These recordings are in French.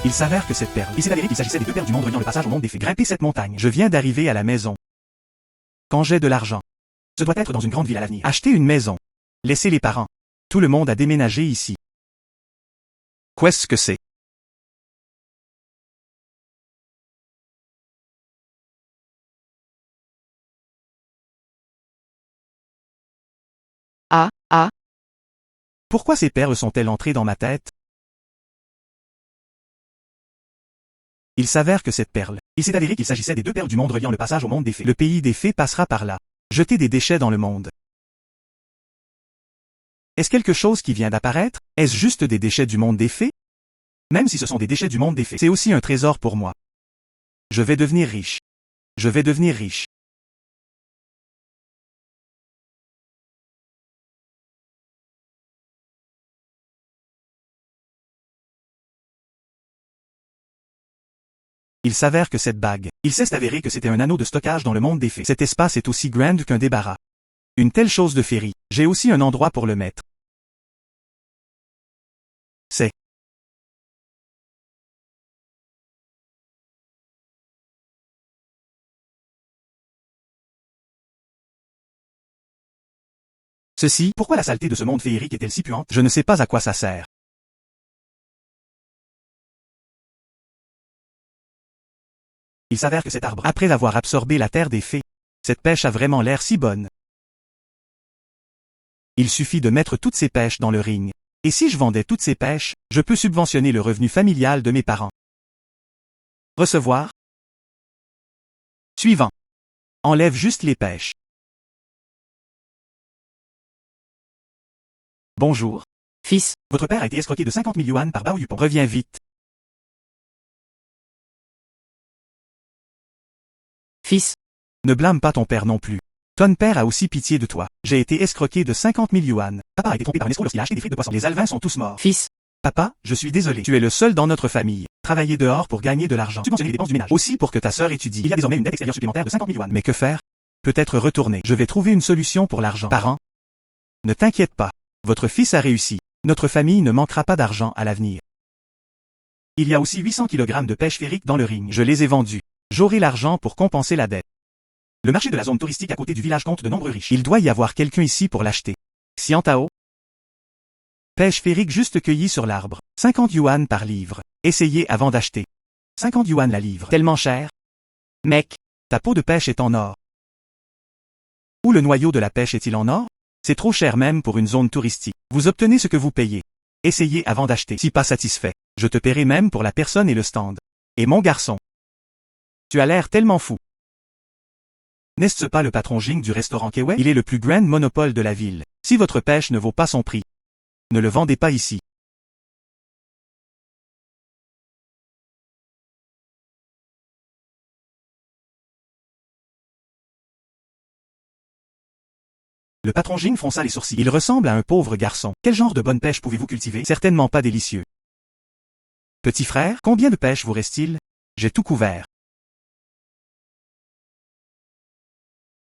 Il s'avère que cette perle. Il s'est avéré qu'il s'agissait des 2 perles du monde reliant le passage au monde des fées. Grimper cette montagne. Je viens d'arriver à la maison. Quand j'ai de l'argent. Ce doit être dans une grande ville à l'avenir. Acheter une maison. Laisser les parents. Tout le monde a déménagé ici. Qu'est-ce que c'est? Ah. Pourquoi ces perles sont-elles entrées dans ma tête? Il s'avère que cette perle. Il s'est avéré qu'il s'agissait des 2 perles du monde reliant le passage au monde des fées. Le pays des fées passera par là. Jeter des déchets dans le monde. Est-ce quelque chose qui vient d'apparaître? Est-ce juste des déchets du monde des fées? Même si ce sont des déchets du monde des fées, c'est aussi un trésor pour moi. Je vais devenir riche. Je vais devenir riche. Il s'avère que cette bague. Il s'est avéré que c'était un anneau de stockage dans le monde des fées. Cet espace est aussi grand qu'un débarras. Une telle chose de féerie. J'ai aussi un endroit pour le mettre. C'est. Ceci, pourquoi la saleté de ce monde féerique est-elle si puante? Je ne sais pas à quoi ça sert. Il s'avère que cet arbre, après avoir absorbé la terre des fées, cette pêche a vraiment l'air si bonne. Il suffit de mettre toutes ces pêches dans le ring. Et si je vendais toutes ces pêches, je peux subventionner le revenu familial de mes parents. Recevoir. Suivant. Enlève juste les pêches. Bonjour. Fils, Votre père a été escroqué de 50 000 yuan par Bao Yupon. Reviens vite. fils, Ne blâme pas ton père non plus. Ton père a aussi pitié de toi. J'ai été escroqué de 50 000 yuan. Papa a été trompé par un escroc lorsqu'il a acheté des frites de poisson. Les alevins sont tous morts. fils, Papa, je suis désolé. Tu es le seul dans notre famille. Travailler dehors pour gagner de l'argent. Subventionner les dépenses du ménage. Aussi pour que ta sœur étudie. Il y a désormais une dette extérieure supplémentaire de 50 000 yuan. Mais que faire? Peut-être retourner. Je vais trouver une solution pour l'argent. Parents, ne t'inquiète pas. Votre fils a réussi. Notre famille ne manquera pas d'argent à l'avenir. Il y a aussi 800 kg de pêche féerique dans le ring. Je les ai vendus. J'aurai l'argent pour compenser la dette. Le marché de la zone touristique à côté du village compte de nombreux riches. Il doit y avoir quelqu'un ici pour l'acheter. Xiantao. Pêche féerique juste cueillie sur l'arbre. 50 yuan par livre. Essayez avant d'acheter. 50 yuan la livre. Tellement cher. Mec, ta peau de pêche est en or. Ou le noyau de la pêche est-il en or? C'est trop cher même pour une zone touristique. Vous obtenez ce que vous payez. Essayez avant d'acheter. Si pas satisfait, je te paierai même pour la personne et le stand. Et mon garçon. Tu as l'air tellement fou. N'est-ce pas le patron Jing du restaurant Kewei? Il est le plus grand monopole de la ville. Si votre pêche ne vaut pas son prix, ne le vendez pas ici. Le patron Jing fronça les sourcils. Il ressemble à un pauvre garçon. Quel genre de bonne pêche pouvez-vous cultiver? Certainement pas délicieux. Petit frère, combien de pêche vous reste-t-il? J'ai tout couvert.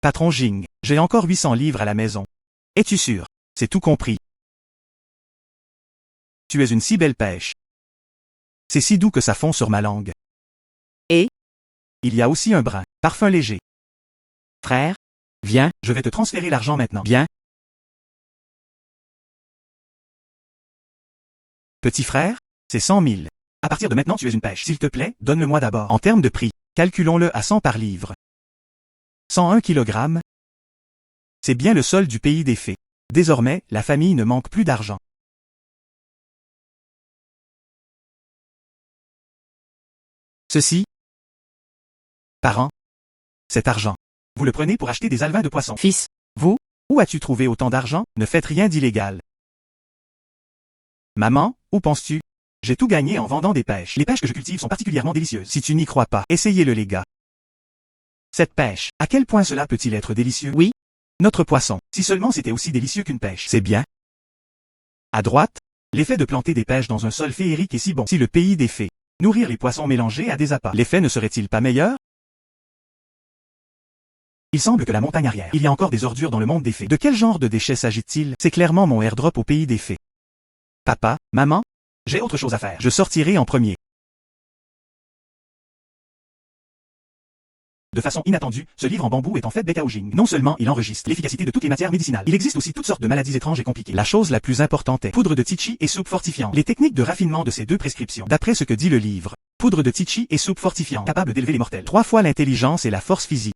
Patron Jing, j'ai encore 800 livres à la maison. Es-tu sûr? C'est tout compris. Tu es une si belle pêche. C'est si doux que ça fond sur ma langue. Et? Il y a aussi un brin, parfum léger. frère, viens, Je vais te transférer l'argent maintenant. bien, Petit frère, c'est 100 000. À partir de maintenant tu es une pêche. S'il te plaît, donne-le-moi d'abord. En termes de prix, calculons-le à 100 par livre. 101 kg. C'est bien le sol du pays des fées. Désormais, la famille ne manque plus d'argent. Ceci. Parents. Cet argent. Vous le prenez pour acheter des alevins de poisson. fils, Vous? Où as-tu trouvé autant d'argent? Ne faites rien d'illégal. Maman, où penses-tu? J'ai tout gagné en vendant des pêches. Les pêches que je cultive sont particulièrement délicieuses. Si tu n'y crois pas, essayez-le les gars. Cette pêche, à quel point cela peut-il être délicieux? Oui. Notre poisson, si seulement c'était aussi délicieux qu'une pêche. C'est bien. À droite, l'effet de planter des pêches dans un sol féerique est si bon. Si le pays des fées, nourrir les poissons mélangés à des appâts, l'effet ne serait-il pas meilleur? Il semble que la montagne arrière, il y a encore des ordures dans le monde des fées. De quel genre de déchets s'agit-il? C'est clairement mon airdrop au pays des fées. Papa, maman, j'ai autre chose à faire. Je sortirai en premier. De façon inattendue, ce livre en bambou est en fait Bekaojing. Non seulement il enregistre l'efficacité de toutes les matières médicinales, il existe aussi toutes sortes de maladies étranges et compliquées. La chose la plus importante est poudre de Tichy et soupe fortifiante. Les techniques de raffinement de ces deux prescriptions. D'après ce que dit le livre, poudre de Tichy et soupe fortifiante, capable d'élever les mortels. 3 fois l'intelligence et la force physique.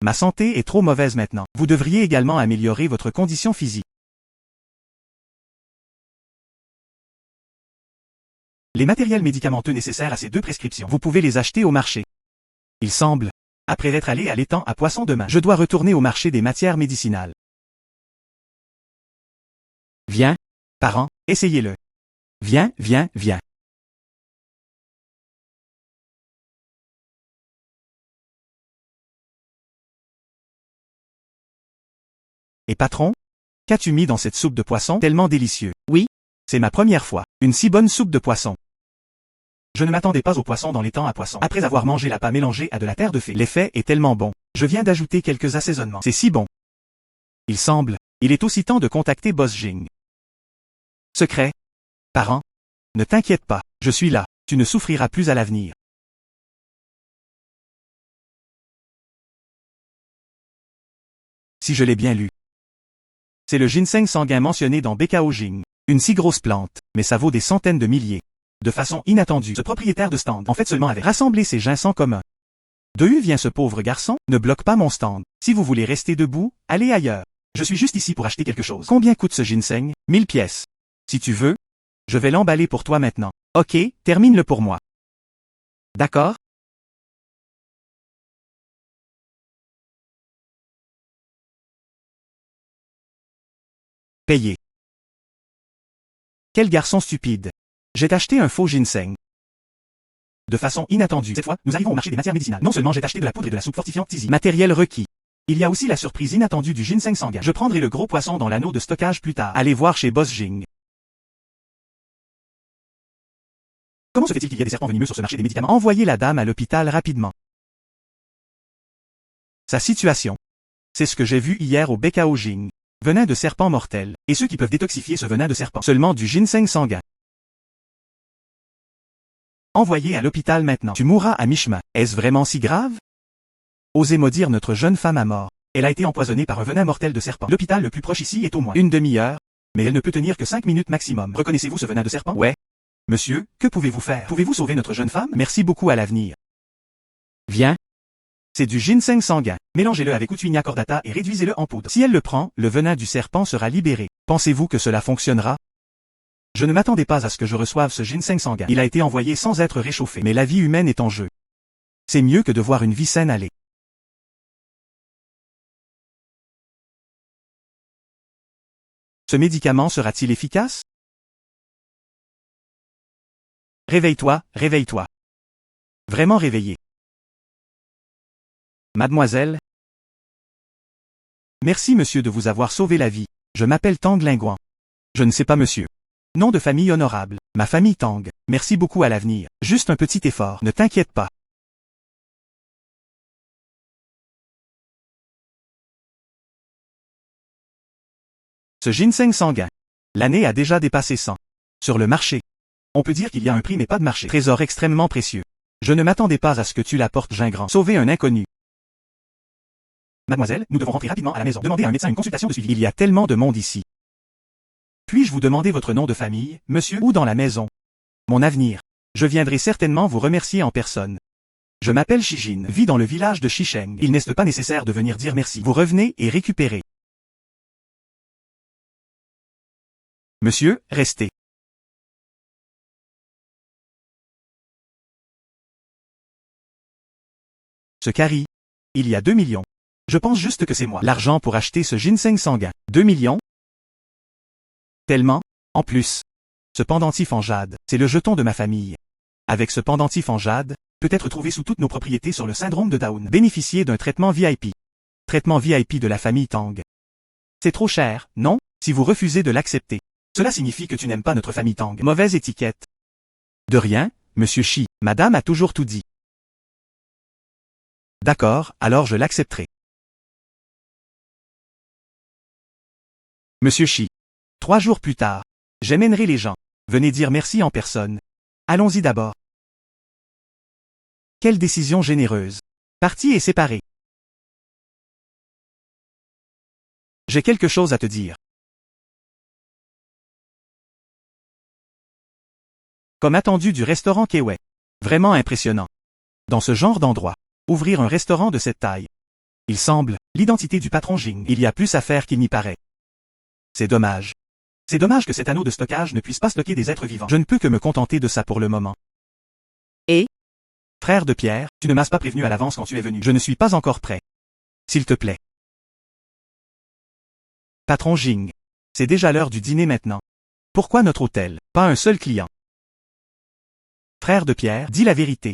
Ma santé est trop mauvaise maintenant. Vous devriez également améliorer votre condition physique. Les matériels médicamenteux nécessaires à ces deux prescriptions, vous pouvez les acheter au marché. Il semble, après être allé à l'étang à poisson demain, je dois retourner au marché des matières médicinales. Viens, Parents, essayez-le. viens, viens, viens. Et patron? Qu'as-tu mis dans cette soupe de poisson tellement délicieux? Oui. C'est ma première fois. Une si bonne soupe de poisson. Je ne m'attendais pas au poisson dans l'étang à poisson. Après avoir mangé l'appât mélangé à de la terre de fée, l'effet est tellement bon. Je viens d'ajouter quelques assaisonnements. C'est si bon. Il semble, il est aussi temps de contacter Boss Jing. Secret. Parents. Ne t'inquiète pas, je suis là. Tu ne souffriras plus à l'avenir. Si je l'ai bien lu. C'est le ginseng sanguin mentionné dans Bekaojing. Une si grosse plante, mais ça vaut des centaines de milliers. De façon inattendue, ce propriétaire de stand, en fait seulement avait rassemblé ses ginseng communs. De où vient ce pauvre garçon? Ne bloque pas mon stand. Si vous voulez rester debout, allez ailleurs. Je suis juste ici pour acheter quelque chose. Combien coûte ce ginseng? 1000 pièces. Si tu veux, je vais l'emballer pour toi maintenant. Ok, termine-le pour moi. D'accord? Payé. Quel garçon stupide. J'ai acheté un faux ginseng. De façon inattendue, cette fois, nous arrivons au marché des matières médicinales. Non seulement j'ai acheté de la poudre et de la soupe fortifiante Tizi, matériel requis. Il y a aussi la surprise inattendue du ginseng sanguin. Je prendrai le gros poisson dans l'anneau de stockage plus tard. Allez voir chez Boss Jing. Comment se fait-il qu'il y ait des serpents venimeux sur ce marché des médicaments? Envoyez la dame à l'hôpital rapidement. Sa situation. C'est ce que j'ai vu hier au Bekaojing. Venin de serpent mortel. Et ceux qui peuvent détoxifier ce venin de serpent. Seulement du ginseng sanguin. Envoyé à l'hôpital maintenant. Tu mourras à mi-chemin. Est-ce vraiment si grave? Osez maudire notre jeune femme à mort. Elle a été empoisonnée par un venin mortel de serpent. L'hôpital le plus proche ici est au moins une demi-heure, mais elle ne peut tenir que 5 minutes maximum. Reconnaissez-vous ce venin de serpent? Ouais. Monsieur, que pouvez-vous faire? Pouvez-vous sauver notre jeune femme? Merci beaucoup à l'avenir. Viens. C'est du ginseng sanguin. Mélangez-le avec Utuinia cordata et réduisez-le en poudre. Si elle le prend, le venin du serpent sera libéré. Pensez-vous que cela fonctionnera? Je ne m'attendais pas à ce que je reçoive ce ginseng sanguin. Il a été envoyé sans être réchauffé. Mais la vie humaine est en jeu. C'est mieux que de voir une vie saine aller. Ce médicament sera-t-il efficace? Réveille-toi, réveille-toi. Vraiment réveillé. Mademoiselle? Merci monsieur de vous avoir sauvé la vie. Je m'appelle Tang Lingguan. Je ne sais pas monsieur. Nom de famille honorable. Ma famille Tang. Merci beaucoup à l'avenir. Juste un petit effort. Ne t'inquiète pas. Ce ginseng sanguin. L'année a déjà dépassé 100. Sur le marché. On peut dire qu'il y a un prix mais pas de marché. Trésor extrêmement précieux. Je ne m'attendais pas à ce que tu l'apportes Gingran. Sauver un inconnu. Mademoiselle, nous devons rentrer rapidement à la maison. Demandez à un médecin une consultation de suivi. Il y a tellement de monde ici. Puis-je vous demander votre nom de famille, monsieur, ou dans la maison? Mon avenir. Je viendrai certainement vous remercier en personne. Je m'appelle Shijin, vis dans le village de Shisheng. Il n'est pas nécessaire de venir dire merci. Vous revenez et récupérez. Monsieur, restez. Ce carry. Il y a 2 millions. Je pense juste que c'est moi. L'argent pour acheter ce ginseng sanguin. 2 millions? Tellement? En plus. Ce pendentif en jade, c'est le jeton de ma famille. Avec ce pendentif en jade, peut être trouvé sous toutes nos propriétés sur le syndrome de Down. Bénéficier d'un traitement VIP. Traitement VIP de la famille Tang. C'est trop cher, non? Si vous refusez de l'accepter. Cela signifie que tu n'aimes pas notre famille Tang. Mauvaise étiquette. De rien, monsieur Shi. Madame a toujours tout dit. D'accord, alors je l'accepterai. Monsieur Shi. 3 jours plus tard. J'amènerai les gens. Venez dire merci en personne. Allons-y d'abord. Quelle décision généreuse. Partis et séparés. J'ai quelque chose à te dire. Comme attendu du restaurant Kiwi. Vraiment impressionnant. Dans ce genre d'endroit, ouvrir un restaurant de cette taille. Il semble, l'identité du patron Jing. Il y a plus à faire qu'il n'y paraît. C'est dommage. C'est dommage que cet anneau de stockage ne puisse pas stocker des êtres vivants. Je ne peux que me contenter de ça pour le moment. Et? Frère de Pierre, tu ne m'as pas prévenu à l'avance quand tu es venu. Je ne suis pas encore prêt. S'il te plaît. Patron Jing. C'est déjà l'heure du dîner maintenant. Pourquoi notre hôtel? Pas un seul client. Frère de Pierre, dis la vérité.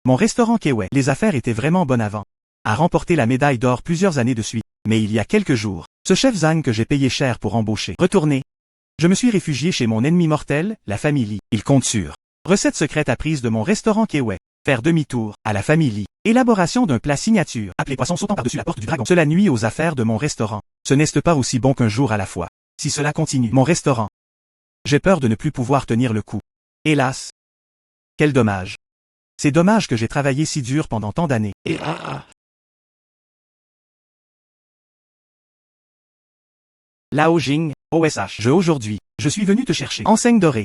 Mon restaurant Kiwi, les affaires étaient vraiment bonnes avant. A remporté la médaille d'or plusieurs années de suite. Mais il y a quelques jours, ce chef Zhang que j'ai payé cher pour embaucher. Retourné. Je me suis réfugié chez mon ennemi mortel, la famille. Il compte sur. Recette secrète apprise de mon restaurant Kiwi. Faire demi-tour, à la famille. Élaboration d'un plat signature. Appeler poisson sautant par-dessus la porte du dragon. Cela nuit aux affaires de mon restaurant. Ce n'est pas aussi bon qu'un jour à la fois. Si cela continue, mon restaurant. J'ai peur de ne plus pouvoir tenir le coup. Hélas. Quel dommage. C'est dommage que j'ai travaillé si dur pendant tant d'années. Et Lao Jing, OSH. Aujourd'hui, je suis venu te chercher. Enseigne dorée.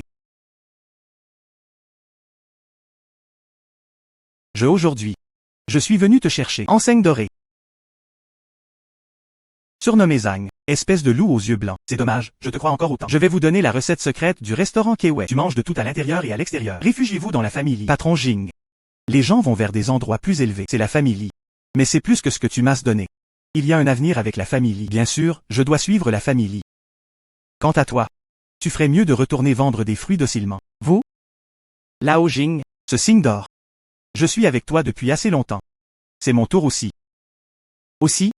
Aujourd'hui, je suis venu te chercher. Enseigne dorée. Surnommé Zhang, espèce de loup aux yeux blancs. C'est dommage, je te crois encore autant. Je vais vous donner la recette secrète du restaurant Kiwi. Tu manges de tout à l'intérieur et à l'extérieur. Réfugiez-vous dans la famille. Patron Jing. Les gens vont vers des endroits plus élevés. C'est la famille. Mais c'est plus que ce que tu m'as donné. Il y a un avenir avec la famille. Bien sûr, je dois suivre la famille. Quant à toi, tu ferais mieux de retourner vendre des fruits docilement. Vous? Lao Jing, ce signe d'or. Je suis avec toi depuis assez longtemps. C'est mon tour aussi. Aussi,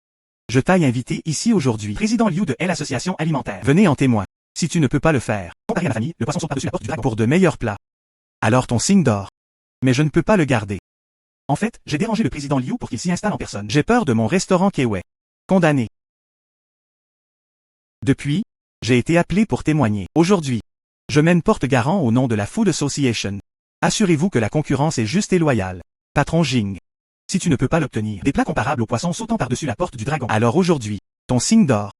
je t'ai invité ici aujourd'hui. Président Liu de l'Association alimentaire. Venez en témoin. Si tu ne peux pas le faire, comparé à la famille, le poisson saute par-dessus la porte du dragon pour de meilleurs plats. Alors ton signe d'or. Mais je ne peux pas le garder. En fait, j'ai dérangé le président Liu pour qu'il s'y installe en personne. J'ai peur de mon restaurant Kiwi. Condamné. Depuis, j'ai été appelé pour témoigner. Aujourd'hui, je mène porte-garant au nom de la Food Association. Assurez-vous que la concurrence est juste et loyale. Patron Jing. Si tu ne peux pas l'obtenir, des plats comparables aux poissons sautant par-dessus la porte du dragon. Alors aujourd'hui, ton signe d'or.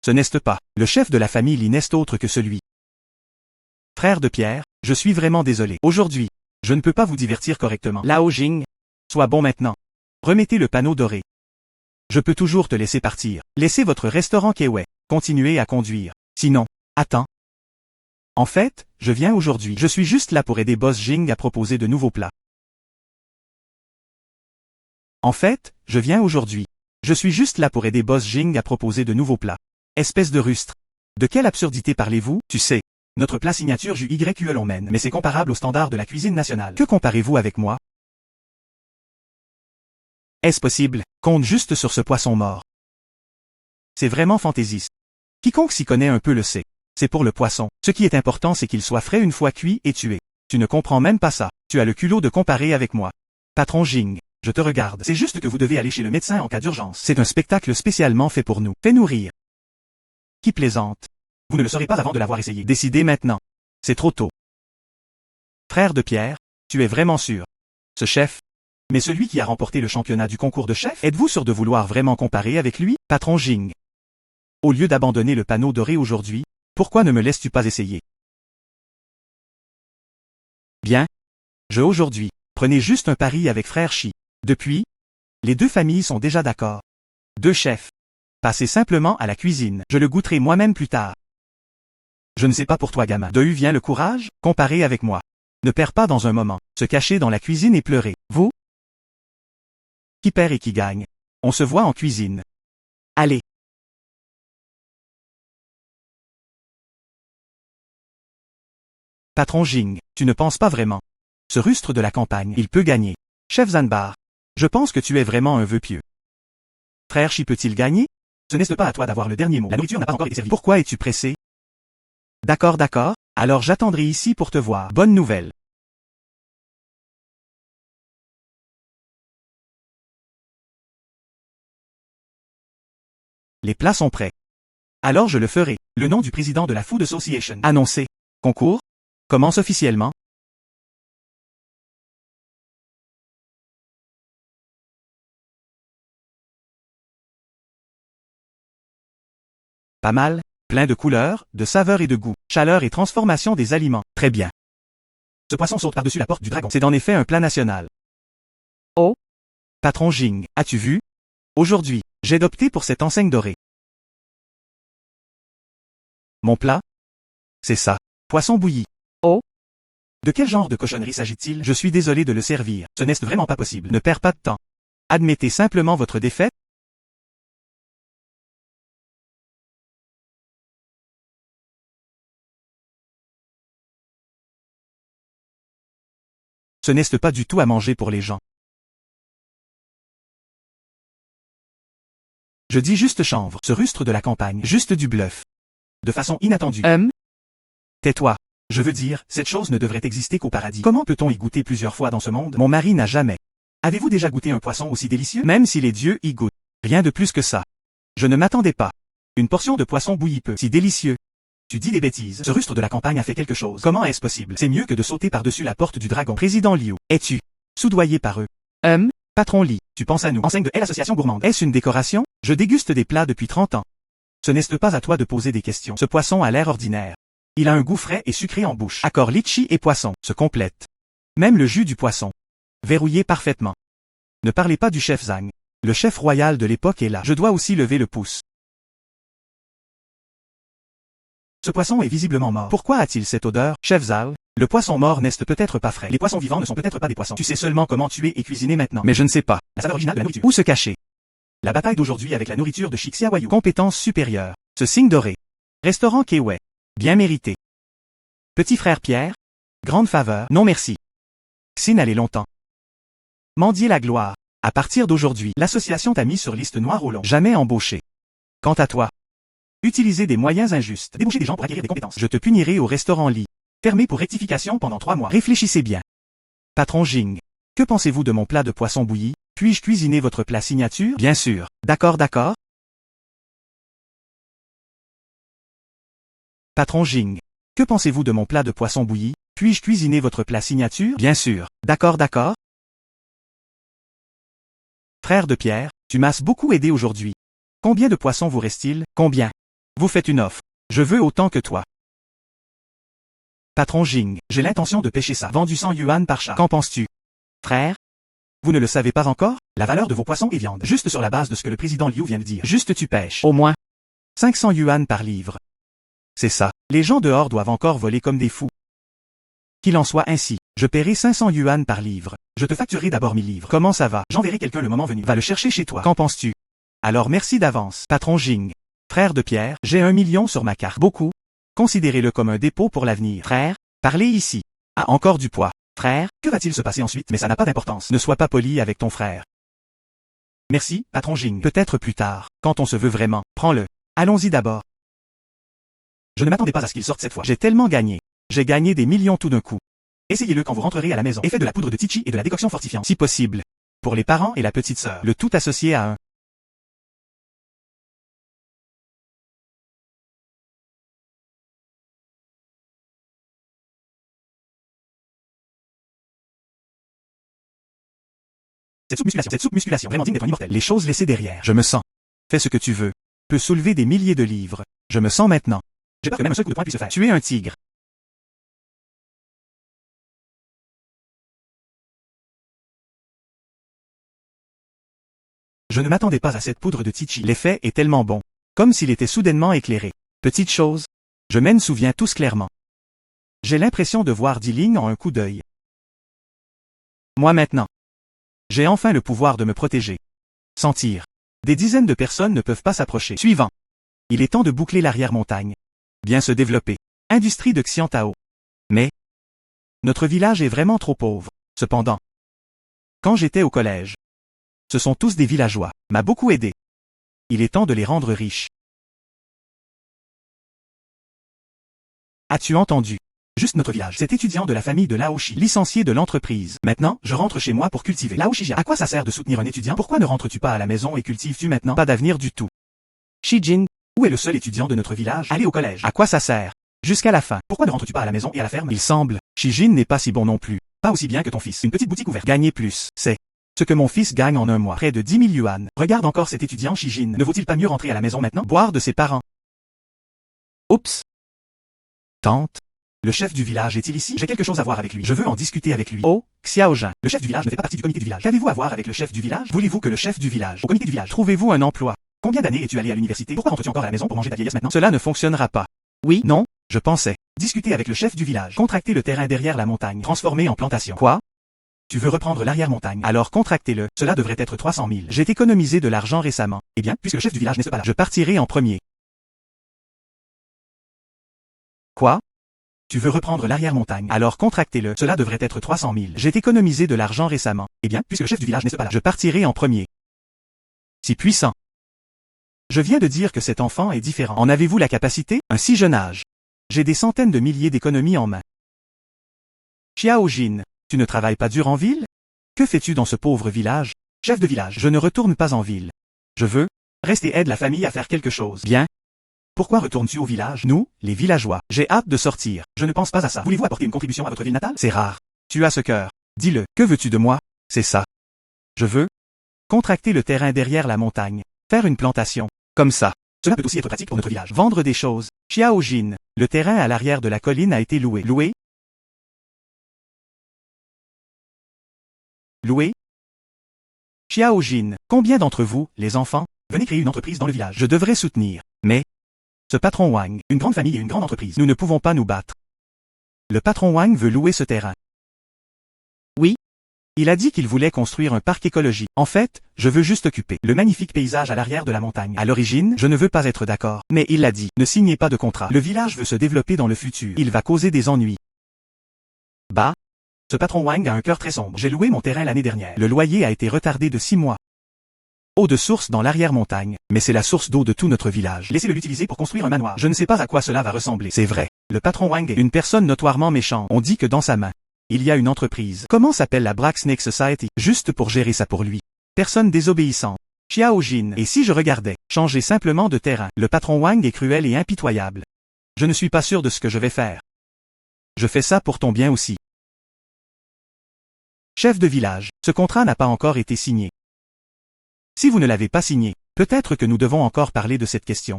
Ce n'est pas. Le chef de la famille n'est autre que celui. Frère de Pierre, je suis vraiment désolé. Aujourd'hui, je ne peux pas vous divertir correctement. Lao Jing. Sois bon maintenant. Remettez le panneau doré. Je peux toujours te laisser partir. Laissez votre restaurant Kiwi. Continuez à conduire. Sinon, attends. En fait, je viens aujourd'hui. Je suis juste là pour aider Boss Jing à proposer de nouveaux plats. En fait, je viens aujourd'hui. Je suis juste là pour aider Boss Jing à proposer de nouveaux plats. Espèce de rustre. De quelle absurdité parlez-vous? Tu sais, notre plat signature JYQE l'on mène, mais c'est comparable aux standards de la cuisine nationale. Que comparez-vous avec moi? Est-ce possible? Compte juste sur ce poisson mort. C'est vraiment fantaisiste. Quiconque s'y connaît un peu le sait. C'est pour le poisson. Ce qui est important c'est qu'il soit frais une fois cuit et tué. Tu ne comprends même pas ça. Tu as le culot de comparer avec moi. Patron Jing, je te regarde. C'est juste que vous devez aller chez le médecin en cas d'urgence. C'est un spectacle spécialement fait pour nous. Fais-nous rire. Qui plaisante. Vous ne le saurez pas avant de l'avoir essayé. Décidez maintenant. C'est trop tôt. Frère de Pierre, tu es vraiment sûr. Ce chef? Mais celui qui a remporté le championnat du concours de chef? Êtes-vous sûr de vouloir vraiment comparer avec lui? Patron Jing. Au lieu d'abandonner le panneau doré aujourd'hui, pourquoi ne me laisses-tu pas essayer? Bien. Aujourd'hui, prenez juste un pari avec frère Chi. Depuis, les deux familles sont déjà d'accord. Deux chefs. Passez simplement à la cuisine. Je le goûterai moi-même plus tard. Je ne sais pas pour toi gamin. De où vient le courage? Comparer avec moi. Ne perds pas dans un moment. Se cacher dans la cuisine et pleurer. Vous? Qui perd et qui gagne? On se voit en cuisine. Allez. Patron Jing, tu ne penses pas vraiment. Ce rustre de la campagne, il peut gagner. Chef Zanbar, je pense que tu es vraiment un vœu pieux. Frère Chi peut-il gagner? Ce n'est pas à toi d'avoir le dernier mot. La nourriture n'a pas encore été servie. Pourquoi es-tu pressé? D'accord, alors j'attendrai ici pour te voir. Bonne nouvelle. Les plats sont prêts. Alors je le ferai. Le nom du président de la Food Association. Annoncé. Concours? Commence officiellement. Pas mal, plein de couleurs, de saveurs et de goûts, chaleur et transformation des aliments. Très bien. Ce poisson saute par-dessus la porte du dragon. C'est en effet un plat national. Oh. Patron Jing, as-tu vu? Aujourd'hui, j'ai opté pour cette enseigne dorée. Mon plat? C'est ça. Poisson bouilli. Oh. De quel genre de cochonnerie s'agit-il? Je suis désolé de le servir. Ce n'est vraiment pas possible. Ne perds pas de temps. Admettez simplement votre défaite. Ce n'est pas du tout à manger pour les gens. Je dis juste chanvre, ce rustre de la campagne, juste du bluff. De façon inattendue. Tais-toi. Je veux dire, cette chose ne devrait exister qu'au paradis. Comment peut-on y goûter plusieurs fois dans ce monde? Mon mari n'a jamais. Avez-vous déjà goûté un poisson aussi délicieux? Même si les dieux y goûtent. Rien de plus que ça. Je ne m'attendais pas. Une portion de poisson bouilli peu. Si délicieux. Tu dis des bêtises. Ce rustre de la campagne a fait quelque chose. Comment est-ce possible? C'est mieux que de sauter par-dessus la porte du dragon. Président Liu, es-tu soudoyé par eux? Patron Li, tu penses à nous. Enseigne de l'association gourmande. Est-ce une décoration? Je déguste des plats depuis 30 ans. Ce n'est pas à toi de poser des questions. Ce poisson a l'air ordinaire. Il a un goût frais et sucré en bouche. Accord litchi et poisson se complètent. Même le jus du poisson. Verrouillé parfaitement. Ne parlez pas du chef Zhang. Le chef royal de l'époque est là. Je dois aussi lever le pouce. Ce poisson est visiblement mort. Pourquoi a-t-il cette odeur? Chef Zhao, le poisson mort n'est peut-être pas frais. Les poissons vivants ne sont peut-être pas des poissons. Tu sais seulement comment tuer et cuisiner maintenant. Mais je ne sais pas. La saveur originale de la nourriture. Où se cacher? La bataille d'aujourd'hui avec la nourriture de Shixia Wayu. Compétence supérieure. Ce signe doré. Restaurant Kewei. Bien mérité. Petit frère Pierre. Grande faveur. Non merci. Xin allait longtemps. Mendier la gloire. À partir d'aujourd'hui, l'association t'a mis sur liste noire au long. Jamais embauché. Quant à toi. Utiliser des moyens injustes. Débaucher des gens pour acquérir des compétences. Je te punirai au restaurant Li. Fermé pour rectification pendant 3 mois. Réfléchissez bien. Patron Jing. Que pensez-vous de mon plat de poisson bouilli? Puis-je cuisiner votre plat signature? Bien sûr. D'accord. Patron Jing. Que pensez-vous de mon plat de poisson bouilli? Puis-je cuisiner votre plat signature? Bien sûr. D'accord. Frère de Pierre, tu m'as beaucoup aidé aujourd'hui. Combien de poissons vous reste-t-il? Combien? Vous faites une offre. Je veux autant que toi. Patron Jing, j'ai l'intention de pêcher ça. Vendu 100 yuan par chat. Qu'en penses-tu? Frère? Vous ne le savez pas encore? La valeur de vos poissons et viandes. Juste sur la base de ce que le président Liu vient de dire. Juste tu pêches. Au moins 500 yuan par livre. C'est ça. Les gens dehors doivent encore voler comme des fous. Qu'il en soit ainsi. Je paierai 500 yuan par livre. Je te facturerai d'abord 1000 livres. Comment ça va? J'enverrai quelqu'un le moment venu. Va le chercher chez toi. Qu'en penses-tu? Alors merci d'avance. Patron Jing. Frère de Pierre, j'ai 1 million sur ma carte. Beaucoup. Considérez-le comme un dépôt pour l'avenir. Frère, parlez ici. Ah, encore du poids. Frère, que va-t-il se passer ensuite? Mais ça n'a pas d'importance. Ne sois pas poli avec ton frère. Merci, Patron Jing. Peut-être plus tard, quand on se veut vraiment. Prends-le. Allons-y d'abord. Je ne m'attendais pas à ce qu'il sorte cette fois. J'ai tellement gagné. J'ai gagné des millions tout d'un coup. Essayez-le quand vous rentrerez à la maison. Et faites de la poudre de Tichi et de la décoction fortifiante. Si possible. Pour les parents et la petite sœur. Le tout associé à un. Cette soupe musculation, vraiment digne d'être un immortel. Les choses laissées derrière. Je me sens. Fais ce que tu veux. Peux soulever des milliers de livres. Je me sens maintenant. J'ai peur que même un seul coup de poing puisse se faire. Tu es un tigre. Je ne m'attendais pas à cette poudre de Tichi. L'effet est tellement bon. Comme s'il était soudainement éclairé. Petite chose. Je m'en souviens tous clairement. J'ai l'impression de voir 10 lignes en un coup d'œil. Moi maintenant. J'ai enfin le pouvoir de me protéger. Sentir. Des dizaines de personnes ne peuvent pas s'approcher. Suivant. Il est temps de boucler l'arrière-montagne. Bien se développer. Industrie de Xiantao. Mais. Notre village est vraiment trop pauvre. Cependant. Quand j'étais au collège. Ce sont tous des villageois. M'a beaucoup aidé. Il est temps de les rendre riches. As-tu entendu? Juste notre village. Cet étudiant de la famille de Laoshi, licencié de l'entreprise. Maintenant, je rentre chez moi pour cultiver. Laoshi, à quoi ça sert de soutenir un étudiant? Pourquoi ne rentres-tu pas à la maison et cultives-tu maintenant? Pas d'avenir du tout. Shijin, où est le seul étudiant de notre village? Aller au collège. À quoi ça sert? Jusqu'à la fin. Pourquoi ne rentres-tu pas à la maison et à la ferme? Il semble. Shijin n'est pas si bon non plus. Pas aussi bien que ton fils. Une petite boutique ouverte. Gagner plus. C'est ce que mon fils gagne en un mois. Près de 10 000 yuan. Regarde encore cet étudiant Shijin. Ne vaut-il pas mieux rentrer à la maison maintenant? Boire de ses parents. Oups. Tante? Le chef du village est-il ici? J'ai quelque chose à voir avec lui. Je veux en discuter avec lui. Oh, Xiaojin. Le chef du village ne fait pas partie du comité du village. Qu'avez-vous à voir avec le chef du village? Voulez-vous que le chef du village, au comité du village, Trouvez-vous un emploi? combien d'années es-tu allé à l'université? Pourquoi rentres-tu encore à la maison pour manger ta vieillesse maintenant? Cela ne fonctionnera pas. Oui, non, je pensais. Discuter avec le chef du village. Contracter le terrain derrière la montagne. Transformer en plantation. Quoi? Tu veux reprendre l'arrière-montagne. Alors contractez-le. Cela devrait être 300 000. J'ai économisé de l'argent récemment. Eh bien, puisque le chef du village n'est pas là. Je partirai en premier. Quoi? Tu veux reprendre l'arrière-montagne. Alors contractez-le. Cela devrait être 300 000. J'ai économisé de l'argent récemment. Eh bien, puisque le chef du village n'est pas là. Je partirai en premier. Si puissant. Je viens de dire que cet enfant est différent. En avez-vous la capacité? Un si jeune âge. J'ai des centaines de milliers d'économies en main. Xiaojin, tu ne travailles pas dur en ville? Que fais-tu dans ce pauvre village? Chef de village. Je ne retourne pas en ville. Je veux rester et aide la famille à faire quelque chose. Bien. Pourquoi retournes-tu au village? Nous, les villageois. J'ai hâte de sortir. Je ne pense pas à ça. Voulez-vous apporter une contribution à votre ville natale? C'est rare. Tu as ce cœur. Dis-le. Que veux-tu de moi? C'est ça. Je veux contracter le terrain derrière la montagne. Faire une plantation. Comme ça. Cela peut aussi être pratique pour notre village. Vendre des choses. Xiaojin, le terrain à l'arrière de la colline a été loué. Loué? Loué? Xiaojin, combien d'entre vous, les enfants, venez créer une entreprise dans le village? je devrais soutenir. Mais, ce patron Wang, une grande famille et une grande entreprise. nous ne pouvons pas nous battre. Le patron Wang veut louer ce terrain. Oui. Il a dit qu'il voulait construire un parc écologique. En fait, je veux juste occuper le magnifique paysage à l'arrière de la montagne. À l'origine, je ne veux pas être d'accord. Mais il l'a dit, ne signez pas de contrat. Le village veut se développer dans le futur. Il va causer des ennuis. Bah, ce patron Wang a un cœur très sombre. J'ai loué mon terrain l'année dernière. Le loyer a été retardé de 6 mois. Eau de source dans l'arrière-montagne, mais c'est la source d'eau de tout notre village. Laissez-le l'utiliser pour construire un manoir. Je ne sais pas à quoi cela va ressembler. C'est vrai. Le patron Wang est une personne notoirement méchante. On dit que dans sa main, il y a une entreprise. Comment s'appelle la Black Snake Society? Juste pour gérer ça pour lui. Personne désobéissante. Xiaojin. Et si je regardais, changer simplement de terrain, le patron Wang est cruel et impitoyable. Je ne suis pas sûr de ce que je vais faire. Je fais ça pour ton bien aussi. Chef de village, ce contrat n'a pas encore été signé. Si vous ne l'avez pas signé, peut-être que nous devons encore parler de cette question.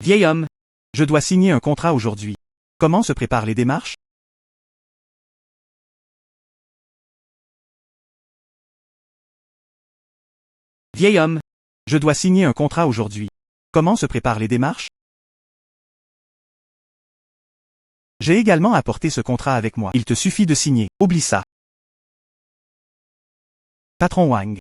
Vieil homme, je dois signer un contrat aujourd'hui. Comment se préparent les démarches? Vieil homme, je dois signer un contrat aujourd'hui. Comment se préparent les démarches? J'ai également apporté ce contrat avec moi. Il te suffit de signer. Oublie ça. Patron Wang.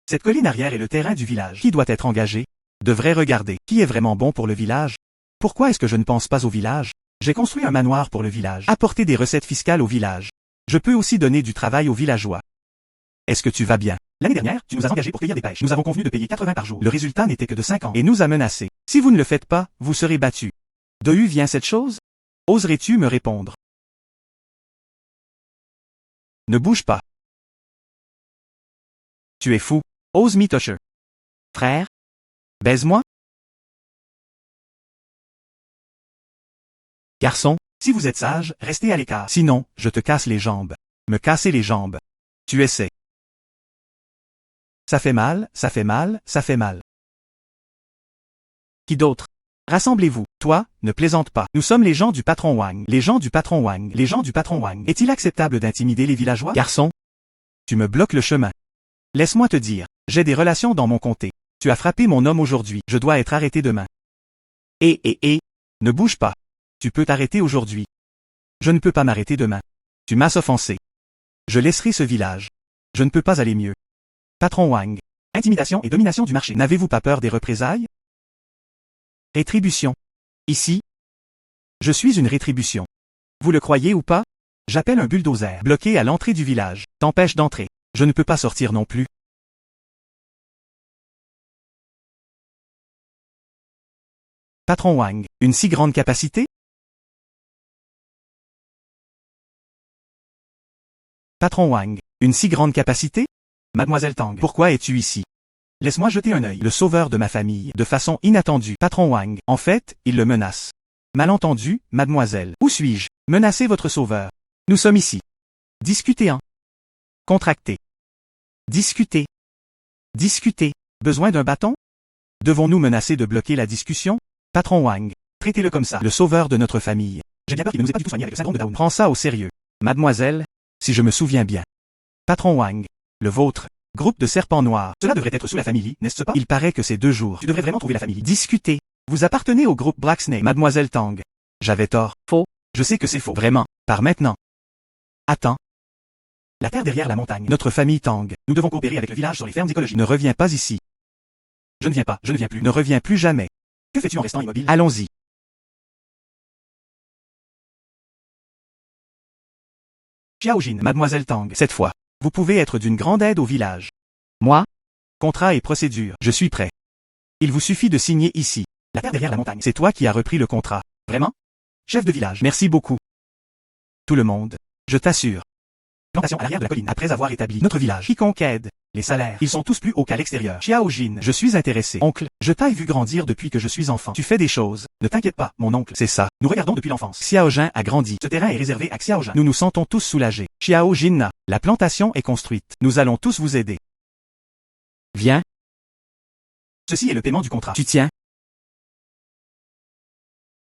Cette colline arrière est le terrain du village. Qui doit être engagé? Devrait regarder. Qui est vraiment bon pour le village? Pourquoi est-ce que je ne pense pas au village? J'ai construit un manoir pour le village. Apporter des recettes fiscales au village. Je peux aussi donner du travail aux villageois. Est-ce que tu vas bien? L'année dernière, tu nous as engagés pour cueillir des pêches. Nous avons convenu de payer 80 par jour. Le résultat n'était que de 5 ans. Et nous a menacés. Si vous ne le faites pas, vous serez battus. De où vient cette chose? Oserais-tu me répondre? Ne bouge pas. Tu es fou. Ose Mitoche. Frère? Baise-moi? Garçon, si vous êtes sage, restez à l'écart. Sinon, je te casse les jambes. Me casser les jambes. Tu essaies. Ça fait mal, ça fait mal, ça fait mal. Qui d'autre? Rassemblez-vous. Toi, ne plaisante pas. Nous sommes les gens du patron Wang. Les gens du patron Wang. Les gens du patron Wang. Est-il acceptable d'intimider les villageois? Garçon, tu me bloques le chemin. Laisse-moi te dire, j'ai des relations dans mon comté. Tu as frappé mon homme aujourd'hui. Je dois être arrêté demain. Ne bouge pas. Tu peux t'arrêter aujourd'hui. Je ne peux pas m'arrêter demain. Tu m'as offensé. Je laisserai ce village. Je ne peux pas aller mieux. Patron Wang. Intimidation et domination du marché. N'avez-vous pas peur des représailles? Rétribution. Ici, je suis une rétribution. Vous le croyez ou pas? J'appelle un bulldozer. Bloqué à l'entrée du village. T'empêche d'entrer. Je ne peux pas sortir non plus. Patron Wang. Une si grande capacité? Patron Wang. Une si grande capacité? Mademoiselle Tang. Pourquoi es-tu ici? Laisse-moi jeter un œil. Le sauveur de ma famille. De façon inattendue. Patron Wang. En fait, il le menace. Malentendu, mademoiselle. Où suis-je? Menacez votre sauveur. Nous sommes ici. Discutez en. Contracter. Discuter. Discuter. Besoin d'un bâton? Devons-nous menacer de bloquer la discussion? Patron Wang. Traitez-le comme ça, le sauveur de notre famille. J'ai bien peur qu'il ne nous ait pas du tout soigné avec le syndrome de Down. Prends ça au sérieux. Mademoiselle, si je me souviens bien. Patron Wang. Le vôtre. Groupe de serpents noirs. Cela devrait être sous la famille, n'est-ce pas? Il paraît que c'est 2 jours. Tu devrais vraiment trouver la famille. Discutez. Vous appartenez au groupe Black Snake. Mademoiselle Tang. J'avais tort. Faux. Je sais que c'est faux. Vraiment. Par maintenant. Attends. La terre derrière la montagne. Notre famille Tang. Nous devons coopérer avec le village sur les fermes écologiques. Ne reviens pas ici. Je ne viens pas, je ne viens plus. Ne reviens plus jamais. Que fais-tu en restant immobile? Allons-y. Xiaojin, Mademoiselle Tang. Cette fois, vous pouvez être d'une grande aide au village. Moi? Contrat et procédure. Je suis prêt. Il vous suffit de signer ici. La terre derrière la montagne. C'est toi qui as repris le contrat. Vraiment? Chef de village. Merci beaucoup. Tout le monde. Je t'assure. Plantation à l'arrière de la colline. Après avoir établi notre village. Quiconque aide. Les salaires. Ils sont tous plus hauts qu'à l'extérieur. Xiaojin. Je suis intéressé. Oncle, je t'ai vu grandir depuis que je suis enfant. Tu fais des choses. Ne t'inquiète pas, mon oncle. C'est ça. Nous regardons depuis l'enfance. Xiaojin a grandi. Ce terrain est réservé à Xiaojin. Nous nous sentons tous soulagés. Xiaojin. La plantation est construite. Nous allons tous vous aider. Viens. Ceci est le paiement du contrat. Tu tiens?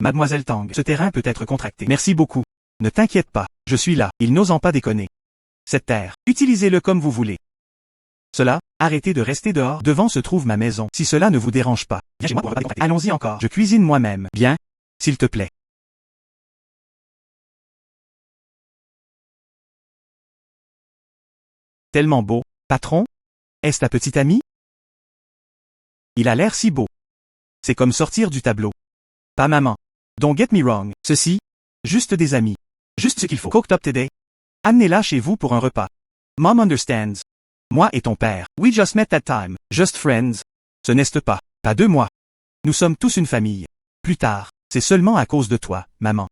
Mademoiselle Tang. Ce terrain peut être contracté. Merci beaucoup. Ne t'inquiète pas. Je suis là. Ils n'osent pas déconner. Cette terre. Utilisez-le comme vous voulez. Cela, arrêtez de rester dehors. Devant se trouve ma maison. Si cela ne vous dérange pas. Viens chez moi pour un repas décontracté. Allons-y encore. Je cuisine moi-même. Bien. S'il te plaît. Tellement beau. Patron? Est-ce ta petite amie? Il a l'air si beau. C'est comme sortir du tableau. Pas maman. Don't get me wrong. Ceci, juste des amis. Juste ce qu'il faut. Cooked up today. Amenez-la chez vous pour un repas. Mom understands. Moi et ton père. We just met that time. Just friends. Ce n'est pas. Pas 2 mois. Nous sommes tous une famille. Plus tard. C'est seulement à cause de toi, maman.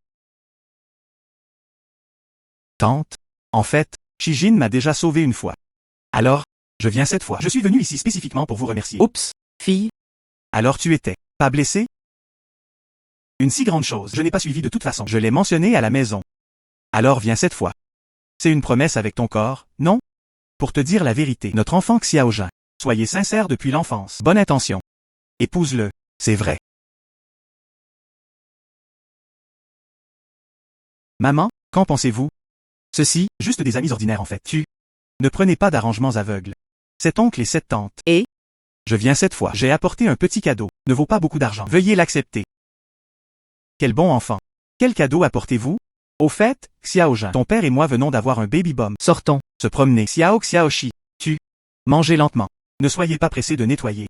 Tante. En fait, Shijin m'a déjà sauvé une fois. Alors, je viens cette fois. Je suis venu ici spécifiquement pour vous remercier. Oups. Fille. Alors tu étais pas blessée? Une si grande chose. Je n'ai pas suivi de toute façon. Je l'ai mentionné à la maison. Alors viens cette fois. C'est une promesse avec ton corps, non? Pour te dire la vérité, notre enfant Xiaojin. Soyez sincère depuis l'enfance. Bonne intention. Épouse-le, c'est vrai. Maman, qu'en pensez-vous? Ceci, juste des amis ordinaires en fait. Tu ne prenez pas d'arrangements aveugles. Cet oncle et cette tante. Et? Je viens cette fois. J'ai apporté un petit cadeau. Ne vaut pas beaucoup d'argent. Veuillez l'accepter. Quel bon enfant. Quel cadeau apportez-vous? Au fait, Xiaojin, ton père et moi venons d'avoir un baby bum. Sortons. Se promener. Xiaoxi. Tu. Mangez lentement. Ne soyez pas pressé de nettoyer.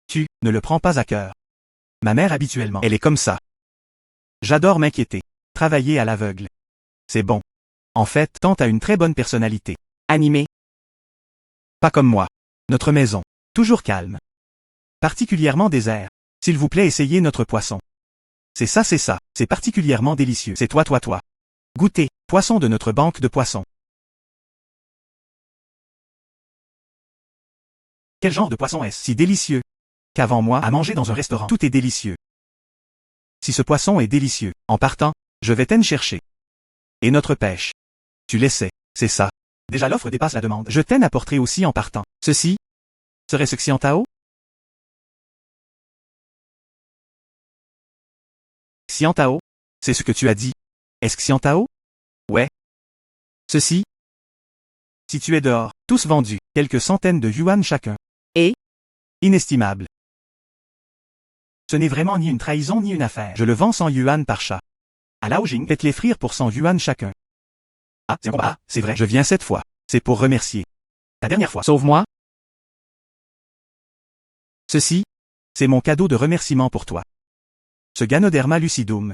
Tu ne le prends pas à cœur. Ma mère habituellement. Elle est comme ça. J'adore m'inquiéter. Travailler à l'aveugle. C'est bon. En fait, tante a une très bonne personnalité. Animée. Pas comme moi. Notre maison. Toujours calme. Particulièrement désert. S'il vous plaît, essayez notre poisson. C'est ça. C'est particulièrement délicieux. C'est toi. Goûtez. Poisson de notre banque de poissons. Quel genre de poisson est-ce si délicieux? Qu'avant moi, à manger dans un restaurant. Tout est délicieux. Si ce poisson est délicieux, en partant, je vais t'en chercher. Et notre pêche. Tu l'essaies, c'est ça. Déjà l'offre dépasse la demande. Je t'en apporterai aussi en partant. Ceci serait ce Xiantao? Xiantao? C'est ce que tu as dit. Est-ce Xiantao? Ouais. Ceci? Si tu es dehors, tous vendus, quelques centaines de yuan chacun. Et? Inestimable. Ce n'est vraiment ni une trahison ni une affaire. Je le vends 100 yuan par chat. À Laojing, faites-les frire pour 100 yuan chacun. Ah, c'est un combat. Ah, c'est vrai. Je viens cette fois. C'est pour remercier. La dernière fois. Sauve-moi. Ceci, c'est mon cadeau de remerciement pour toi. Ce Ganoderma lucidum.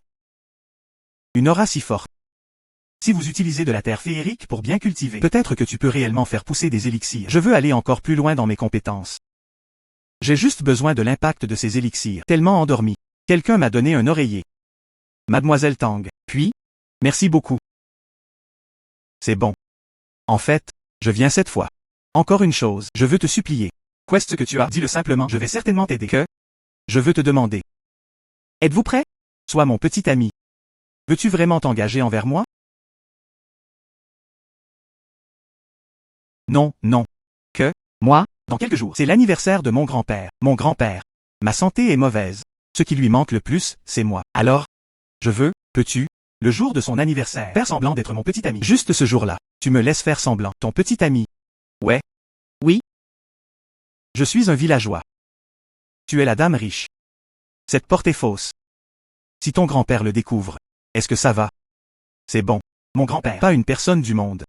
Une aura si forte. Si vous utilisez de la terre féerique pour bien cultiver, peut-être que tu peux réellement faire pousser des élixirs. Je veux aller encore plus loin dans mes compétences. J'ai juste besoin de l'impact de ces élixirs. Tellement endormi. Quelqu'un m'a donné un oreiller. Mademoiselle Tang. Puis, merci beaucoup. C'est bon. En fait, je viens cette fois. Encore une chose, je veux te supplier. Qu'est-ce que tu as? Dis-le simplement, je vais certainement t'aider. Que? Je veux te demander. Êtes-vous prêt? Sois mon petit ami. Veux-tu vraiment t'engager envers moi? Non. Que? Moi? Dans quelques jours, c'est l'anniversaire de mon grand-père. Mon grand-père. Ma santé est mauvaise. Ce qui lui manque le plus, c'est moi. Alors, je veux, peux-tu, le jour de son anniversaire, faire semblant d'être mon petit ami. Juste ce jour-là, tu me laisses faire semblant. Ton petit ami. Ouais. Oui. Je suis un villageois. Tu es la dame riche. Cette porte est fausse. Si ton grand-père le découvre, est-ce que ça va? C'est bon. Mon grand-père, pas une personne du monde.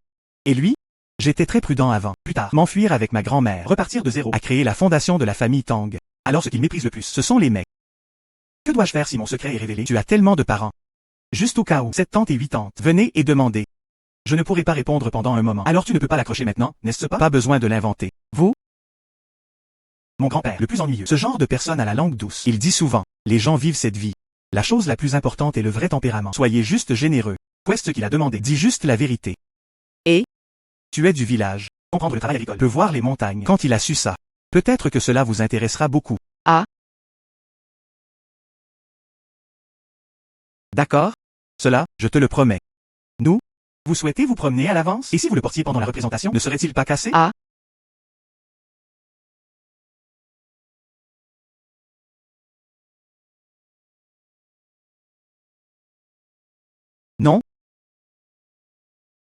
Et lui? J'étais très prudent avant. Plus tard, m'enfuir avec ma grand-mère, repartir de zéro, à créer la fondation de la famille Tang. Alors ce qu'il méprise le plus, ce sont les mecs. Que dois-je faire si mon secret est révélé? Tu as tellement de parents. Juste au cas où, 7 tantes et 8 tantes, venez et demandez. Je ne pourrai pas répondre pendant un moment. Alors tu ne peux pas l'accrocher maintenant, n'est-ce pas? Pas besoin de l'inventer. Vous? Mon grand-père, le plus ennuyeux. Ce genre de personne à la langue douce. Il dit souvent, les gens vivent cette vie. La chose la plus importante est le vrai tempérament. Soyez juste généreux. Qu'est-ce qu'il a demandé? Dis juste la vérité. Et? Tu es du village. Comprendre le travail agricole. Peut voir les montagnes. Quand il a su ça, peut-être que cela vous intéressera beaucoup. Ah? D'accord? Cela, je te le promets. Nous? Vous souhaitez vous promener à l'avance? Et si vous le portiez pendant la représentation, ne serait-il pas cassé? Ah? Non?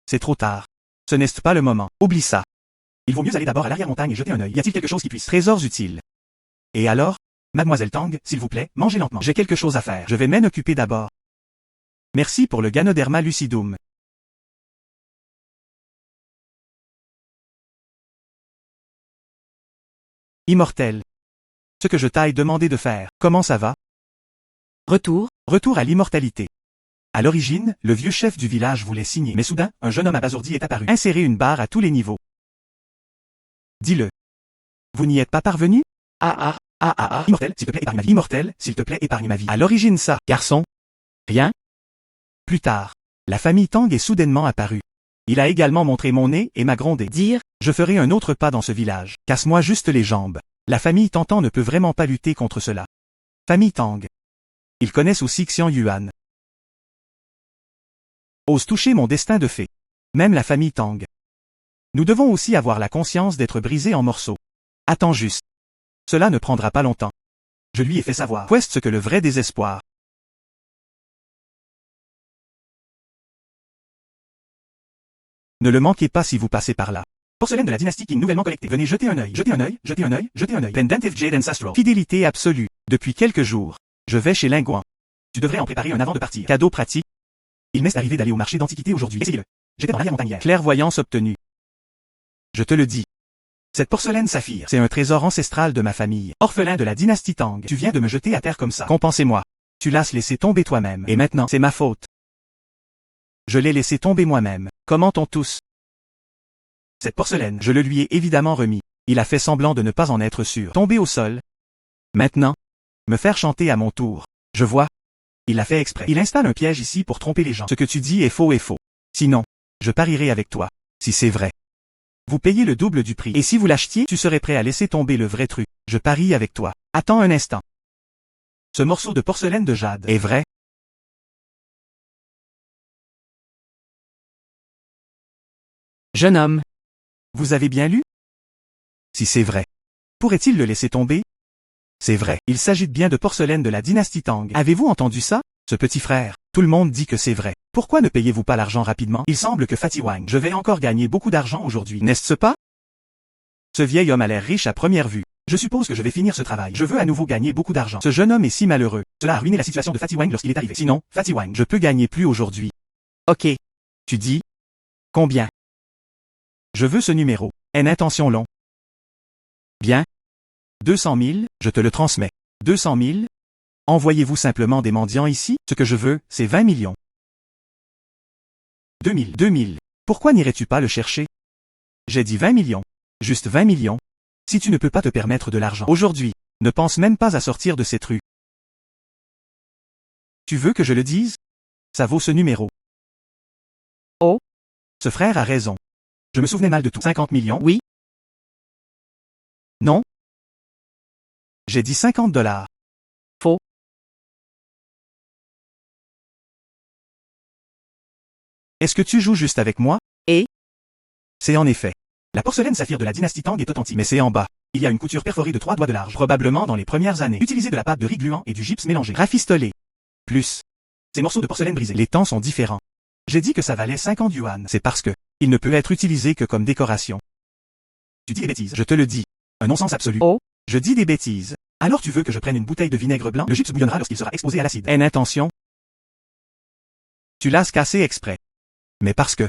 C'est trop tard. Ce n'est pas le moment. Oublie ça. Il vaut mieux aller d'abord à l'arrière-montagne et jeter un œil. Y a-t-il quelque chose qui puisse? Trésors utiles. Et alors? Mademoiselle Tang, s'il vous plaît, mangez lentement. J'ai quelque chose à faire. Je vais m'en occuper d'abord. Merci pour le Ganoderma lucidum. Immortel. Ce que je t'aille demandé de faire. Comment ça va? Retour à l'immortalité. À l'origine, le vieux chef du village voulait signer, mais soudain, un jeune homme abasourdi est apparu. Insérer une barre à tous les niveaux. Dis-le. Vous n'y êtes pas parvenu? Immortel, s'il te plaît, épargne ma vie. Immortel, s'il te plaît, épargne ma vie. À l'origine ça, garçon. Rien? Plus tard, la famille Tang est soudainement apparue. Il a également montré mon nez et m'a grondé. Dire, je ferai un autre pas dans ce village. Casse-moi juste les jambes. La famille Tantan ne peut vraiment pas lutter contre cela. Famille Tang. Ils connaissent aussi Xian Yuan. Ose toucher mon destin de fée. Même la famille Tang. Nous devons aussi avoir la conscience d'être brisés en morceaux. Attends juste. Cela ne prendra pas longtemps. Je lui ai fait savoir. Qu'est-ce que le vrai désespoir? Ne le manquez pas si vous passez par là. Porcelaine de la dynastie Qing nouvellement collectée. Venez jeter un œil, jeter un œil, jeter un œil, jeter un œil. Pendentive Jade Ancestral. Fidélité absolue. Depuis quelques jours, je vais chez Linguan. Tu devrais en préparer un avant de partir. Cadeau pratique. Il m'est arrivé d'aller au marché d'antiquité aujourd'hui. Essayez-le. J'étais dans l'arrière-montagne hier. Clairvoyance obtenue. Je te le dis. Cette porcelaine saphir, c'est un trésor ancestral de ma famille. Orphelin de la dynastie Tang. Tu viens de me jeter à terre comme ça. Compensez-moi. Tu l'as laissé tomber toi-même. Et maintenant, c'est ma faute. Je l'ai laissé tomber moi-même. Commentons tous. Cette porcelaine, je le lui ai évidemment remis. Il a fait semblant de ne pas en être sûr. Tomber au sol. Maintenant. Me faire chanter à mon tour. Je vois. Il l'a fait exprès. Il installe un piège ici pour tromper les gens. Ce que tu dis est faux et faux. Sinon, je parierai avec toi. Si c'est vrai. Vous payez le double du prix. Et si vous l'achetiez, tu serais prêt à laisser tomber le vrai truc. Je parie avec toi. Attends un instant. Ce morceau de porcelaine de jade est vrai? Jeune homme. Vous avez bien lu? Si c'est vrai. Pourrait-il le laisser tomber? C'est vrai. Il s'agit bien de porcelaine de la dynastie Tang. Avez-vous entendu ça? Ce petit frère. Tout le monde dit que c'est vrai. Pourquoi ne payez-vous pas l'argent rapidement? Il semble que Fatty Wang. Je vais encore gagner beaucoup d'argent aujourd'hui, n'est-ce pas? Ce vieil homme a l'air riche à première vue. Je suppose que je vais finir ce travail. Je veux à nouveau gagner beaucoup d'argent. Ce jeune homme est si malheureux. Cela a ruiné la situation de Fatty Wang lorsqu'il est arrivé. Sinon, Fatty Wang, je peux gagner plus aujourd'hui. Ok. Tu dis? Combien? Je veux ce numéro. Une intention long. Bien. 200 000, je te le transmets. 200 000? Envoyez-vous simplement des mendiants ici? Ce que je veux, c'est 20 millions. 2000. 2000. Pourquoi n'irais-tu pas le chercher? J'ai dit 20 millions. Juste 20 millions. Si tu ne peux pas te permettre de l'argent aujourd'hui, ne pense même pas à sortir de cette rue. Tu veux que je le dise? Ça vaut ce numéro. Oh? Ce frère a raison. Je me souvenais mal de tout. 50 millions? Oui? Non? J'ai dit 50 $. Faux. Est-ce que tu joues juste avec moi? Et? C'est en effet. La porcelaine saphir de la dynastie Tang est authentique, mais c'est en bas. Il y a une couture perforée de 3 doigts de large, probablement dans les premières années. Utilisez de la pâte de riz gluant et du gypse mélangé. Rafistolé. Plus. Ces morceaux de porcelaine brisée. Les temps sont différents. J'ai dit que ça valait 50 yuan. C'est parce que il ne peut être utilisé que comme décoration. Tu dis des bêtises. Je te le dis. Un non-sens absolu. Oh. Je dis des bêtises. Alors tu veux que je prenne une bouteille de vinaigre blanc? Le gypse bouillonnera lorsqu'il sera exposé à l'acide. Une intention. Tu l'as cassé exprès. Mais parce que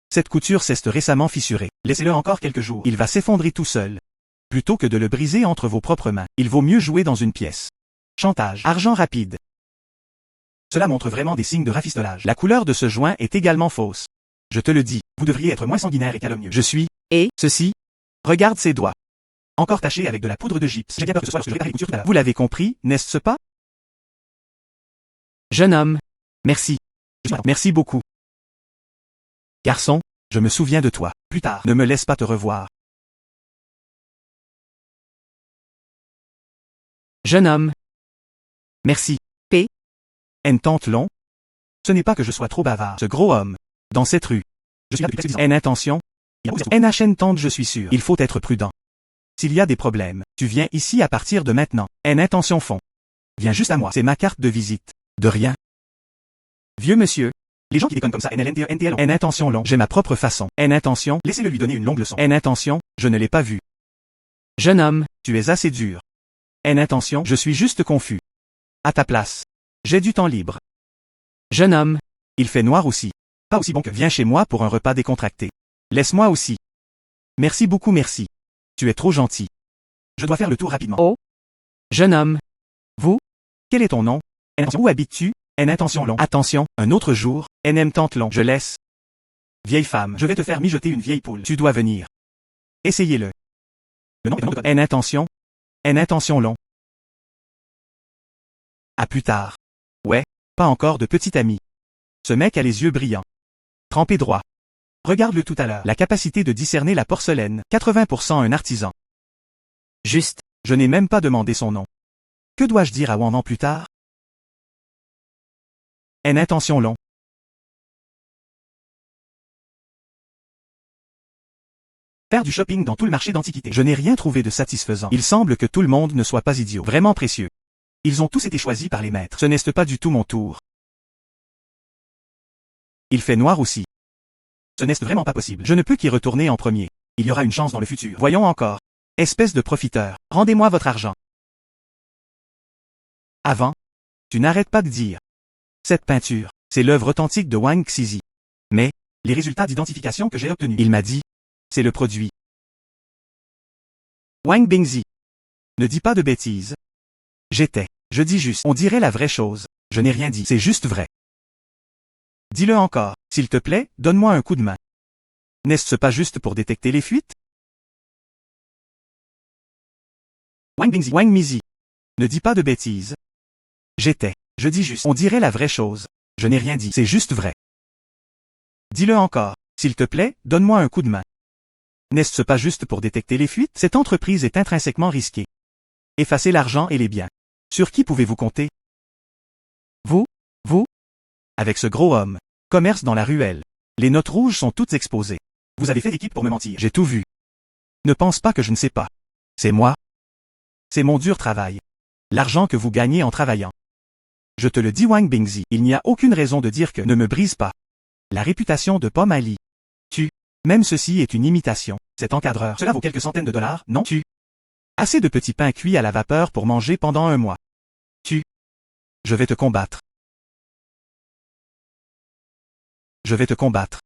cette couture s'est récemment fissurée. Laissez-le encore quelques jours. Il va s'effondrer tout seul. Plutôt que de le briser entre vos propres mains, il vaut mieux jouer dans une pièce. Chantage. Argent rapide. Cela montre vraiment des signes de rafistolage. La couleur de ce joint est également fausse. Je te le dis, vous devriez être moins sanguinaire et calomnieux. Je suis. Et Ceci. Regarde ses doigts. Encore tachés avec de la poudre de gypse. J'ai bien peur que ce soit lorsque je réparais les coutures tout à l'heure. Vous l'avez compris, n'est-ce pas? jeune homme. Merci. Merci beaucoup. Garçon, je me souviens de toi. Plus tard, ne me laisse pas te revoir. Jeune homme. Merci. N tante long? Ce n'est pas que je sois trop bavard. Ce gros homme. Dans cette rue. Je suis là depuis presque 10 ans. N intention? NHN tante je suis sûr. Il faut être prudent. S'il y a des problèmes, tu viens ici à partir de maintenant. N intention fond. Viens juste à moi. C'est ma carte de visite. De rien. Vieux monsieur. Les gens qui déconnent comme ça, NLNTL. N intention long. J'ai ma propre façon. N intention. Laissez-le lui donner une longue leçon. N intention. Je ne l'ai pas vu. Jeune homme. Tu es assez dur. N intention. Je suis juste confus. À ta place. J'ai du temps libre. Jeune homme. Il fait noir aussi. Pas aussi bon que viens chez moi pour un repas décontracté. Laisse-moi aussi. Merci beaucoup merci. Tu es trop gentil. Je dois faire le tour rapidement. Oh. Jeune homme. Vous? Quel est ton nom? Où habites-tu? N intention long. Attention, un autre jour. NM tante long. Je laisse. Vieille femme, je vais te faire mijoter une vieille poule. Tu dois venir. Essayez-le. Le nom est un nom de code. N intention. N intention long. À plus tard. Ouais, pas encore de petit ami. Ce mec a les yeux brillants. Trempé droit. Regarde-le tout à l'heure. La capacité de discerner la porcelaine. 80% un artisan. Juste. Je n'ai même pas demandé son nom. Que dois-je dire à Wang plus tard? N intention long. Faire du shopping dans tout le marché d'antiquités. Je n'ai rien trouvé de satisfaisant. Il semble que tout le monde ne soit pas idiot. Vraiment précieux. Ils ont tous été choisis par les maîtres. Ce n'est pas du tout mon tour. Il fait noir aussi. Ce n'est vraiment pas possible. Je ne peux qu'y retourner en premier. Il y aura une chance dans le futur. Voyons encore. Espèce de profiteur. Rendez-moi votre argent. Avant. Tu n'arrêtes pas de dire. Cette peinture, c'est l'œuvre authentique de Wang Xizi. Mais, les résultats d'identification que j'ai obtenus. Il m'a dit. C'est le produit. Wang Bingzi. Ne dis pas de bêtises. Je dis juste. On dirait la vraie chose. Je n'ai rien dit. C'est juste vrai. Dis-le encore. S'il te plaît, donne-moi un coup de main. N'est-ce pas juste pour détecter les fuites? Wang Bingzi. Wang Mizi. Ne dis pas de bêtises. Je dis juste. On dirait la vraie chose. Je n'ai rien dit. C'est juste vrai. Dis-le encore. S'il te plaît, donne-moi un coup de main. N'est-ce pas juste pour détecter les fuites? Cette entreprise est intrinsèquement risquée. Effacez l'argent et les biens. Sur qui pouvez-vous compter? Vous? Avec ce gros homme. Commerce dans la ruelle. Les notes rouges sont toutes exposées. Vous avez fait l'équipe pour me mentir. J'ai tout vu. Ne pense pas que je ne sais pas. C'est moi. C'est mon dur travail. L'argent que vous gagnez en travaillant. Je te le dis Wang Bingzi, il n'y a aucune raison de dire que ne me brise pas. La réputation de Pomme Ali. Même ceci est une imitation. Cet encadreur, cela vaut quelques centaines de dollars, non? Assez de petits pains cuits à la vapeur pour manger pendant un mois. Je vais te combattre. Je vais te combattre.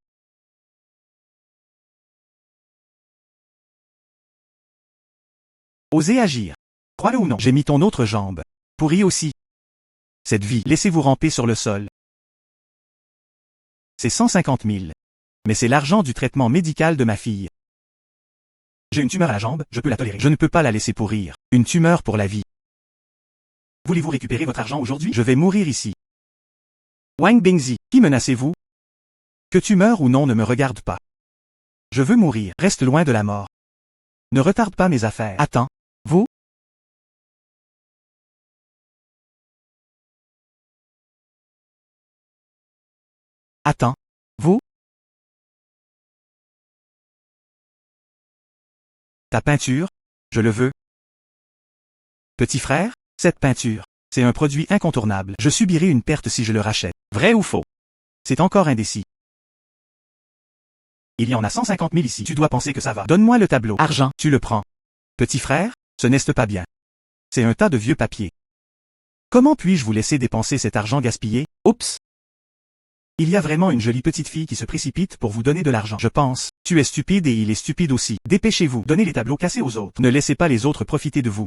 Osez agir. Crois-le ou non, j'ai mis ton autre jambe. Pourrie aussi. Cette vie, laissez-vous ramper sur le sol. C'est 150 000. Mais c'est l'argent du traitement médical de ma fille. J'ai une tumeur à la jambe, je peux la tolérer. Je ne peux pas la laisser pourrir. Une tumeur pour la vie. Voulez-vous récupérer votre argent aujourd'hui? Je vais mourir ici. Wang Bingzi, qui menacez-vous? Que tu meurs ou non ne me regarde pas. Je veux mourir, reste loin de la mort. Ne retarde pas mes affaires. Attends, vous? Attends, vous? Ta peinture? Je le veux. Petit frère, cette peinture, c'est un produit incontournable. Je subirai une perte si je le rachète. Vrai ou faux? C'est encore indécis. Il y en a 150 000 ici. Tu dois penser que ça va. Donne-moi le tableau. Argent. Tu le prends. Petit frère, ce n'est pas bien. C'est un tas de vieux papiers. Comment puis-je vous laisser dépenser cet argent gaspillé? Oups! Il y a vraiment une jolie petite fille qui se précipite pour vous donner de l'argent. Je pense. Tu es stupide et il est stupide aussi. Dépêchez-vous. Donnez les tableaux cassés aux autres. Ne laissez pas les autres profiter de vous.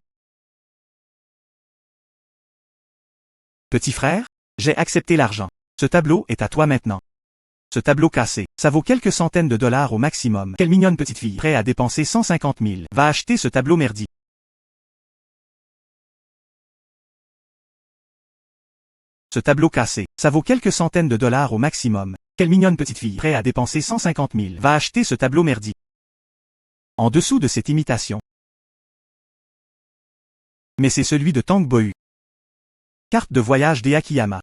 Petit frère, j'ai accepté l'argent. Ce tableau est à toi maintenant. Ce tableau cassé, ça vaut quelques centaines de dollars au maximum. Quelle mignonne petite fille. Prêt à dépenser 150 000. Va acheter ce tableau merdique. Ce tableau cassé, ça vaut quelques centaines de dollars au maximum. Quelle mignonne petite fille. Prêt à dépenser 150 000. Va acheter ce tableau merdique. En dessous de cette imitation. Mais c'est celui de Tang Bohu. Carte de voyage des Akiyama.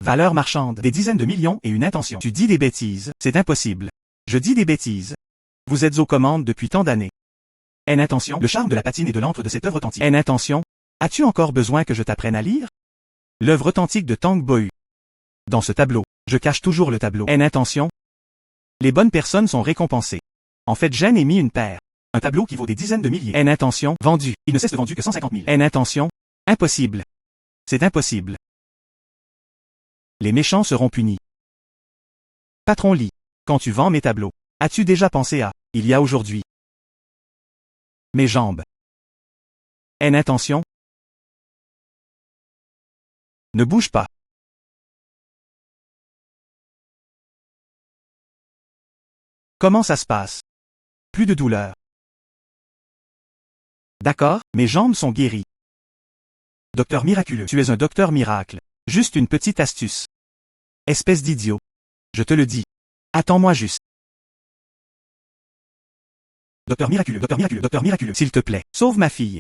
Valeur marchande, des dizaines de millions et une intention. Tu dis des bêtises, c'est impossible. Je dis des bêtises. Vous êtes aux commandes depuis tant d'années. Une intention, le charme de la patine et de l'encre de cette œuvre authentique. Une intention, as-tu encore besoin que je t'apprenne à lire? L'œuvre authentique de Tang Bohu. Dans ce tableau, je cache toujours le tableau. Une intention. Les bonnes personnes sont récompensées. En fait, Jeanne ai mis une paire. Un tableau qui vaut des dizaines de milliers. Une intention, vendu. Il ne cesse de vendu que 150 000. Une intention, impossible. C'est impossible. Les méchants seront punis. Patron Lee, quand tu vends mes tableaux, as-tu déjà pensé à, il y a aujourd'hui? Mes jambes. Une intention? Ne bouge pas. Comment ça se passe? Plus de douleur. D'accord, mes jambes sont guéries. Docteur miraculeux. Tu es un docteur miracle. Juste une petite astuce. Espèce d'idiot. Je te le dis. Attends-moi juste. Docteur miraculeux, docteur miraculeux, docteur miraculeux. S'il te plaît, sauve ma fille.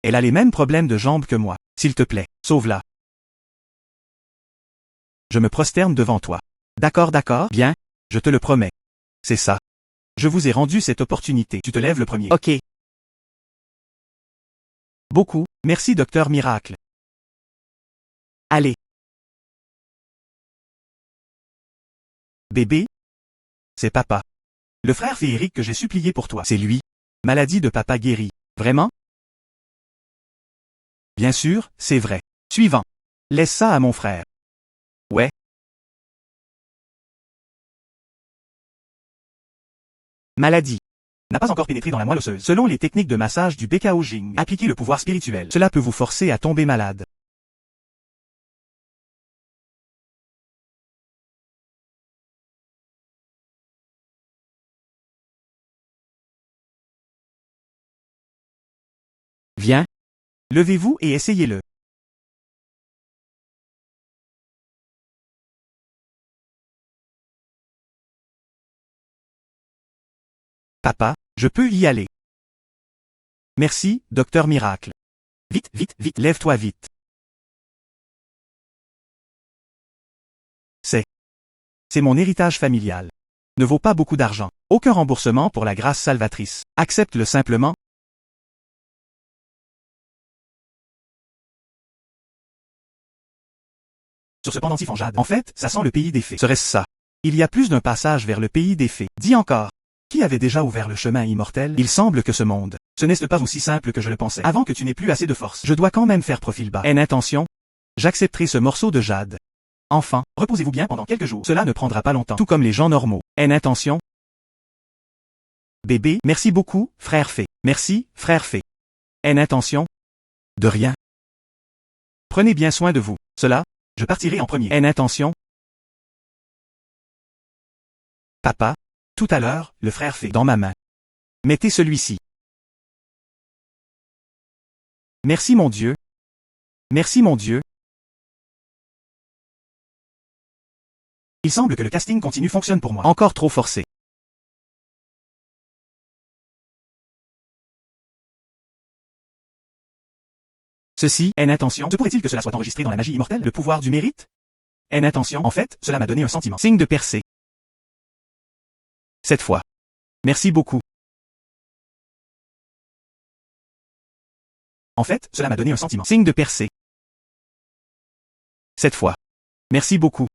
Elle a les mêmes problèmes de jambes que moi. S'il te plaît, sauve-la. Je me prosterne devant toi. D'accord, d'accord, bien, je te le promets. C'est ça. Je vous ai rendu cette opportunité. Tu te lèves le premier. Ok. Beaucoup, merci docteur miracle. Allez. Bébé? C'est papa. Le frère féerique que j'ai supplié pour toi. C'est lui. Maladie de papa guérie. Vraiment? Bien sûr, c'est vrai. Suivant. Laisse ça à mon frère. Ouais. Maladie. N'a pas encore pénétré dans la moelle osseuse. Selon les techniques de massage du Bekao Jing, appliquez le pouvoir spirituel. Cela peut vous forcer à tomber malade. Viens. Levez-vous et essayez-le. Papa, je peux y aller. Merci, docteur miracle. Vite, vite, vite. Lève-toi vite. C'est mon héritage familial. Ne vaut pas beaucoup d'argent. Aucun remboursement pour la grâce salvatrice. Accepte-le simplement. Sur ce pendentif en jade. En fait, ça sent le pays des fées. Serait-ce ça? Il y a plus d'un passage vers le pays des fées. Dis encore. Qui avait déjà ouvert le chemin immortel? Il semble que ce monde. Ce n'est pas aussi simple que je le pensais. Avant que tu n'aies plus assez de force. Je dois quand même faire profil bas. Une intention. J'accepterai ce morceau de jade. Enfin, reposez-vous bien pendant quelques jours. Cela ne prendra pas longtemps. Tout comme les gens normaux. Une intention. Bébé, merci beaucoup, frère fée. Merci, frère fée. Une intention. De rien. Prenez bien soin de vous. Cela, je partirai en premier. Une intention. Papa, tout à l'heure, le frère fée. Dans ma main. Mettez celui-ci. Merci mon Dieu. Merci mon Dieu. Il semble que le casting continu fonctionne pour moi. Encore trop forcé. Ceci, une intention. Se pourrait-il que cela soit enregistré dans la magie immortelle? Le pouvoir du mérite? Une intention. En fait, cela m'a donné un sentiment. Signe de percée. Cette fois. Merci beaucoup. En fait, cela m'a donné un sentiment. Signe de percée. Cette fois. Merci beaucoup.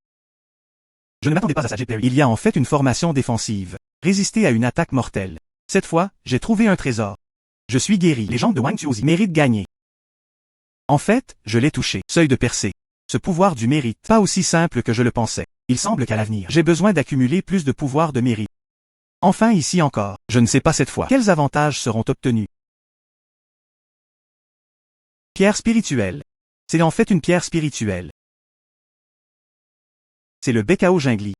Je ne m'attendais pas à ça, Perry. Il y a en fait une formation défensive. Résister à une attaque mortelle. Cette fois, j'ai trouvé un trésor. Je suis guéri. Légende de Wang Tuozi. Mérite gagné. En fait, je l'ai touché. Seuil de percée. Ce pouvoir du mérite. Pas aussi simple que je le pensais. Il semble qu'à l'avenir, J'ai besoin d'accumuler plus de pouvoir de mérite. Enfin ici encore. Je ne sais pas cette fois. Quels avantages seront obtenus? Pierre spirituelle. C'est en fait une pierre spirituelle. C'est le Bekao Jingli.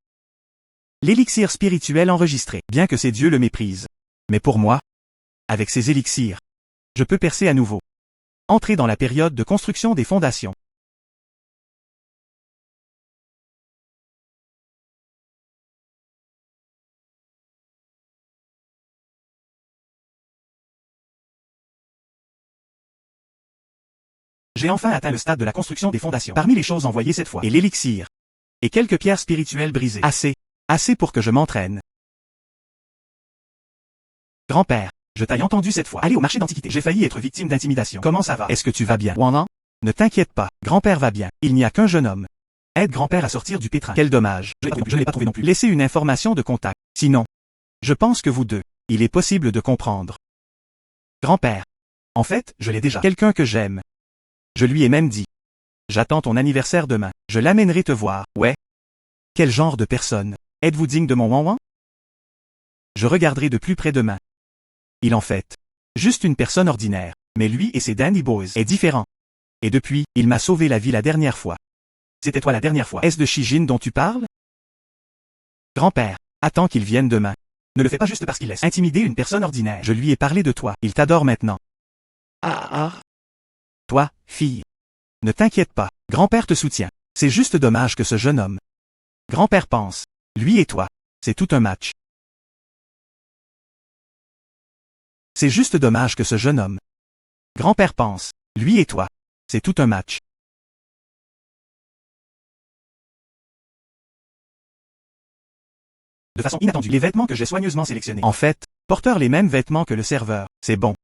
L'élixir spirituel enregistré, bien que ces dieux le méprisent. Mais pour moi, avec ces élixirs, je peux percer à nouveau. Entrer dans la période de construction des fondations. j'ai enfin atteint le stade de la construction des fondations. Parmi les choses envoyées cette fois, Et l'élixir. Et quelques pierres spirituelles brisées. Assez. Assez pour que je m'entraîne. Grand-père. je t'ai entendu cette fois. Aller au marché d'antiquités. J'ai failli être victime d'intimidation. Comment ça va? Est-ce que tu vas bien? Wanan? Ne t'inquiète pas. Grand-père va bien. Il n'y a qu'un jeune homme. Aide grand-père à sortir du pétrin. Quel dommage. Je ne l'ai pas trouvé non plus. Laissez une information de contact. Sinon, je pense que vous deux, il est possible de comprendre. Grand-père. En fait, je l'ai déjà. Quelqu'un que j'aime. Je lui ai même dit. J'attends ton anniversaire demain. Je l'amènerai te voir. Ouais. Quel genre de personne? Êtes-vous digne de mon Wanwan? Je regarderai de plus près demain. Il en fait. Juste une personne ordinaire. Mais lui et ses Dandy Boys est différent. Et depuis, il m'a sauvé la vie la dernière fois. C'était toi la dernière fois. Est-ce de Shijin dont tu parles? Grand-père. Attends qu'il vienne demain. Ne le fais pas juste parce qu'il laisse intimider une personne ordinaire. Je lui ai parlé de toi. Il t'adore maintenant. Toi, fille. Ne t'inquiète pas. Grand-père te soutient. C'est juste dommage que ce jeune homme. Grand-père pense. Lui et toi. C'est tout un match. C'est juste dommage que ce jeune homme. Grand-père pense. Lui et toi. C'est tout un match. De façon inattendue, les vêtements que j'ai soigneusement sélectionnés. En fait, porteur les mêmes vêtements que le serveur. C'est bon.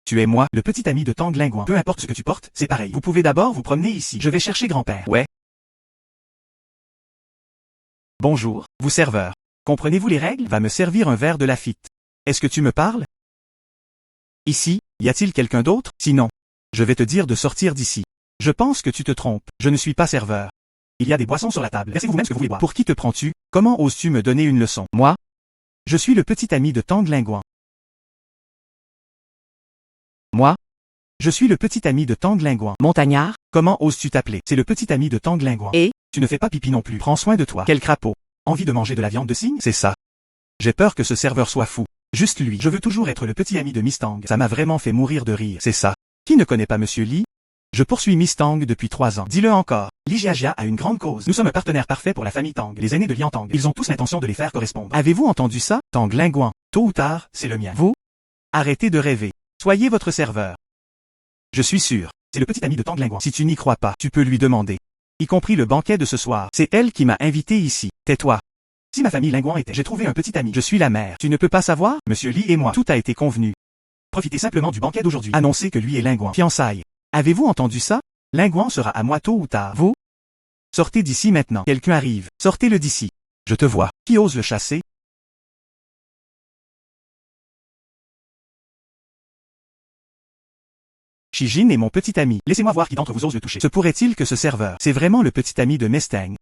Tu es moi, le petit ami de Tang Lingguan. Peu importe ce que tu portes, c'est pareil. Vous pouvez d'abord vous promener ici. Je vais chercher grand-père. Ouais. Bonjour, vous serveur. Comprenez-vous les règles? Va me servir un verre de Lafite. Est-ce que tu me parles? Ici, y a-t-il quelqu'un d'autre? Sinon, je vais te dire de sortir d'ici. Je pense que tu te trompes. Je ne suis pas serveur. Il y a des boissons sur la table. Versez vous-même ce que vous voulez boire. Pour qui te prends-tu? Comment oses-tu me donner une leçon? Moi? Je suis le petit ami de Tang Lingguan. Moi? Je suis le petit ami de Tang Lingguan. Montagnard? Comment oses-tu t'appeler? C'est le petit ami de Tang Lingguan. Et? Tu ne fais pas pipi non plus. Prends soin de toi. Quel crapaud. Envie de manger de la viande de cygne? C'est ça. J'ai peur que ce serveur soit fou. Juste lui. Je veux toujours être le petit ami de Miss Tang. Ça m'a vraiment fait mourir de rire. C'est ça. Qui ne connaît pas Monsieur Lee? Je poursuis Miss Tang depuis 3 ans. Dis-le encore. Li Jiajia a une grande cause. Nous sommes un partenaire parfait pour la famille Tang. Les aînés de Lian Tang. Ils ont tous l'intention de les faire correspondre. Avez-vous entendu ça? Tang Lingguan. Tôt ou tard, c'est le mien. Vous? Arrêtez de rêver. Soyez votre serveur. Je suis sûr. C'est le petit ami de Tang Lingguan. Si tu n'y crois pas, tu peux lui demander. Y compris le banquet de ce soir. C'est elle qui m'a invité ici. Tais-toi. Si ma famille Lingguan était, j'ai trouvé un petit ami. Je suis la mère. Tu ne peux pas savoir? Monsieur Lee et moi. Tout a été convenu. Profitez simplement du banquet d'aujourd'hui. Annoncez que lui est Lingguan. Fiançailles. Avez-vous entendu ça? Lingguan sera à moi tôt ou tard. Vous? Sortez d'ici maintenant. Quelqu'un arrive. Sortez-le d'ici. Je te vois. Qui ose le chasser? Shijin est mon petit ami. Laissez-moi voir qui d'entre vous ose le toucher. Se pourrait-il que ce serveur, c'est vraiment le petit ami de Mestang?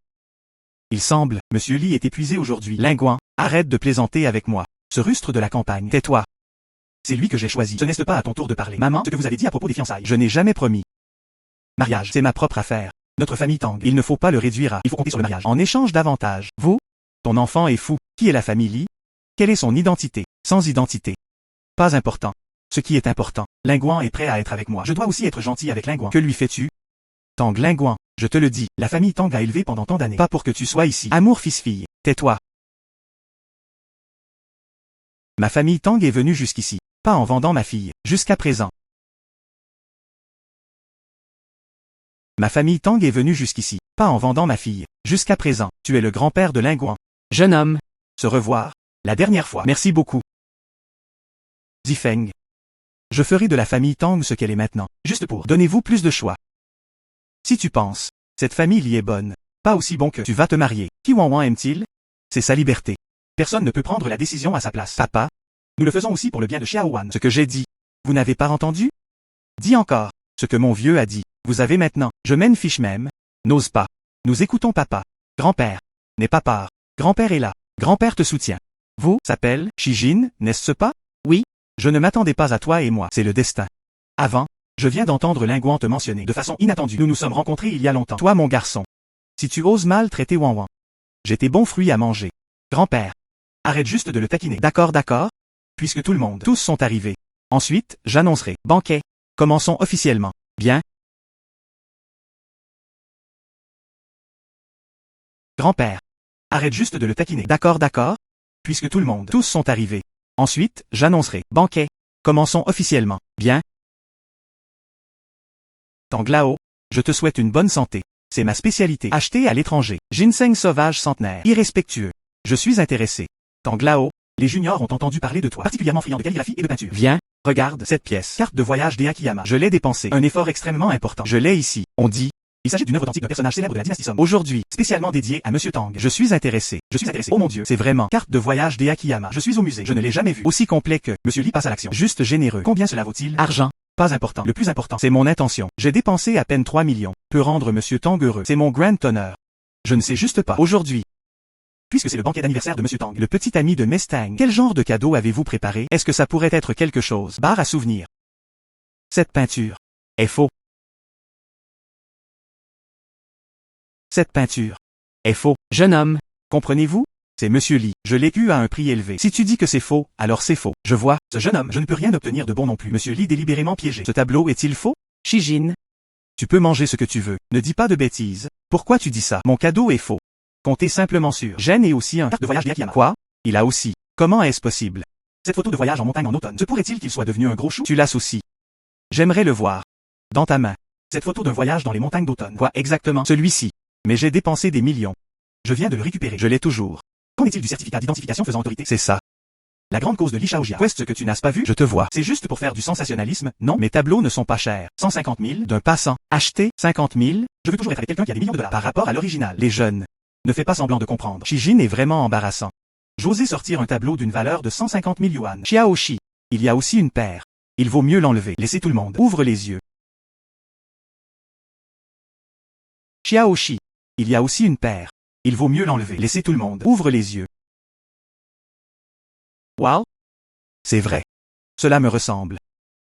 Il semble, Monsieur Lee est épuisé aujourd'hui. Lingguan, arrête de plaisanter avec moi. Ce rustre de la campagne. Tais-toi. C'est lui que j'ai choisi. Ce n'est pas à ton tour de parler. Maman, ce que vous avez dit à propos des fiançailles. Je n'ai jamais promis. Mariage. C'est ma propre affaire. Notre famille Tang. Il ne faut pas le réduire à. Il faut compter sur le mariage. En échange d'avantages. Vous? Ton enfant est fou. Qui est la famille Lee? Quelle est son identité? Sans identité. Pas important. Ce qui est important. Lingguan est prêt à être avec moi. Je dois aussi être gentil avec Lingguan. Que lui fais-tu? Tang Lingguan, je te le dis. La famille Tang a élevé pendant tant d'années. Pas pour que tu sois ici. Amour fils-fille. Tais-toi. Ma famille Tang est venue jusqu'ici. Pas en vendant ma fille. Jusqu'à présent. Ma famille Tang est venue jusqu'ici. Pas en vendant ma fille. Jusqu'à présent. Tu es le grand-père de Lingguan. Jeune homme. Se revoir. La dernière fois. Merci beaucoup. Zifeng. Je ferai de la famille Tang ce qu'elle est maintenant. Juste pour. Donnez-vous plus de choix. Si tu penses, cette famille y est bonne. Pas aussi bon que tu vas te marier. Qui Wanwan aime-t-il? C'est sa liberté. Personne ne peut prendre la décision à sa place. Papa, nous le faisons aussi pour le bien de Xiaowan. Ce que j'ai dit. Vous n'avez pas entendu? Dis encore. Ce que mon vieux a dit. Vous avez maintenant. Je mène fiche même. N'ose pas. Nous écoutons papa. Grand-père. N'est pas part. Grand-père est là. Grand-père te soutient. Vous, s'appelle, Shijin, n'est-ce pas? Oui. Je ne m'attendais pas à toi et moi. C'est le destin. Avant, je viens d'entendre Linguan te mentionner de façon inattendue. Nous nous sommes rencontrés il y a longtemps. Toi mon garçon. Si tu oses mal traiter Wanwan. J'ai tes bons fruits à manger. Grand-père. Arrête juste de le taquiner. D'accord, d'accord. Puisque tout le monde, tous sont arrivés. Ensuite, j'annoncerai. Banquet. Commençons officiellement. Bien. Grand-père. Arrête juste de le taquiner. D'accord, d'accord. Puisque tout le monde, tous sont arrivés. Ensuite, j'annoncerai. Banquet. Commençons officiellement. Bien. Tang Lao, je te souhaite une bonne santé. C'est ma spécialité. Acheté à l'étranger. Ginseng sauvage centenaire. Irrespectueux. Je suis intéressé. Tang Lao, les juniors ont entendu parler de toi. Particulièrement friand de calligraphie et de peinture. Viens, regarde cette pièce. Carte de voyage d'Eakiyama. Je l'ai dépensé. Un effort extrêmement important. Je l'ai ici. On dit. Il s'agit d'une œuvre authentique d'un personnage célèbre de la dynastie Song. Aujourd'hui, spécialement dédié à Monsieur Tang. Je suis intéressé. Oh mon Dieu, c'est vraiment. Carte de voyage d'Eakiyama. Je suis au musée. Je ne l'ai jamais vu. Aussi complet que. Monsieur Lee passe à l'action. Juste généreux. Combien cela vaut-il? Argent. Pas important. Le plus important, c'est mon intention. J'ai dépensé à peine 3 millions. Peut rendre Monsieur Tang heureux. C'est mon grand honneur. Je ne sais juste pas. Aujourd'hui. Puisque c'est le banquet d'anniversaire de Monsieur Tang. Le petit ami de Mestang. Quel genre de cadeau avez-vous préparé? Est-ce que ça pourrait être quelque chose? Barre à souvenir. Cette peinture. Est faux. Cette peinture. Est faux. Jeune homme. Comprenez-vous? C'est Monsieur Lee. Je l'ai eu à un prix élevé. Si tu dis que c'est faux, alors c'est faux. Je vois. Ce jeune homme, je ne peux rien obtenir de bon non plus. Monsieur Lee délibérément piégé. Ce tableau est-il faux? Shijin. Tu peux manger ce que tu veux. Ne dis pas de bêtises. Pourquoi tu dis ça? Mon cadeau est faux. Comptez simplement sur. Jen est aussi un carte de voyage d'Eakiyama. Quoi? Il a aussi. Comment est-ce possible? Cette photo de voyage en montagne en automne. Se pourrait-il qu'il soit devenu un gros chou? Tu l'as aussi. J'aimerais le voir. Dans ta main. Cette photo d'un voyage dans les montagnes d'automne. Quoi exactement? Celui-ci. Mais j'ai dépensé des millions. Je viens de le récupérer. Je l'ai toujours. Qu'en est-il du certificat d'identification faisant autorité? C'est ça. La grande cause de Li Shaojia. Quest ce que tu n'as pas vu? Je te vois. C'est juste pour faire du sensationnalisme, non? Mes tableaux ne sont pas chers. 150 000 d'un passant. Acheté 50 000. Je veux toujours être avec quelqu'un qui a des millions de dollars par rapport à l'original. Les jeunes. Ne fais pas semblant de comprendre. Shijin est vraiment embarrassant. J'osais sortir un tableau d'une valeur de 150 000 yuan. Xiaoshi. Il y a aussi une paire. Il vaut mieux l'enlever. Laissez tout le monde. Ouvre les yeux. Xiaoshi. Il y a aussi une paire. Il vaut mieux l'enlever. Laissez tout le monde. Ouvre les yeux. Wow. C'est vrai. Cela me ressemble.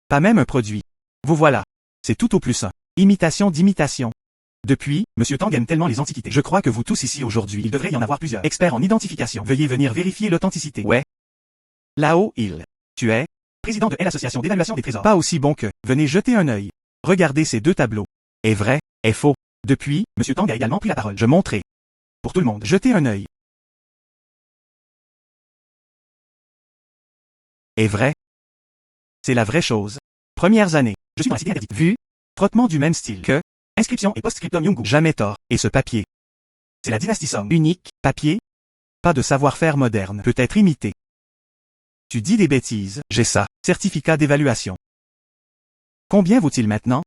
Pas même un produit. Vous voilà. C'est tout au plus un. Imitation d'imitation. Depuis, Monsieur Tang aime tellement les antiquités. Je crois que vous tous ici aujourd'hui, il devrait y en avoir plusieurs. Experts en identification. Veuillez venir vérifier l'authenticité. Ouais. Là-haut, Tu es président de l'Association d'évaluation des trésors. Pas aussi bon que. Venez jeter un œil. Regardez ces deux tableaux. Est vrai, est faux. Depuis, Monsieur Tang a également pris la parole. Je montrerai. Pour tout le monde, jetez un œil. Est vrai. C'est la vraie chose. Premières années. Je suis dans la cité interdite. Vu. Frottement du même style que. Inscription et post-scriptum Yungu. Jamais tort. Et ce papier. C'est la dynastie Song. Unique. Papier. Pas de savoir-faire moderne. Peut être imité. Tu dis des bêtises. J'ai ça. Certificat d'évaluation. Combien vaut-il maintenant?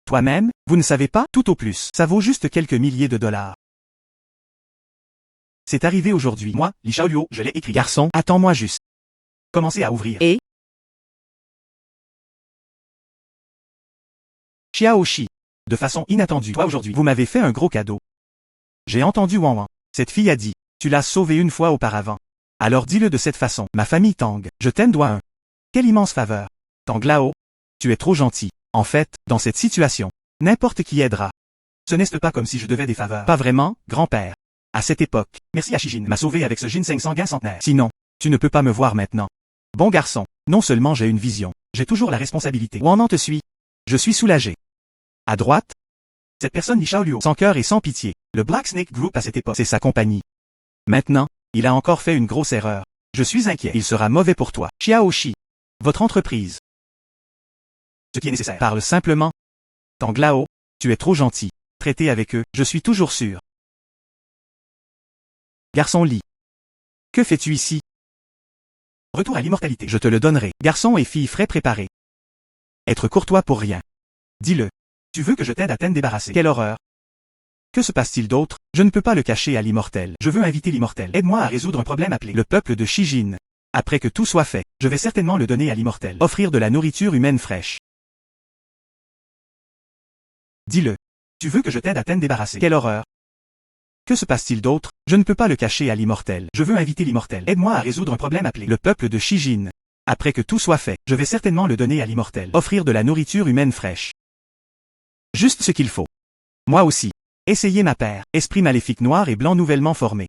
Toi-même, vous ne savez pas? Tout au plus. Ça vaut juste quelques milliers de dollars. C'est arrivé aujourd'hui. Moi, Li Shaoluo, je l'ai écrit. Garçon, attends-moi juste. Commencez à ouvrir. Et? Xiaoshi. De façon inattendue. Toi aujourd'hui, vous m'avez fait un gros cadeau. J'ai entendu Wanwan. Cette fille a dit. Tu l'as sauvée une fois auparavant. Alors dis-le de cette façon. Ma famille Tang, je t'aime dois un. Quelle immense faveur. Tang Lao. Tu es trop gentil. En fait, dans cette situation, n'importe qui aidera. Ce n'est pas comme si je devais des faveurs. Pas vraiment, grand-père. À cette époque, merci à Shijin m'a sauvé avec ce ginseng sanguin centenaire. Sinon, tu ne peux pas me voir maintenant. Bon garçon, non seulement j'ai une vision, j'ai toujours la responsabilité. Wanwan te suit. Je suis soulagé. À droite, cette personne Li Shaoluo, sans cœur et sans pitié. Le Black Snake Group à cette époque, c'est sa compagnie. Maintenant, il a encore fait une grosse erreur. Je suis inquiet. Il sera mauvais pour toi. Xiaoshi. Votre entreprise. Ce qui est nécessaire. Parle simplement. Tang Lao, tu es trop gentil. Traitez avec eux, je suis toujours sûr. Garçon Li. Que fais-tu ici? Retour à l'immortalité. Je te le donnerai. Garçon et fille frais préparés. Être courtois pour rien. Dis-le. Tu veux que je t'aide à t'en débarrasser. Quelle horreur. Que se passe-t-il d'autre? Je ne peux pas le cacher à l'immortel. Je veux inviter l'immortel. Aide-moi à résoudre un problème appelé le peuple de Shijin. Après que tout soit fait, je vais certainement le donner à l'immortel. Offrir de la nourriture humaine fraîche. Dis-le. Tu veux que je t'aide à t'en débarrasser. Quelle horreur. Que se passe-t-il d'autre? Je ne peux pas le cacher à l'immortel. Je veux inviter l'immortel. Aide-moi à résoudre un problème appelé le peuple de Shijin. Après que tout soit fait, je vais certainement le donner à l'immortel. Offrir de la nourriture humaine fraîche. Juste ce qu'il faut. Moi aussi. Essayez ma paire. Esprit maléfique noir et blanc nouvellement formé.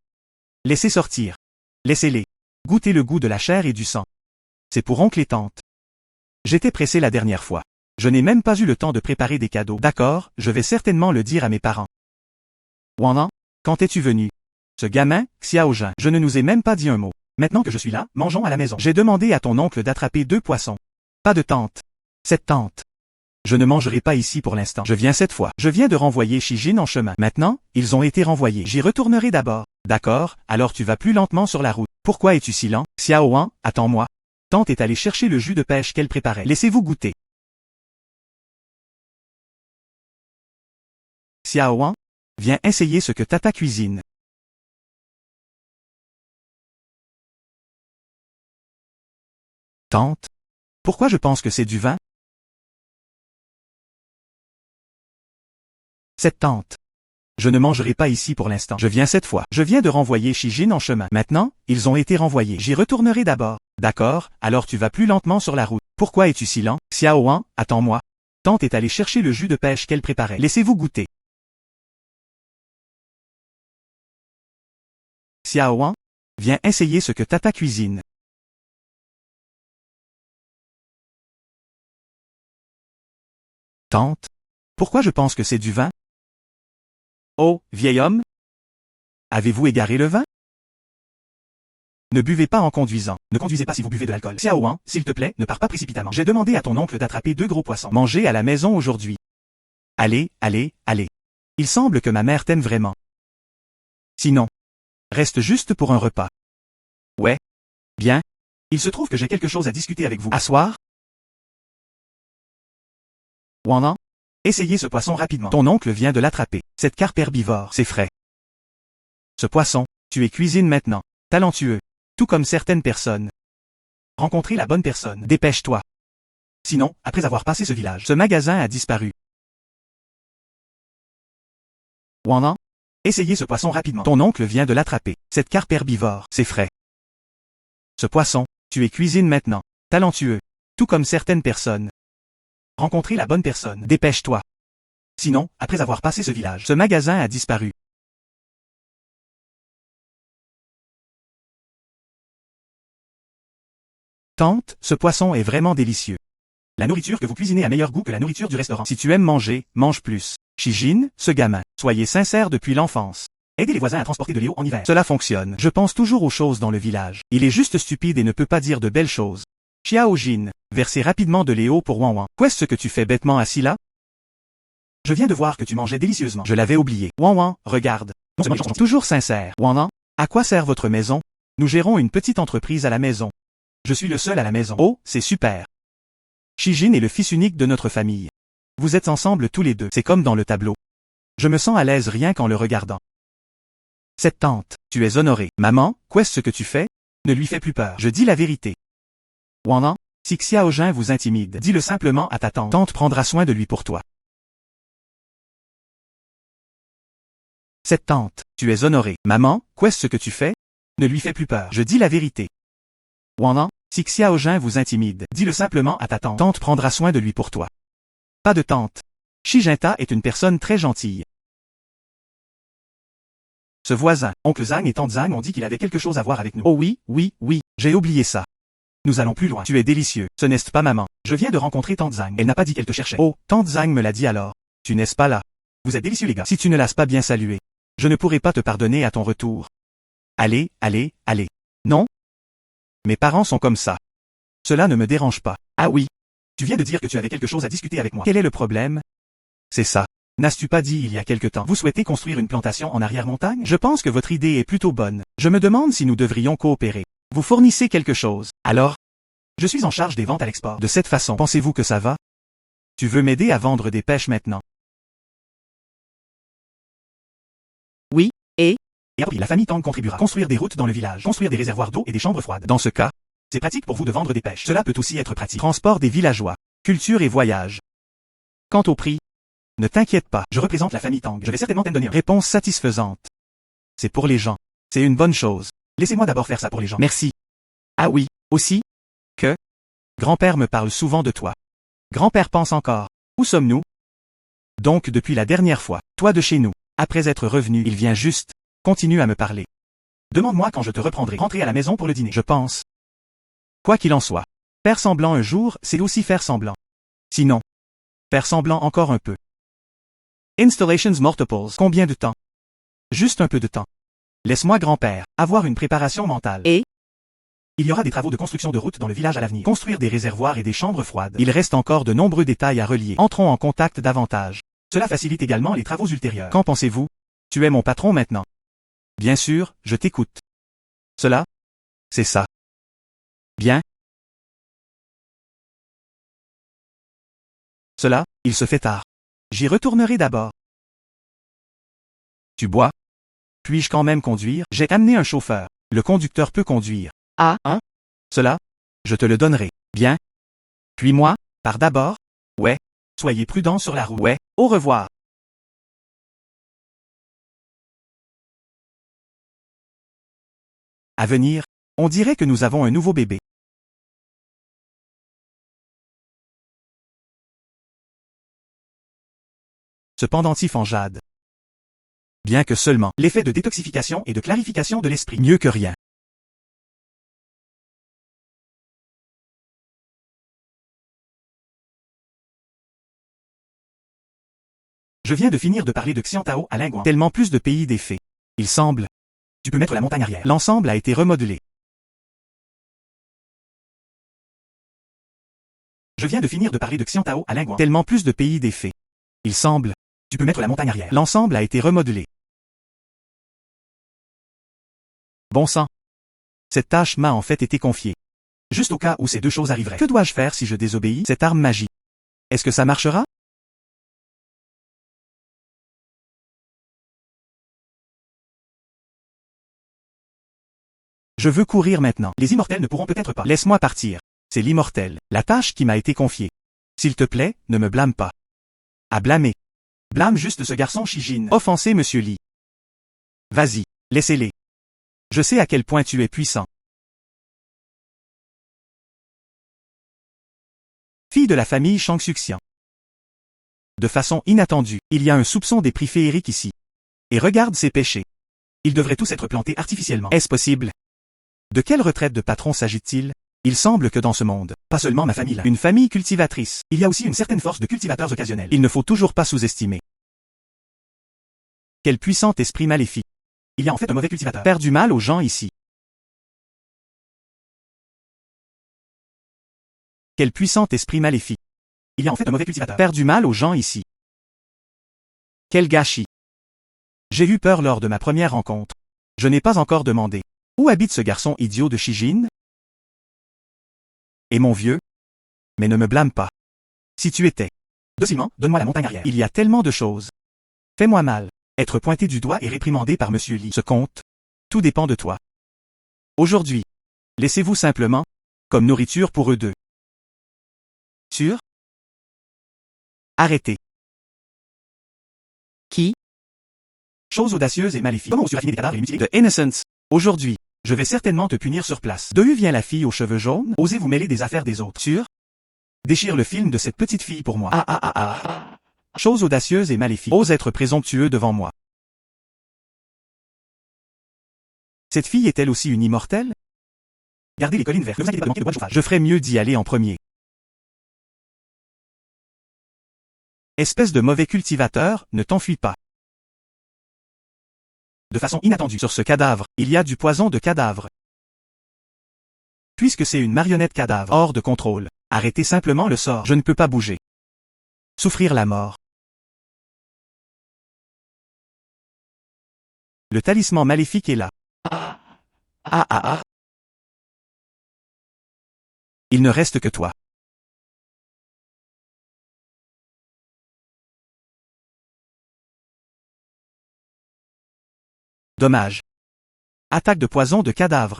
Laissez sortir. Laissez-les. Goûtez le goût de la chair et du sang. C'est pour oncle et tante. J'étais pressé la dernière fois. Je n'ai même pas eu le temps de préparer des cadeaux. D'accord, je vais certainement le dire à mes parents. Wanan, quand es-tu venu? Ce gamin, Xiaojin, je ne nous ai même pas dit un mot. Maintenant que je suis là, mangeons à la maison. J'ai demandé à ton oncle d'attraper 2 poissons. Pas de tante. Cette tante. Je ne mangerai pas ici pour l'instant. Je viens cette fois. Je viens de renvoyer Shijin en chemin. Maintenant, ils ont été renvoyés. J'y retournerai d'abord. D'accord, alors tu vas plus lentement sur la route. Pourquoi es-tu si lent? Xiaohan, attends-moi. Tante est allée chercher le jus de pêche qu'elle préparait. Laissez-vous goûter. Xiaohan, viens essayer ce que Tata cuisine. Tante? Pourquoi je pense que c'est du vin? Cette tante. Je ne mangerai pas ici pour l'instant. Je viens cette fois. Je viens de renvoyer Shijin en chemin. Maintenant, ils ont été renvoyés. J'y retournerai d'abord. D'accord, alors tu vas plus lentement sur la route. Pourquoi es-tu si lent? Xiaohan, attends-moi. Tante est allée chercher le jus de pêche qu'elle préparait. Laissez-vous goûter. Xiaohan, viens essayer ce que Tata cuisine. Tante? Pourquoi je pense que c'est du vin? Oh, vieil homme? Avez-vous égaré le vin? Ne buvez pas en conduisant. Ne conduisez pas si vous buvez de l'alcool. Xiaohan, s'il te plaît, ne pars pas précipitamment. J'ai demandé à ton oncle d'attraper 2 gros poissons. Manger à la maison aujourd'hui. Allez, allez, allez. Il semble que ma mère t'aime vraiment. Sinon, reste juste pour un repas. Ouais. Bien. Il se trouve que j'ai quelque chose à discuter avec vous. Asseoir? Wanan? Essayez ce poisson rapidement. Ton oncle vient de l'attraper. Cette carpe herbivore, c'est frais. Ce poisson, tu es cuisine maintenant. Talentueux. Tout comme certaines personnes. Rencontrez la bonne personne. Dépêche-toi. Sinon, après avoir passé ce village, ce magasin a disparu. Wanan? Essayez ce poisson rapidement. Ton oncle vient de l'attraper. Cette carpe herbivore, c'est frais. Ce poisson, tu es cuisine maintenant. Talentueux. Tout comme certaines personnes. Rencontrez la bonne personne. Dépêche-toi. Sinon, après avoir passé ce village, ce magasin a disparu. Tante, ce poisson est vraiment délicieux. La nourriture que vous cuisinez a meilleur goût que la nourriture du restaurant. Si tu aimes manger, mange plus. Shijin, ce gamin. Soyez sincère depuis l'enfance. Aidez les voisins à transporter de l'eau en hiver. Cela fonctionne. Je pense toujours aux choses dans le village. Il est juste stupide et ne peut pas dire de belles choses. Xiaojin, versez rapidement de l'eau pour Wanwan. Qu'est-ce que tu fais bêtement assis là? Je viens de voir que tu mangeais délicieusement. Je l'avais oublié. Wanwan, regarde. Toujours sincère. Wanwan, à quoi sert votre maison? Nous gérons une petite entreprise à la maison. Je suis le seul à la maison. Oh, c'est super. Shijin est le fils unique de notre famille. Vous êtes ensemble tous les deux. C'est comme dans le tableau. Je me sens à l'aise rien qu'en le regardant. Cette tante, tu es honorée. Maman, qu'est-ce que tu fais? Ne lui fais plus peur. Je dis la vérité. Wanan, si Xiaojin vous intimide, dis-le simplement à ta tante. Tante prendra soin de lui pour toi. Cette tante, tu es honorée. Maman, qu'est-ce que tu fais? Ne lui fais plus peur. Je dis la vérité. Wanan, si Xiaojin vous intimide, dis-le simplement à ta tante. Tante prendra soin de lui pour toi. Pas de tante. Shijinta est une personne très gentille. Ce voisin, oncle Zhang et tante Zhang ont dit qu'il avait quelque chose à voir avec nous. Oh oui, oui, oui, j'ai oublié ça. Nous allons plus loin. Tu es délicieux. Ce n'est pas maman. Je viens de rencontrer tante Zhang. Elle n'a pas dit qu'elle te cherchait. Oh, tante Zhang me l'a dit alors. Tu n'es pas là. Vous êtes délicieux les gars. Si tu ne l'as pas bien salué, je ne pourrai pas te pardonner à ton retour. Allez, allez, allez. Non? Mes parents sont comme ça. Cela ne me dérange pas. Ah oui. Tu viens de dire que tu avais quelque chose à discuter avec moi. Quel est le problème? C'est ça. N'as-tu pas dit il y a quelque temps? Vous souhaitez construire une plantation en arrière-montagne? Je pense que votre idée est plutôt bonne. Je me demande si nous devrions coopérer. Vous fournissez quelque chose. Alors? Je suis en charge des ventes à l'export. De cette façon, pensez-vous que ça va? Tu veux m'aider à vendre des pêches maintenant? Oui, et? Et après, la famille Tang contribuera à construire des routes dans le village, construire des réservoirs d'eau et des chambres froides. Dans ce cas, C'est pratique pour vous de vendre des pêches. Cela peut aussi être pratique. transport des villageois, culture et voyage. Quant au prix, ne t'inquiète pas. Je représente la famille Tang. Je vais certainement t'en donner un. Réponse satisfaisante. C'est pour les gens. C'est une bonne chose. Laissez-moi d'abord faire ça pour les gens. Merci. Ah oui, aussi, que grand-père me parle souvent de toi. Grand-père pense encore. Où sommes-nous? Donc depuis la dernière fois, toi de chez nous. Après être revenu, il vient juste, continue à me parler. Demande-moi quand je te reprendrai. Rentrer à la maison pour le dîner. Je pense. Quoi qu'il en soit, faire semblant un jour, c'est aussi faire semblant. Sinon, faire semblant encore un peu. Installations multiples. Combien de temps? Juste un peu de temps. Laisse-moi grand-père, avoir une préparation mentale. Et? Il y aura des travaux de construction de routes dans le village à l'avenir. Construire des réservoirs et des chambres froides. Il reste encore de nombreux détails à relier. Entrons en contact davantage. Cela facilite également les travaux ultérieurs. Qu'en pensez-vous? Tu es mon patron maintenant. Bien sûr, je t'écoute. Cela? C'est ça. Bien. Cela, il se fait tard. J'y retournerai d'abord. Tu bois? Puis-je quand même conduire? J'ai amené un chauffeur. Le conducteur peut conduire. Ah, Cela? Je te le donnerai. Bien. Puis moi? Par d'abord? Ouais. Soyez prudents sur la route. Ouais. Au revoir. À venir, on dirait que nous avons un nouveau bébé. Ce pendentif en jade. Bien que seulement, L'effet de détoxification et de clarification de l'esprit. mieux que rien. Je viens de finir de parler de Xiantao à Lingouan. Tellement plus de pays des fées. Il semble, Tu peux mettre la montagne arrière. l'ensemble a été remodelé. Je viens de finir de parler de Xiantao à Lingouan. Tellement plus de pays des fées. Il semble, Tu peux mettre la montagne arrière. l'ensemble a été remodelé. Bon sang. Cette tâche m'a en fait été confiée. Juste au cas où ces deux choses arriveraient. Que dois-je faire si je désobéis? Cette arme magie. Est-ce que ça marchera? Je veux courir maintenant. Les immortels ne pourront peut-être pas. Laisse-moi partir. C'est l'immortel, la tâche qui m'a été confiée. S'il te plaît, ne me blâme pas. À blâmer. Blâme juste ce garçon Shijin. Offenser Monsieur Lee. Vas-y, laissez-les. Je sais à quel point tu es puissant. Fille de la famille Shangxuxian. De façon inattendue, il y a un soupçon des prix féeriques ici. Et regarde ces péchés. Ils devraient tous être plantés artificiellement. Est-ce possible? De quelle retraite de patron s'agit-il? Il semble que dans ce monde, Pas seulement ma famille là. une famille cultivatrice, Il y a aussi une certaine force de cultivateurs occasionnels. il ne faut toujours pas sous-estimer. Quel puissant esprit maléfique. Il y a en fait un mauvais cultivateur. Faire du mal aux gens ici. Quel puissant esprit maléfique. Il y a en fait un mauvais cultivateur. Faire du mal aux gens ici. Quel gâchis. J'ai eu peur lors de ma première rencontre. Je n'ai pas encore demandé. Où habite ce garçon idiot de Shijin? Et mon vieux? Mais ne me blâme pas. Si tu étais. Docilement, donne-moi la montagne arrière. Il y a tellement de choses. Fais-moi mal. Être pointé du doigt et réprimandé par Monsieur Lee. Ce compte. Tout dépend de toi. Aujourd'hui. Laissez-vous simplement. Comme nourriture pour eux deux. Sûr? Arrêtez. qui? Chose audacieuse et maléfique. Comment oses-tu raffiner des cadavres et les mutiler? The Innocence. Aujourd'hui. Je vais certainement te punir sur place. De où vient la fille aux cheveux jaunes? Osez vous mêler des affaires des autres. Sûr? Déchire le film de cette petite fille pour moi. Chose audacieuse et maléfique. Ose être présomptueux devant moi. Cette fille est elle aussi une immortelle? Gardez les collines vertes. Ne vous inquiétez pas de manquer de bois de chauffage. Je ferais mieux d'y aller en premier. Espèce de mauvais cultivateur, ne t'enfuis pas. De façon inattendue. Sur ce cadavre, il y a du poison de cadavre. Puisque c'est une marionnette cadavre hors de contrôle, arrêtez simplement le sort. Je ne peux pas bouger. Souffrir la mort. Le talisman maléfique est là. Il ne reste que toi. Dommage. Attaque de poison de cadavre.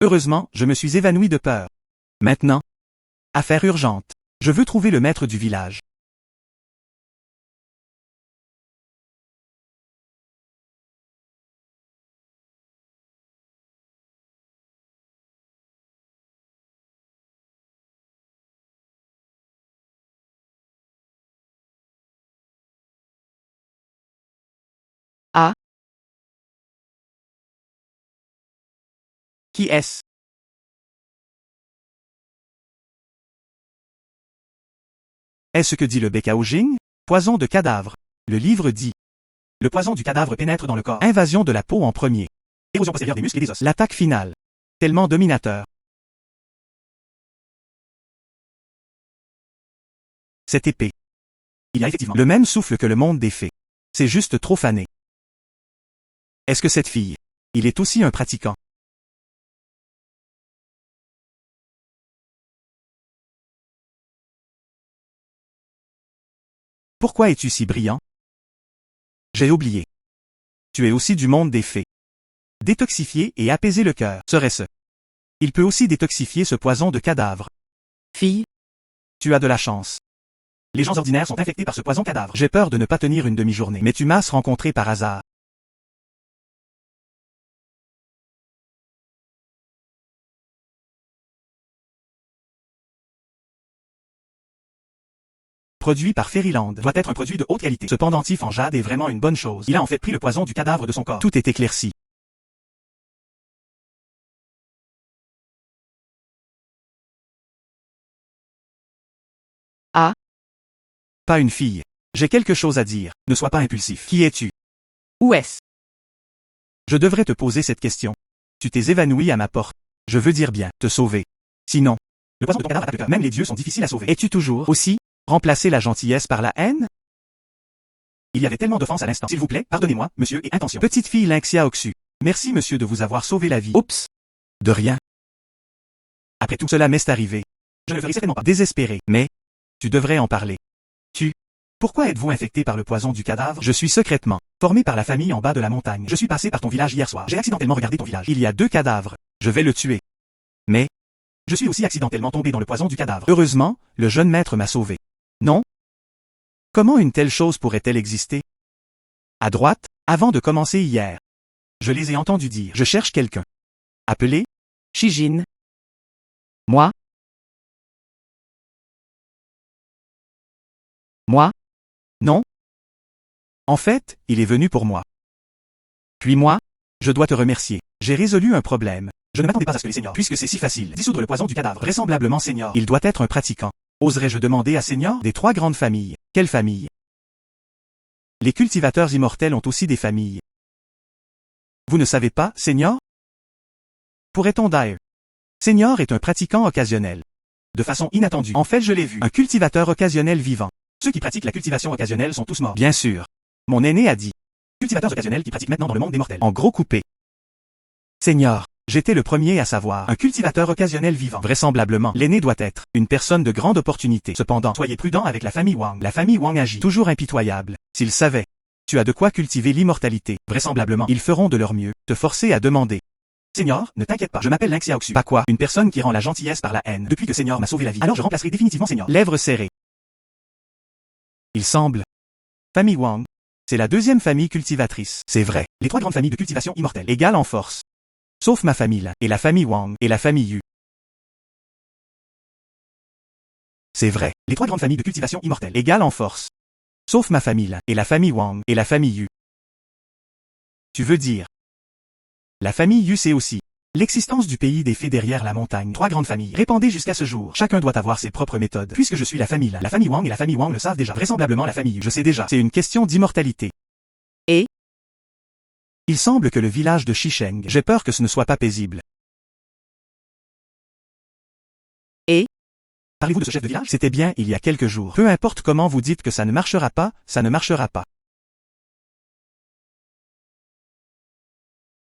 Heureusement, je me suis évanoui de peur. Maintenant. Affaire urgente. Je veux trouver le maître du village. Ah. Qui est-ce? Est-ce ce que dit le Bekaojing? Poison de cadavre. Le livre dit. Le poison du cadavre pénètre dans le corps. Invasion de la peau en premier. Érosion postérieure des muscles et des os. L'attaque finale. Tellement dominateur. Cette épée. Il y a effectivement le même souffle que le monde des fées. C'est juste trop fané. Est-ce que cette fille, il est aussi un pratiquant? Pourquoi es-tu si brillant? J'ai oublié. Tu es aussi du monde des fées. Détoxifier et apaiser le cœur, serait-ce? Il peut aussi détoxifier ce poison de cadavre. Fille. Tu as de la chance. Les gens ordinaires sont infectés par ce poison cadavre. J'ai peur de ne pas tenir une demi-journée, mais tu m'as rencontré par hasard. Produit par Fairyland, doit être un produit de haute qualité. Ce pendentif en jade est vraiment une bonne chose. Il a en fait pris le poison du cadavre de son corps. Tout est éclairci. Ah. Pas une fille. J'ai quelque chose à dire. Ne sois pas impulsif. Qui es-tu? Où est-ce? Je devrais te poser cette question. Tu t'es évanoui à ma porte. Je veux dire bien, te sauver. Sinon, le poison de ton cadavre attaque le cœur. Même les dieux sont difficiles à sauver. Es-tu toujours aussi remplacer la gentillesse par la haine? Il y avait tellement d'offenses à l'instant. S'il vous plaît, pardonnez-moi, monsieur, et intention. Petite fille Lynxia Oxu. Merci monsieur de vous avoir sauvé la vie. Oups. De rien. Après tout cela m'est arrivé. Je ne le ferai certainement pas. Désespéré. Mais, tu devrais en parler. Pourquoi êtes-vous infecté par le poison du cadavre? Je suis secrètement formé par la famille en bas de la montagne. Je suis passé par ton village hier soir. J'ai accidentellement regardé ton village. Il y a 2 cadavres. Je vais le tuer. Mais, je suis aussi accidentellement tombé dans le poison du cadavre. Heureusement, le jeune maître m'a sauvé. Non? Comment une telle chose pourrait-elle exister? À droite, avant de commencer hier. Je les ai entendus dire. Je cherche quelqu'un. Appelé? Shijin. Moi? Moi? Non? En fait, il est venu pour moi. Puis moi? Je dois te remercier. J'ai résolu un problème. Je ne m'attendais pas à ce que les seigneurs, puisque c'est si facile, dissoudre le poison du cadavre. Vraisemblablement seigneur. Il doit être un pratiquant. Oserais-je demander à seigneur des 3 grandes familles? Quelle famille? Les cultivateurs immortels ont aussi des familles. Vous ne savez pas, seigneur? Pourrait-on dire? Seigneur est un pratiquant occasionnel. De façon inattendue. En fait, je l'ai vu. Un cultivateur occasionnel vivant. Ceux qui pratiquent la cultivation occasionnelle sont tous morts. Bien sûr. Mon aîné a dit. Cultivateurs occasionnels qui pratiquent maintenant dans le monde des mortels. En gros coupé. Seigneur, j'étais le premier à savoir. Un cultivateur occasionnel vivant. Vraisemblablement, l'aîné doit être une personne de grande opportunité. Cependant, soyez prudent avec la famille Wang. La famille Wang agit toujours impitoyable. S'ils savaient. Tu as de quoi cultiver l'immortalité. Vraisemblablement, ils feront de leur mieux. Te forcer à demander. Seigneur, ne t'inquiète pas, je m'appelle Lynxia Oxu. Pas quoi? Une personne qui rend la gentillesse par la haine. Depuis que Seigneur m'a sauvé la vie, alors je remplacerai définitivement Seigneur. Lèvres serrées. Il semble. Famille Wang. C'est la 2e famille cultivatrice. C'est vrai. Les 3 grandes familles de cultivation immortelle égales en force. Sauf ma famille là, et la famille Wang, et la famille Yu. C'est vrai. Les 3 grandes familles de cultivation immortelle égales en force. Sauf ma famille là, et la famille Wang, et la famille Yu. Tu veux dire. La famille Yu c'est aussi. L'existence du pays des fées derrière la montagne. 3 grandes familles, répandées jusqu'à ce jour. Chacun doit avoir ses propres méthodes. Puisque je suis la famille là, la famille Wang et la famille Wang le savent déjà. Vraisemblablement la famille Yu, je sais déjà. C'est une question d'immortalité. Et? Il semble que le village de Shisheng, j'ai peur que ce ne soit pas paisible. Et? Parlez-vous de ce chef de village? C'était bien il y a quelques jours. Peu importe comment vous dites que ça ne marchera pas, ça ne marchera pas.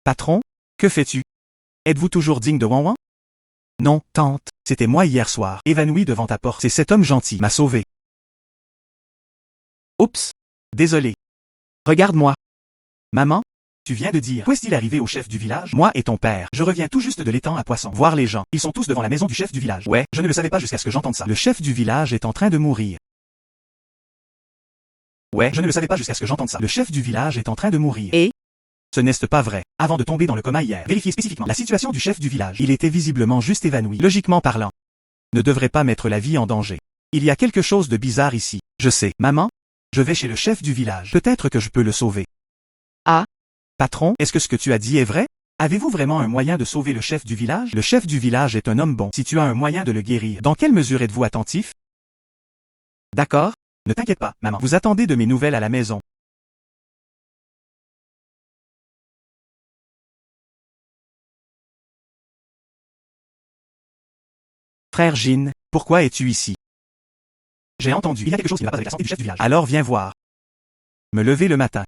Patron? Que fais-tu? Êtes-vous toujours digne de Wang Wang? Non, tante, c'était moi hier soir, évanoui devant ta porte. C'est cet homme gentil, m'a sauvé. Oups. Désolé. Regarde-moi. Maman? Tu viens de dire, qu'est-il arrivé au chef du village? Moi et ton père. Je reviens tout juste de l'étang à Poisson. Voir les gens. Ils sont tous devant la maison du chef du village. Ouais, je ne le savais pas jusqu'à ce que j'entende ça. Le chef du village est en train de mourir. Ouais, je ne le savais pas jusqu'à ce que j'entende ça. Le chef du village est en train de mourir. Et? Ce n'est pas vrai. Avant de tomber dans le coma hier, vérifiez spécifiquement la situation du chef du village. Il était visiblement juste évanoui. Logiquement parlant, ne devrait pas mettre la vie en danger. Il y a quelque chose de bizarre ici. Je sais. Maman? Je vais chez le chef du village. Peut-être que je peux le sauver. Ah? Patron, est-ce que ce que tu as dit est vrai? Avez-vous vraiment un moyen de sauver le chef du village? Le chef du village est un homme bon. Si tu as un moyen de le guérir, dans quelle mesure êtes-vous attentif? D'accord. Ne t'inquiète pas, maman. Vous attendez de mes nouvelles à la maison. Frère Jin, pourquoi es-tu ici? J'ai entendu. Il y a quelque chose qui ne va pas avec la santé du chef du village. Alors viens voir. Me lever le matin.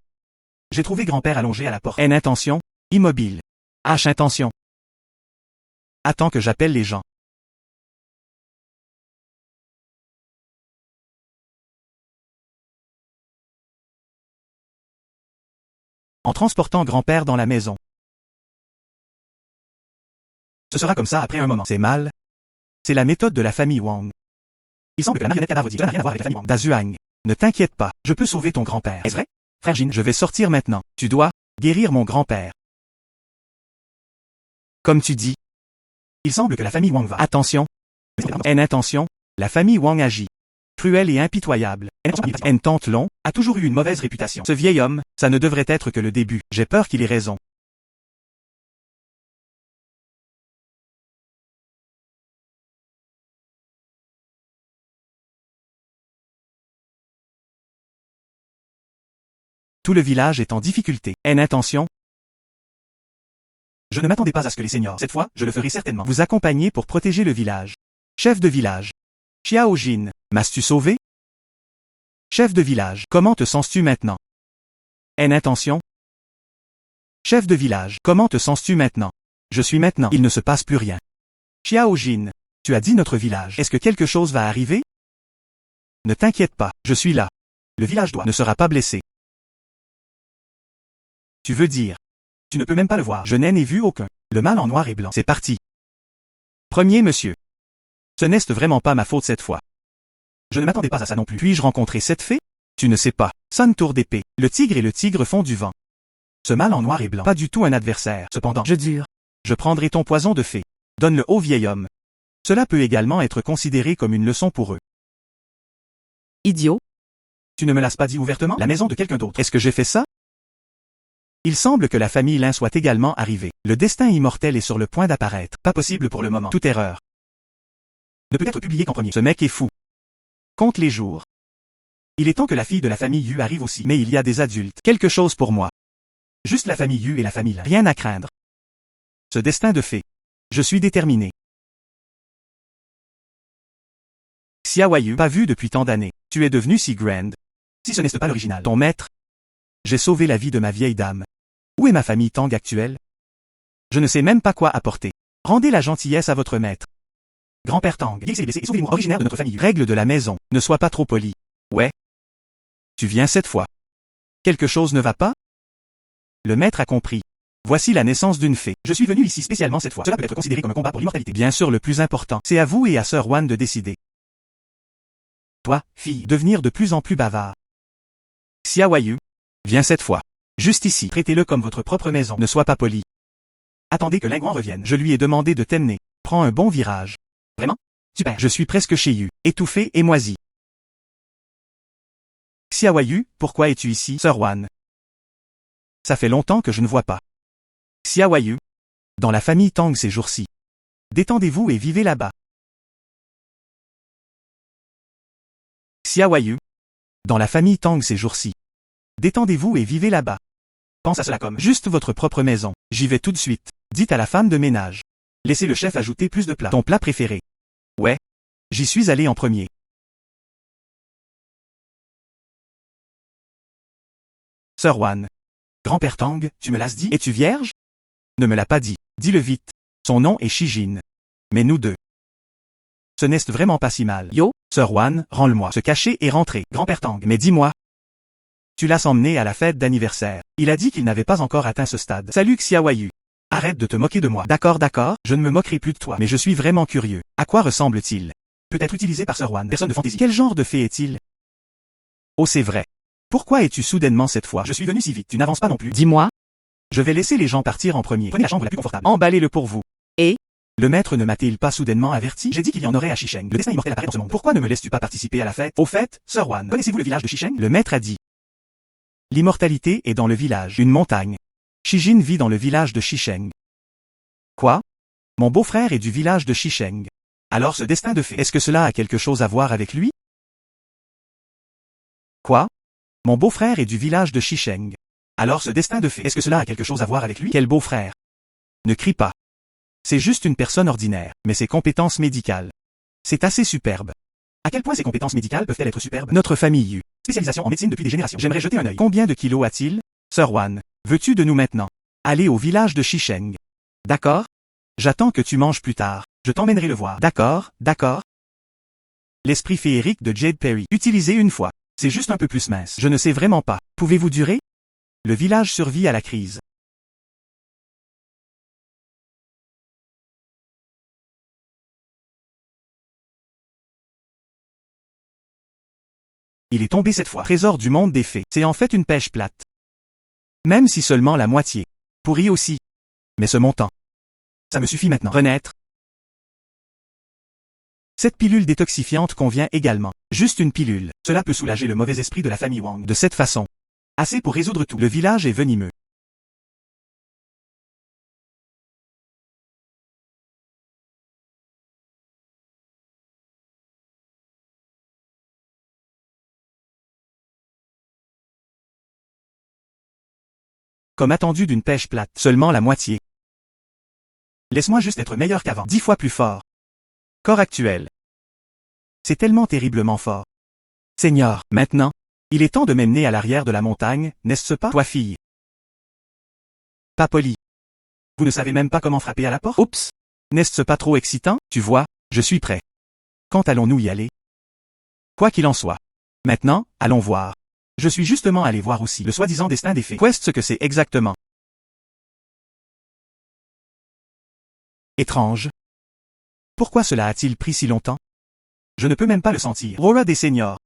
J'ai trouvé grand-père allongé à la porte. N intention, immobile. H intention. Attends que j'appelle les gens. En transportant grand-père dans la maison. Ce sera comme ça après un moment. C'est mal. C'est la méthode de la famille Wang. Il semble que la marionnette cadavre dit n'a rien à voir avec la famille Wang. Dazuang, ne t'inquiète pas, je peux sauver ton grand-père. Est-ce vrai? Frère Jin, je vais sortir maintenant. Tu dois guérir mon grand-père. Comme tu dis. Il semble que la famille Wang va. Attention. N intention, la famille Wang agit. Cruel et impitoyable. N tante long a toujours eu une mauvaise réputation. Ce vieil homme, ça ne devrait être que le début. J'ai peur qu'il ait raison. Tout le village est en difficulté. N intention. Je ne m'attendais pas à ce que les seniors, cette fois, je le ferai certainement, vous accompagner pour protéger le village. Chef de village. Xiao Jin, m'as-tu sauvé? Chef de village, comment te sens-tu maintenant? N intention. Chef de village, comment te sens-tu maintenant? Je suis maintenant. Il ne se passe plus rien. Xiao Jin, tu as dit notre village. Est-ce que quelque chose va arriver? Ne t'inquiète pas, je suis là. Le village ne sera pas blessé. Tu veux dire? Tu ne peux même pas le voir. Je n'en ai vu aucun. Le mâle en noir et blanc. C'est parti. Premier monsieur. Ce n'est vraiment pas ma faute cette fois. Je ne m'attendais pas à ça non plus. Puis-je rencontrer cette fée? Tu ne sais pas. Sonne tour d'épée. Le tigre et le tigre font du vent. Ce mâle en noir et blanc. Pas du tout un adversaire. Cependant, je prendrai ton poison de fée. Donne-le au vieil homme. Cela peut également être considéré comme une leçon pour eux. Idiot. Tu ne me l'as pas dit ouvertement? La maison de quelqu'un d'autre. Est-ce que j'ai fait ça? Il semble que la famille Lin soit également arrivée. Le destin immortel est sur le point d'apparaître. Pas possible pour le moment. Toute erreur ne peut être publiée qu'en premier. Ce mec est fou. Compte les jours. Il est temps que la fille de la famille Yu arrive aussi. Mais il y a des adultes. Quelque chose pour moi. Juste la famille Yu et la famille Lin. Rien à craindre. Ce destin de fée. Je suis déterminé. Xiao Yu, pas vu depuis tant d'années. Tu es devenu si grand. Si ce n'est pas l'original. Ton maître. J'ai sauvé la vie de ma vieille dame. Où est ma famille Tang actuelle? Je ne sais même pas quoi apporter. Rendez la gentillesse à votre maître. Grand-père Tang, il s'est blessé et sauvez-moi, originaire de notre famille. Règle de la maison, ne sois pas trop poli. Ouais. Tu viens cette fois. Quelque chose ne va pas? Le maître a compris. Voici la naissance d'une fée. Je suis venu ici spécialement cette fois. Cela peut être considéré comme un combat pour l'immortalité. Bien sûr, le plus important, c'est à vous et à Sir Wan de décider. Toi, fille, devenir de plus en plus bavard. Xiao Yu, viens cette fois. Juste ici. Traitez-le comme votre propre maison. Ne sois pas poli. Attendez que Lingguan revienne. Je lui ai demandé de t'emmener. Prends un bon virage. Vraiment? Super. Je suis presque chez Yu. Étouffé et moisi. Xiao Yu, pourquoi es-tu ici, Sir Wan? Ça fait longtemps que je ne vois pas. Xiao Yu. Dans la famille Tang ces jours-ci. Détendez-vous et vivez là-bas. Xiao Yu. Dans la famille Tang ces jours-ci. Détendez-vous et vivez là-bas. Pense à cela comme juste votre propre maison. J'y vais tout de suite. Dites à la femme de ménage. Laissez le chef ajouter plus de plats. Ton plat préféré. Ouais. J'y suis allé en premier. Sir Wan. Grand-père Tang, tu me l'as dit? Es-tu vierge? Ne me l'as pas dit. Dis-le vite. Son nom est Shijin. Mais nous deux. Ce n'est vraiment pas si mal. Yo, Sir Wan, rends-le-moi. Se cacher et rentrer. Grand-père Tang. Mais dis-moi. Tu l'as emmené à la fête d'anniversaire. Il a dit qu'il n'avait pas encore atteint ce stade. Salut Xiaoyu. Arrête de te moquer de moi. D'accord, d'accord. Je ne me moquerai plus de toi, mais je suis vraiment curieux. À quoi ressemble-t-il? Peut être utilisé par Sir Wan, personne de fantaisie. Quel genre de fée est-il? Oh, c'est vrai. Pourquoi es-tu soudainement cette fois? Je suis venu si vite, tu n'avances pas non plus. Dis-moi. Je vais laisser les gens partir en premier. Prenez la chambre la plus confortable. Emballez-le pour vous. Et? Le maître ne m'a-t-il pas soudainement averti? J'ai dit qu'il y en aurait à Shisheng. Le destin immortel apparaît dans ce monde. Pourquoi ne me laisses-tu pas participer à la fête? Au fait, Sir Wan, connaissez-vous le village de Shisheng? Le maître a dit. L'immortalité est dans le village. Une montagne. Shijin vit dans le village de Shisheng. Quoi? Mon beau-frère est du village de Shisheng. Alors ce destin de fée, est-ce que cela a quelque chose à voir avec lui? Quoi? Mon beau-frère est du village de Shisheng. Alors ce destin de fée, est-ce que cela a quelque chose à voir avec lui? Quel beau-frère? Ne crie pas. C'est juste une personne ordinaire, mais ses compétences médicales. C'est assez superbe. À quel point ces compétences médicales peuvent-elles être superbes? Notre famille. Spécialisation en médecine depuis des générations. J'aimerais jeter un œil. Combien de kilos a-t-il? Sir Wan, veux-tu de nous maintenant? Aller au village de Shisheng. D'accord? J'attends que tu manges plus tard. Je t'emmènerai le voir. D'accord, d'accord. L'esprit féerique de Jade Perry. Utilisé une fois. C'est juste un peu plus mince. Je ne sais vraiment pas. Pouvez-vous durer? Le village survit à la crise. Il est tombé cette fois. Trésor du monde des fées. C'est en fait une pêche plate. Même si seulement la moitié. Pourri aussi. Mais ce montant. Ça me suffit maintenant. Renaître. Cette pilule détoxifiante convient également. Juste une pilule. Cela peut soulager le mauvais esprit de la famille Wang. De cette façon. Assez pour résoudre tout. Le village est venimeux. Comme attendu d'une pêche plate. Seulement la moitié. Laisse-moi juste être meilleur qu'avant. 10 fois plus fort. Corps actuel. C'est tellement terriblement fort. Seigneur, maintenant, il est temps de m'emmener à l'arrière de la montagne, n'est-ce pas? Toi fille. Pas poli. Vous ne savez même pas comment frapper à la porte? Oups. N'est-ce pas trop excitant? Tu vois, je suis prêt. Quand allons-nous y aller? Quoi qu'il en soit. Maintenant, allons voir. Je suis justement allé voir aussi le soi-disant destin des fées. Qu'est-ce que c'est exactement? Étrange. Pourquoi cela a-t-il pris si longtemps? Je ne peux même pas le sentir. Roi des seigneurs.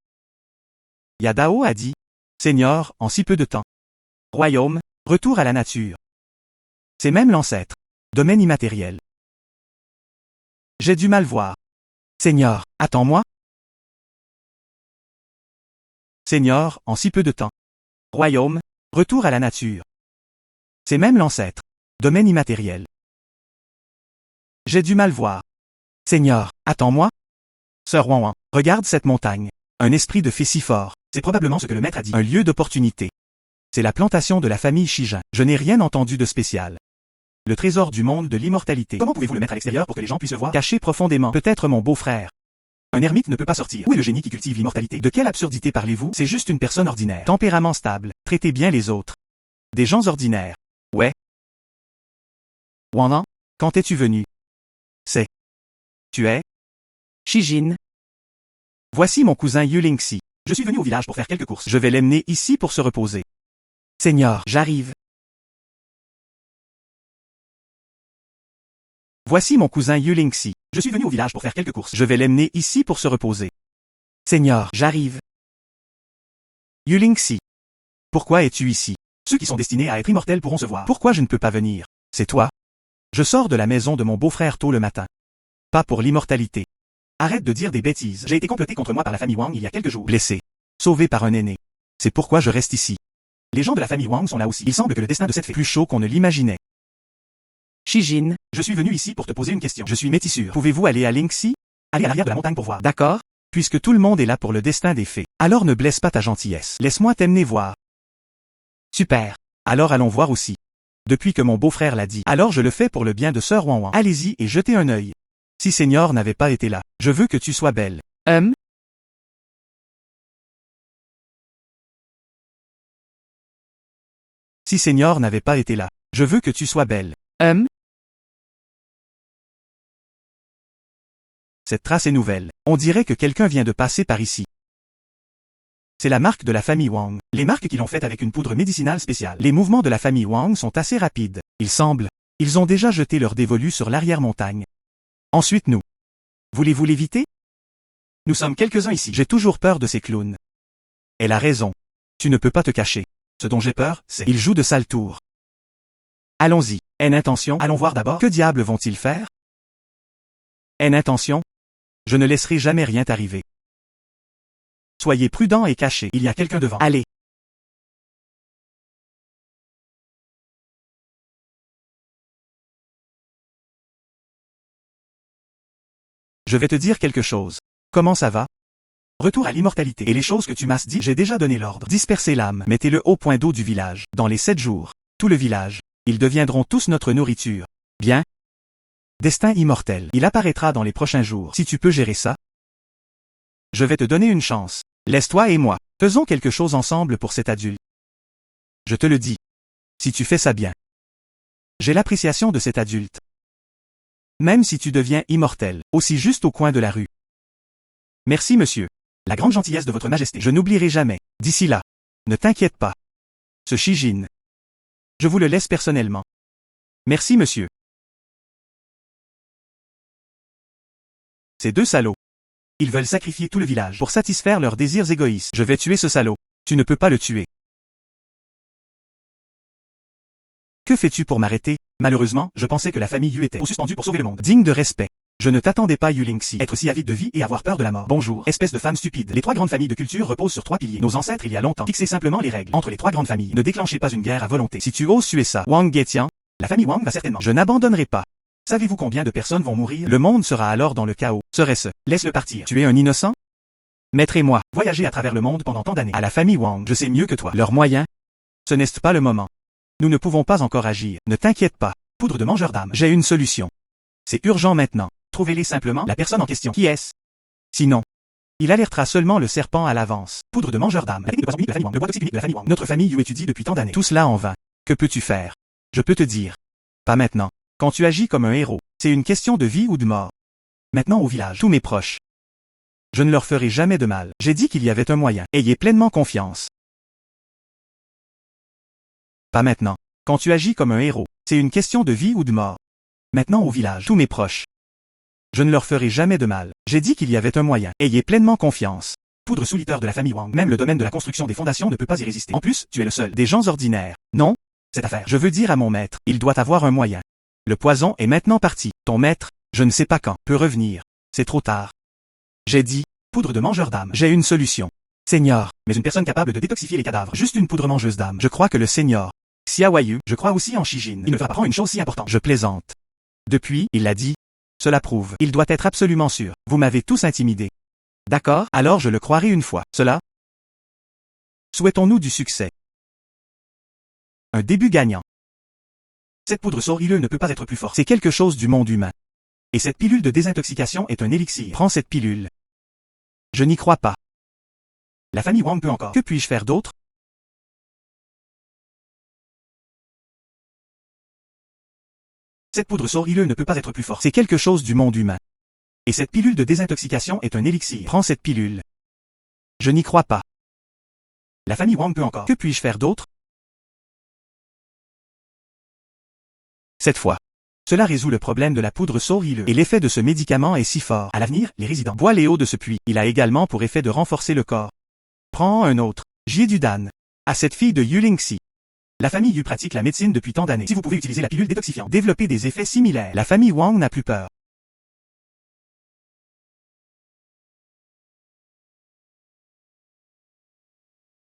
Yadao a dit. Seigneur, en si peu de temps. Royaume, retour à la nature. C'est même l'ancêtre. Domaine immatériel. J'ai du mal voir. Seigneur, attends-moi. Seigneur, en si peu de temps. Royaume, retour à la nature. C'est même l'ancêtre. Domaine immatériel. J'ai du mal voir. Seigneur, attends-moi. Sir Wan, regarde cette montagne. Un esprit de fée si fort. C'est probablement ce que le maître a dit. Un lieu d'opportunité. C'est la plantation de la famille Shijin. Je n'ai rien entendu de spécial. Le trésor du monde de l'immortalité. Comment pouvez-vous le mettre à l'extérieur pour que les gens puissent le voir? Caché profondément. Peut-être mon beau-frère. Un ermite ne peut pas sortir. Où est le génie qui cultive l'immortalité? De quelle absurdité parlez-vous? C'est juste une personne ordinaire. Tempérament stable. Traitez bien les autres. Des gens ordinaires. Ouais. Wanan, quand es-tu venu? C'est. Tu es? Shijin. Voici mon cousin Yulingxi. Je suis venu au village pour faire quelques courses. Je vais l'emmener ici pour se reposer. Seigneur, j'arrive. Voici mon cousin Yulingxi. Je suis venu au village pour faire quelques courses. Je vais l'emmener ici pour se reposer. Seigneur, j'arrive. Yulingxi. Pourquoi es-tu ici? Ceux qui sont destinés à être immortels pourront se voir. Pourquoi je ne peux pas venir? C'est toi? Je sors de la maison de mon beau-frère tôt le matin. Pas pour l'immortalité. Arrête de dire des bêtises. J'ai été comploté contre moi par la famille Wang il y a quelques jours. Blessé. Sauvé par un aîné. C'est pourquoi je reste ici. Les gens de la famille Wang sont là aussi. Il semble que le destin de cette fée est plus chaud qu'on ne l'imaginait. Shijin. Je suis venu ici pour te poser une question. Je suis métissure. Pouvez-vous aller à Lingxi? Allez à l'arrière de la montagne pour voir. D'accord? Puisque tout le monde est là pour le destin des fées. Alors ne blesse pas ta gentillesse. Laisse-moi t'emmener voir. Super. Alors allons voir aussi. Depuis que mon beau-frère l'a dit. Alors je le fais pour le bien de Sir Wan. Allez-y et jetez un œil. Si Seigneur n'avait pas été là, je veux que tu sois belle. Si Seigneur n'avait pas été là, je veux que tu sois belle. Cette trace est nouvelle. On dirait que quelqu'un vient de passer par ici. C'est la marque de la famille Wang. Les marques qui l'ont faite avec une poudre médicinale spéciale. Les mouvements de la famille Wang sont assez rapides. Il semble. Ils ont déjà jeté leur dévolu sur l'arrière-montagne. Ensuite nous. Voulez-vous l'éviter? Nous sommes quelques-uns ici. J'ai toujours peur de ces clowns. Elle a raison. Tu ne peux pas te cacher. Ce dont j'ai peur, c'est... Ils jouent de sales tours. Allons-y. Haine intention. Allons voir d'abord. Que diable vont-ils faire? Haine intention. Je ne laisserai jamais rien t'arriver. Soyez prudents et cachés. Il y a quelqu'un devant. Allez. Je vais te dire quelque chose. Comment ça va? Retour à l'immortalité. Et les choses que tu m'as dit, j'ai déjà donné l'ordre. Dispersez l'âme. Mettez-le au point d'eau du village. Dans les 7 jours. Tout le village. Ils deviendront tous notre nourriture. Bien. Destin immortel. Il apparaîtra dans les prochains jours. Si tu peux gérer ça. Je vais te donner une chance. Laisse-toi et moi. Faisons quelque chose ensemble pour cet adulte. Je te le dis. Si tu fais ça bien. J'ai l'appréciation de cet adulte. Même si tu deviens immortel, aussi juste au coin de la rue. Merci monsieur. La grande gentillesse de votre majesté. Je n'oublierai jamais. D'ici là. Ne t'inquiète pas. Ce Shijin. Je vous le laisse personnellement. Merci monsieur. Ces deux salauds. Ils veulent sacrifier tout le village pour satisfaire leurs désirs égoïstes. Je vais tuer ce salaud. Tu ne peux pas le tuer. Que fais-tu pour m'arrêter? Malheureusement, je pensais que la famille Yu était suspendue pour sauver le monde. Digne de respect. Je ne t'attendais pas Yu Lingxi. Être si avide de vie et avoir peur de la mort. Bonjour, espèce de femme stupide. Les 3 grandes familles de culture reposent sur 3 piliers. Nos ancêtres il y a longtemps fixaient simplement les règles. Entre les 3 grandes familles, ne déclenchez pas une guerre à volonté. Si tu oses tuer ça, Wang Guetian, la famille Wang va certainement. Je n'abandonnerai pas. Savez-vous combien de personnes vont mourir? Le monde sera alors dans le chaos. Serait-ce? Laisse-le partir. Tu es un innocent? Maître et moi, voyager à travers le monde pendant tant d'années. À la famille Wang, je sais mieux que toi. Leurs moyens? Ce n'est pas le moment. Nous ne pouvons pas encore agir. Ne t'inquiète pas. Poudre de mangeur d'âme. J'ai une solution. C'est urgent maintenant. Trouvez-les simplement la personne en question. Qui est-ce? Sinon, il alertera seulement le serpent à l'avance. Poudre de mangeur d'âme. La technique de poisson unique de la famille Wang. Le bois toxique unique de la famille Wang. Notre famille Yu étudie depuis tant d'années. Tout cela en vain. Que peux-tu faire? Je peux te dire. Pas maintenant. Quand tu agis comme un héros, c'est une question de vie ou de mort. Maintenant au village, tous mes proches. Je ne leur ferai jamais de mal. J'ai dit qu'il y avait un moyen. Ayez pleinement confiance. Pas maintenant. Quand tu agis comme un héros, c'est une question de vie ou de mort. Maintenant au village, tous mes proches. Je ne leur ferai jamais de mal. J'ai dit qu'il y avait un moyen. Ayez pleinement confiance. Poudre sous liteur de la famille Wang. Même le domaine de la construction des fondations ne peut pas y résister. En plus, tu es le seul des gens ordinaires. Non? Cette affaire. Je veux dire à mon maître, il doit avoir un moyen. Le poison est maintenant parti. Ton maître, je ne sais pas quand, peut revenir. C'est trop tard. J'ai dit, poudre de mangeur d'âme. J'ai une solution. Seigneur, mais une personne capable de détoxifier les cadavres. Juste une poudre mangeuse d'âme. Je crois que le Seigneur Xiaoyu, je crois aussi en Shijin. Il ne fera pas une chose si importante. Je plaisante. Depuis, il l'a dit. Cela prouve. Il doit être absolument sûr. Vous m'avez tous intimidé. D'accord, alors je le croirai une fois. Cela? Souhaitons-nous du succès. Un début gagnant. Cette poudre sorrileuse ne peut pas être plus forte. C'est quelque chose du monde humain. Et cette pilule de désintoxication est un élixir. Prends cette pilule. Je n'y crois pas. La famille Wang peut encore. Que puis-je faire d'autre? Cette poudre sorrileuse ne peut pas être plus forte. C'est quelque chose du monde humain. Et cette pilule de désintoxication est un élixir. Prends cette pilule. Je n'y crois pas. La famille Wang peut encore. Que puis-je faire d'autre? Cette fois. Cela résout le problème de la poudre sorrileuse. Et l'effet de ce médicament est si fort. À l'avenir, les résidents boivent l'eau de ce puits. Il a également pour effet de renforcer le corps. Prends un autre. Jiedudan. À cette fille de Yu Lingxi. La famille Yu pratique la médecine depuis tant d'années. Si vous pouvez utiliser la pilule détoxifiante, développer des effets similaires. La famille Wang n'a plus peur.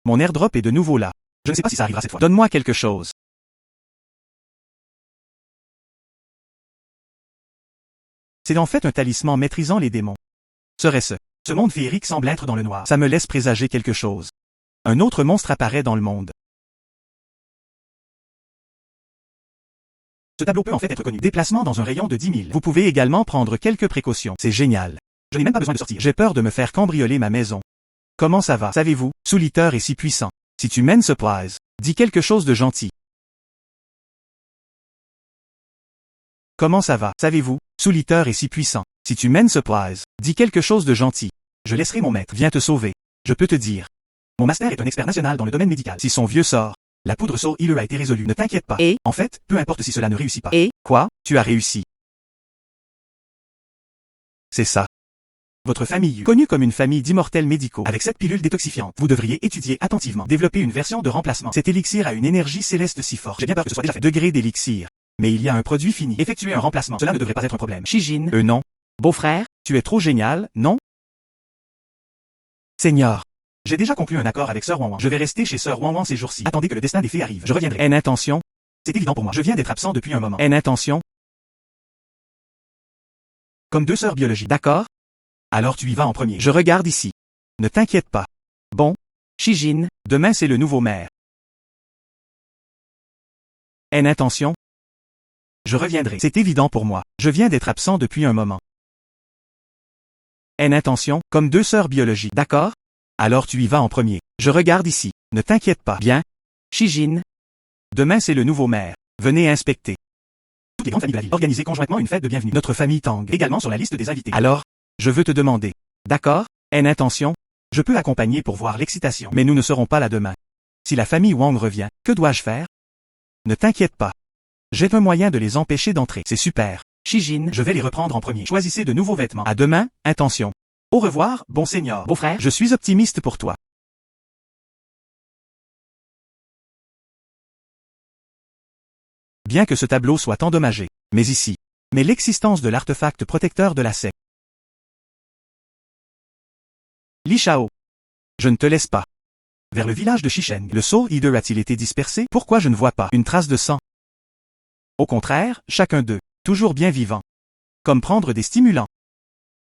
Mon airdrop est de nouveau là. Je ne sais pas si ça arrivera cette fois. Donne-moi quelque chose. C'est en fait un talisman maîtrisant les démons. Serait-ce? Ce monde féerique semble être dans le noir. Ça me laisse présager quelque chose. Un autre monstre apparaît dans le monde. Ce tableau peut en fait être connu. Déplacement dans un rayon de 10 000. Vous pouvez également prendre quelques précautions. C'est génial. Je n'ai même pas besoin de sortir. J'ai peur de me faire cambrioler ma maison. Comment ça va? Savez-vous, Soul-Eater est si puissant. Si tu mènes surprise, dis quelque chose de gentil. Comment ça va? Savez-vous, Soul-Eater est si puissant. Si tu mènes surprise, dis quelque chose de gentil. Je laisserai mon maître. Viens te sauver. Je peux te dire. Mon master est un expert national dans le domaine médical. Si son vieux sort, la poudre Soul Healer a été résolue. Ne t'inquiète pas. Et? En fait, peu importe si cela ne réussit pas. Et? Quoi? Tu as réussi. C'est ça. Votre famille, connue comme une famille d'immortels médicaux, avec cette pilule détoxifiante, vous devriez étudier attentivement, développer une version de remplacement. Cet élixir a une énergie céleste si forte. J'ai bien peur que ce soit déjà fait. Degré d'élixir. Mais il y a un produit fini. Effectuer un remplacement. Cela ne devrait pas être un problème. Shijin. Non. Beau-frère. Tu es trop génial, non? Seigneur. J'ai déjà conclu un accord avec Sir Wanwan. Je vais rester chez Sir Wanwan ces jours-ci. Attendez que le destin des fées arrive. Je reviendrai. Une intention? C'est évident pour moi. Je viens d'être absent depuis un moment. Une intention? Comme deux sœurs biologiques. D'accord. Alors tu y vas en premier. Je regarde ici. Ne t'inquiète pas. Bon. Shijin. Demain c'est le nouveau maire. Une intention? Je reviendrai. C'est évident pour moi. Je viens d'être absent depuis un moment. Une intention? Comme deux sœurs biologiques. D'accord. Alors tu y vas en premier. Je regarde ici. Ne t'inquiète pas. Bien. Shijin. Demain c'est le nouveau maire. Venez inspecter. Toutes les grandes familles de la ville. Organisez conjointement une fête de bienvenue. Notre famille Tang. Également sur la liste des invités. Alors, je veux te demander. D'accord. Une intention? Je peux accompagner pour voir l'excitation. Mais nous ne serons pas là demain. Si la famille Wang revient, que dois-je faire? Ne t'inquiète pas. J'ai un moyen de les empêcher d'entrer. C'est super. Shijin. Je vais les reprendre en premier. Choisissez de nouveaux vêtements. À demain, intention. Au revoir, bon seigneur. Beau-frère. Je suis optimiste pour toi. Bien que ce tableau soit endommagé, mais ici. Mais l'existence de l'artefact protecteur de la secte. Li Shao. Je ne te laisse pas. Vers le village de Shisheng. Le Soul Eater a-t-il été dispersé? Pourquoi je ne vois pas une trace de sang? Au contraire, chacun d'eux, toujours bien vivant. Comme prendre des stimulants.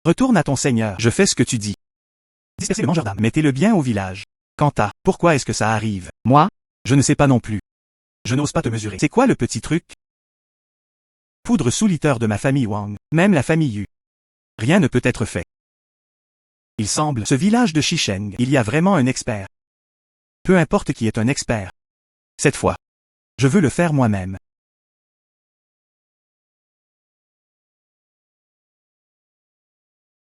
Retourne à ton seigneur. Je fais ce que tu dis. Dispersez le mangeur d'âme. Mettez-le bien au village. Quant à, pourquoi est-ce que ça arrive? Moi? Je ne sais pas non plus. Je n'ose pas te mesurer. C'est quoi le petit truc? Poudre sous litter de ma famille Wang, même la famille Yu. Rien ne peut être fait. Il semble, ce village de Shisheng, il y a vraiment un expert. Peu importe qui est un expert. Cette fois. Je veux le faire moi-même.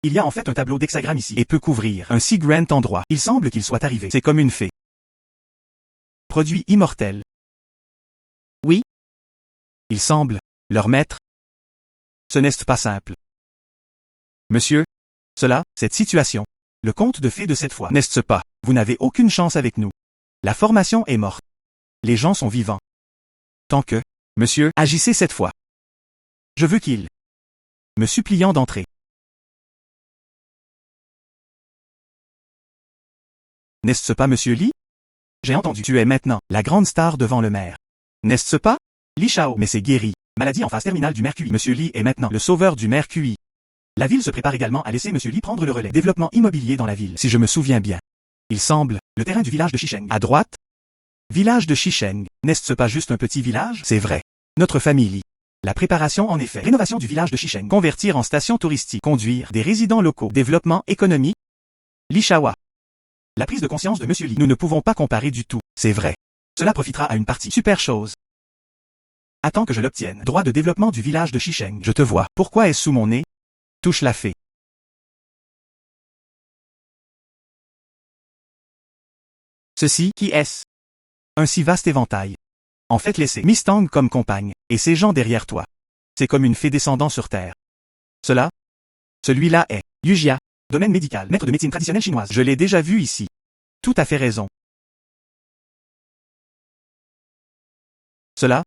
Il y a en fait un tableau d'hexagramme ici et peut couvrir un si grand endroit. Il semble qu'il soit arrivé. C'est comme une fée. Produit immortel. Oui. Il semble, leur maître. Ce n'est pas simple. Monsieur. Cela, cette situation. Le conte de fées de cette fois. N'est-ce pas? Vous n'avez aucune chance avec nous. La formation est morte. Les gens sont vivants. Tant que, monsieur, agissez cette fois. Je veux qu'il me suppliant d'entrer. N'est-ce pas monsieur Li? J'ai entendu. Tu es maintenant la grande star devant le maire. N'est-ce pas? Li Shao. Mais c'est guéri. Maladie en phase terminale du mercure. Monsieur Li est maintenant le sauveur du mercure. La ville se prépare également à laisser monsieur Li prendre le relais. Développement immobilier dans la ville. Si je me souviens bien. Il semble, le terrain du village de Shisheng. À droite? Village de Shisheng. N'est-ce pas juste un petit village? C'est vrai. Notre famille Li. La préparation en effet. Rénovation du village de Shisheng. Convertir en station touristique. Conduire des résidents locaux. Développement économique. Li Shawa. La prise de conscience de monsieur Li. Nous ne pouvons pas comparer du tout. C'est vrai. Cela profitera à une partie. Super chose. Attends que je l'obtienne. Droit de développement du village de Shisheng. Je te vois. Pourquoi est-ce sous mon nez? Touche la fée. Ceci, qui est-ce? Un si vaste éventail. En fait laissez Miss Tang comme compagne, et ces gens derrière toi. C'est comme une fée descendant sur terre. Cela? Celui-là est Yujia. Domaine médical, maître de médecine traditionnelle chinoise. Je l'ai déjà vu ici. Tout à fait raison. Cela?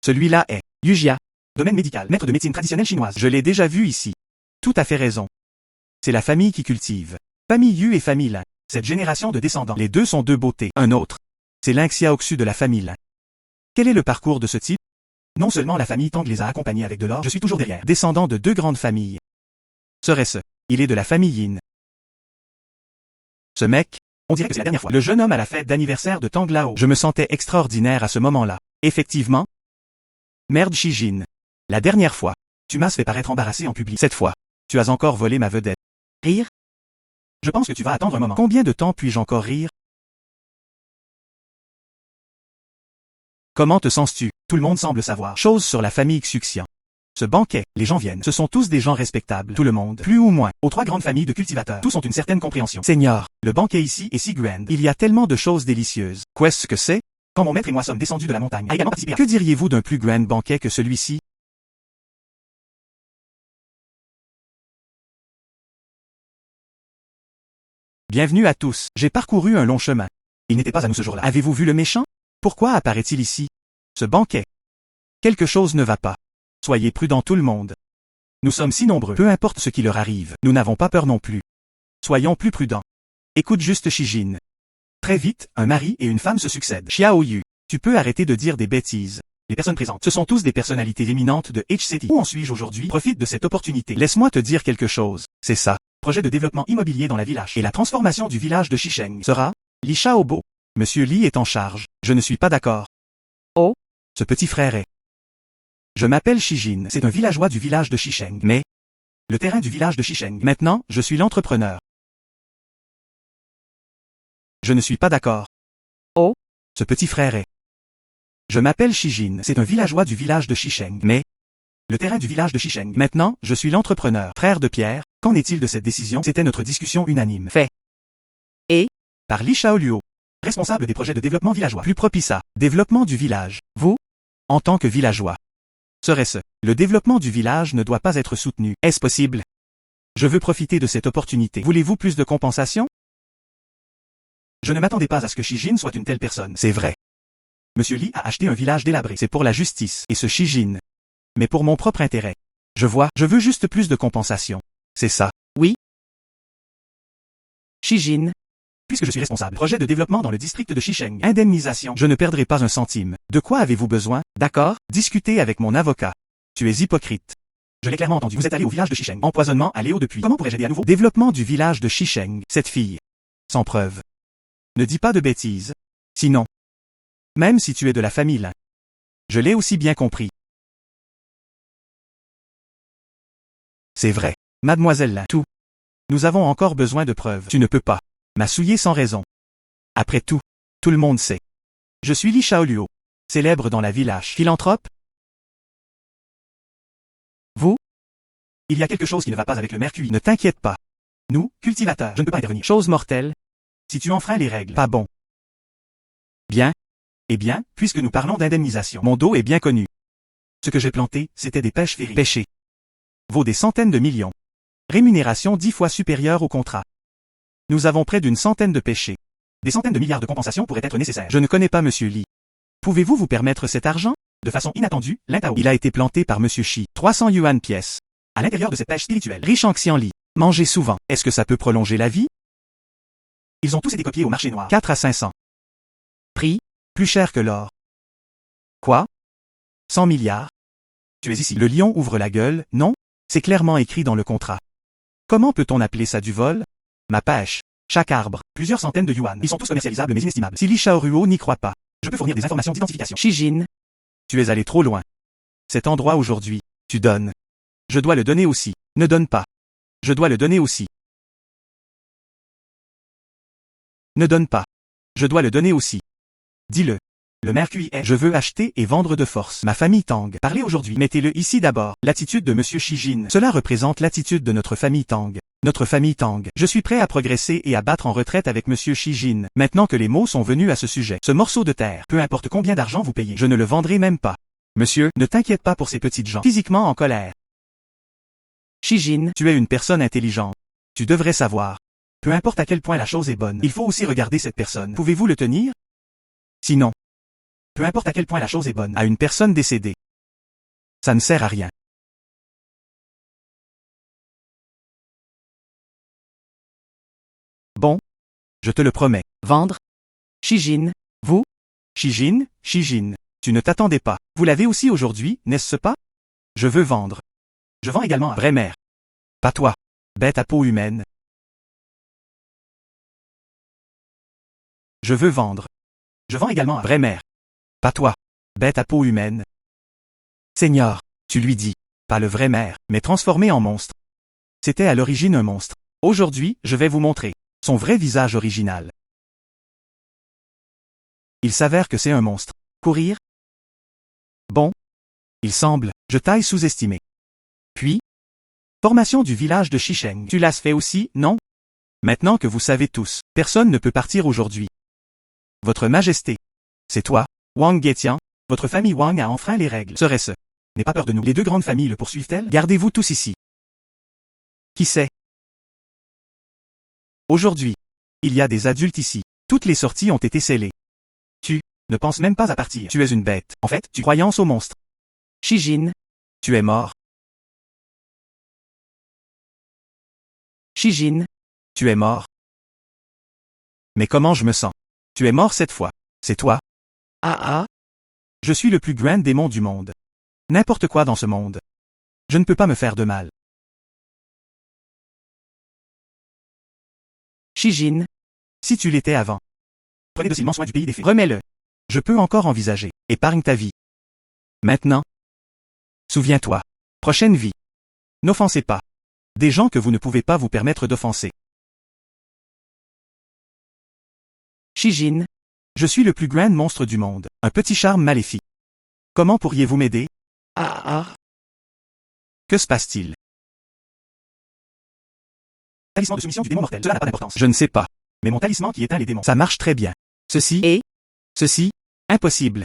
Celui-là est Yujia. Domaine médical, maître de médecine traditionnelle chinoise. Je l'ai déjà vu ici. Tout à fait raison. C'est la famille qui cultive. Famille Yu et famille Lin. Cette génération de descendants. Les deux sont deux beautés. Un autre. C'est Ling Xiaoxu de la famille Lin. Quel est le parcours de ce type? Non seulement la famille Tang les a accompagnés avec de l'or, je suis toujours derrière. Descendant de deux grandes familles. Serait-ce? Il est de la famille Yin. Ce mec, on dirait que c'est la dernière fois. Le jeune homme à la fête d'anniversaire de Tang Lao. Je me sentais extraordinaire à ce moment-là. Effectivement. Merde Shijin. La dernière fois, tu m'as fait paraître embarrassé en public. Cette fois, tu as encore volé ma vedette. Rire? Je pense que tu vas attendre un moment. Combien de temps puis-je encore rire? Comment te sens-tu? Tout le monde semble savoir. Chose sur la famille Xuxian. Ce banquet, les gens viennent. Ce sont tous des gens respectables. Tout le monde, plus ou moins, aux 3 grandes familles de cultivateurs. Tous ont une certaine compréhension. Seigneur, le banquet ici est si grand. Il y a tellement de choses délicieuses. Qu'est-ce que c'est? Quand mon maître et moi sommes descendus de la montagne, a également participé à... Que diriez-vous d'un plus grand banquet que celui-ci? Bienvenue à tous. J'ai parcouru un long chemin. Il n'était pas à nous ce jour-là. Avez-vous vu le méchant? Pourquoi apparaît-il ici? Ce banquet. Quelque chose ne va pas. Soyez prudents tout le monde. Nous sommes si nombreux. Peu importe ce qui leur arrive, nous n'avons pas peur non plus. Soyons plus prudents. Écoute juste Shijin. Très vite, un mari et une femme se succèdent. Xiao Yu, tu peux arrêter de dire des bêtises. Les personnes présentes, ce sont tous des personnalités éminentes de HCT. Où en suis-je aujourd'hui? Profite de cette opportunité. Laisse-moi te dire quelque chose. C'est ça. Projet de développement immobilier dans la village. Et la transformation du village de Shisheng sera Li Shaobo. Monsieur Li est en charge. Je ne suis pas d'accord. Oh? Ce petit frère est... Je m'appelle Shijin. C'est un villageois du village de Shisheng. Mais... Le terrain du village de Shisheng. Maintenant, je suis l'entrepreneur. Je ne suis pas d'accord. Oh? Ce petit frère est... Je m'appelle Shijin. C'est un villageois du village de Shisheng. Mais... Le terrain du village de Shisheng. Maintenant, je suis l'entrepreneur. Frère de Pierre, qu'en est-il de cette décision? C'était notre discussion unanime. Fait. Et? Par Li Shaoluo, responsable des projets de développement villageois. Plus propice à développement du village. Vous, en tant que villageois, serait-ce? Le développement du village ne doit pas être soutenu. Est-ce possible? Je veux profiter de cette opportunité. Voulez-vous plus de compensation? Je ne m'attendais pas à ce que Shijin soit une telle personne. C'est vrai. Monsieur Li a acheté un village délabré. C'est pour la justice. Et ce Shijin. Mais pour mon propre intérêt. Je veux juste plus de compensation. C'est ça. Oui. Shijin. Puisque je suis responsable. Projet de développement dans le district de Shisheng. Indemnisation. Je ne perdrai pas un centime. De quoi avez-vous besoin? D'accord. Discutez avec mon avocat. Tu es hypocrite. Je l'ai clairement entendu. Vous êtes allé au village de Shisheng. Empoisonnement à Léo depuis. Comment pourrais-je aider à nouveau? Développement du village de Shisheng. Cette fille. Sans preuve. Ne dis pas de bêtises. Sinon. Même si tu es de la famille Lin. Je l'ai aussi bien compris. C'est vrai. Mademoiselle Lin. Tout. Nous avons encore besoin de preuves. Tu ne peux pas m'assouiller sans raison. Après tout, tout le monde sait. Je suis Li Shaoluo, célèbre dans la village. Philanthrope? Vous? Il y a quelque chose qui ne va pas avec le mercure. Ne t'inquiète pas. Nous, cultivateurs, je ne peux pas intervenir. Chose mortelle. Si tu enfreins les règles, pas bon. Bien. Eh bien, puisque nous parlons d'indemnisation, mon dos est bien connu. Ce que j'ai planté, c'était des pêches féries. Pêcher vaut des centaines de millions. Rémunération 10 fois supérieure au contrat. Nous avons près d'une centaine de pêchés. Des centaines de milliards de compensations pourraient être nécessaires. Je ne connais pas Monsieur Li. Pouvez-vous vous permettre cet argent? De façon inattendue, l'Intao. Il a été planté par Monsieur Shi. 300 yuan pièce. À l'intérieur de cette pêche spirituelle. Riche en Xianli. Mangez souvent. Est-ce que ça peut prolonger la vie? Ils ont tous été copiés au marché noir. 4 à 500. Prix? Plus cher que l'or. Quoi? 100 milliards? Tu es ici. Le lion ouvre la gueule, non? C'est clairement écrit dans le contrat. Comment peut-on appeler ça du vol? Ma pêche. Chaque arbre. Plusieurs centaines de yuan. Ils sont tous commercialisables mais inestimables. Si Li Shaoruo n'y croit pas, je peux fournir des informations d'identification. Shijin. Tu es allé trop loin. Cet endroit aujourd'hui, tu donnes. Je dois le donner aussi. Ne donne pas. Je dois le donner aussi. Ne donne pas. Je dois le donner aussi. Dis-le. Le mercure est. Je veux acheter et vendre de force. Ma famille Tang. Parlez aujourd'hui. Mettez-le ici d'abord. L'attitude de Monsieur Shijin. Cela représente l'attitude de notre famille Tang. Notre famille Tang. Je suis prêt à progresser et à battre en retraite avec Monsieur Shijin. Maintenant que les mots sont venus à ce sujet. Ce morceau de terre. Peu importe combien d'argent vous payez. Je ne le vendrai même pas. Monsieur, ne t'inquiète pas pour ces petites gens. Physiquement en colère. Shijin. Tu es une personne intelligente. Tu devrais savoir. Peu importe à quel point la chose est bonne. Il faut aussi regarder cette personne. Pouvez-vous le tenir? Sinon. Peu importe à quel point la chose est bonne. À une personne décédée. Ça ne sert à rien. Bon. Je te le promets. Vendre. Shijin. Vous? Shijin, tu ne t'attendais pas. Vous l'avez aussi aujourd'hui, n'est-ce pas? Je veux vendre. Je vends également à vraie mère. Pas toi. Bête à peau humaine. Je veux vendre. Je vends également à vraie mère. Pas toi. Bête à peau humaine. Seigneur, tu lui dis. Pas le vrai maire, mais transformé en monstre. C'était à l'origine un monstre. Aujourd'hui, je vais vous montrer son vrai visage original. Il s'avère que c'est un monstre. Courir? Bon. Il semble, je t'aille sous-estimé. Formation du village de Shisheng. Tu l'as fait aussi, non? Maintenant que vous savez tous, personne ne peut partir aujourd'hui. Votre Majesté. C'est toi, Wang Guetian. Votre famille Wang a enfreint les règles. Serait-ce? N'aie pas peur de nous. Les deux grandes familles le poursuivent-elles? Gardez-vous tous ici. Qui sait? Aujourd'hui, il y a des adultes ici. Toutes les sorties ont été scellées. Tu ne penses même pas à partir. Tu es une bête. En fait, tu croyances au monstre. Shijin, Tu es mort. Shijin, Tu es mort. Mais comment je me sens? Tu es mort cette fois. C'est toi. ah ah, Je suis le plus grand démon du monde. N'importe quoi dans ce monde. Je ne peux pas me faire de mal. Shijin, Si tu l'étais avant. Prenez docilement soin du pays des fées. Remets-le. Je peux encore envisager. Épargne ta vie. Maintenant. Souviens-toi. Prochaine vie. N'offensez pas. Des gens que vous ne pouvez pas vous permettre d'offenser. Shijin, Je suis le plus grand monstre du monde. Un petit charme maléfique. Comment pourriez-vous m'aider? ah ah, Que se passe-t-il? Talisman de soumission du démon mortel. Cela n'a pas d'importance. Je ne sais pas. Mais mon talisman qui éteint les démons. Ça marche très bien. Ceci. Et? Ceci. Impossible.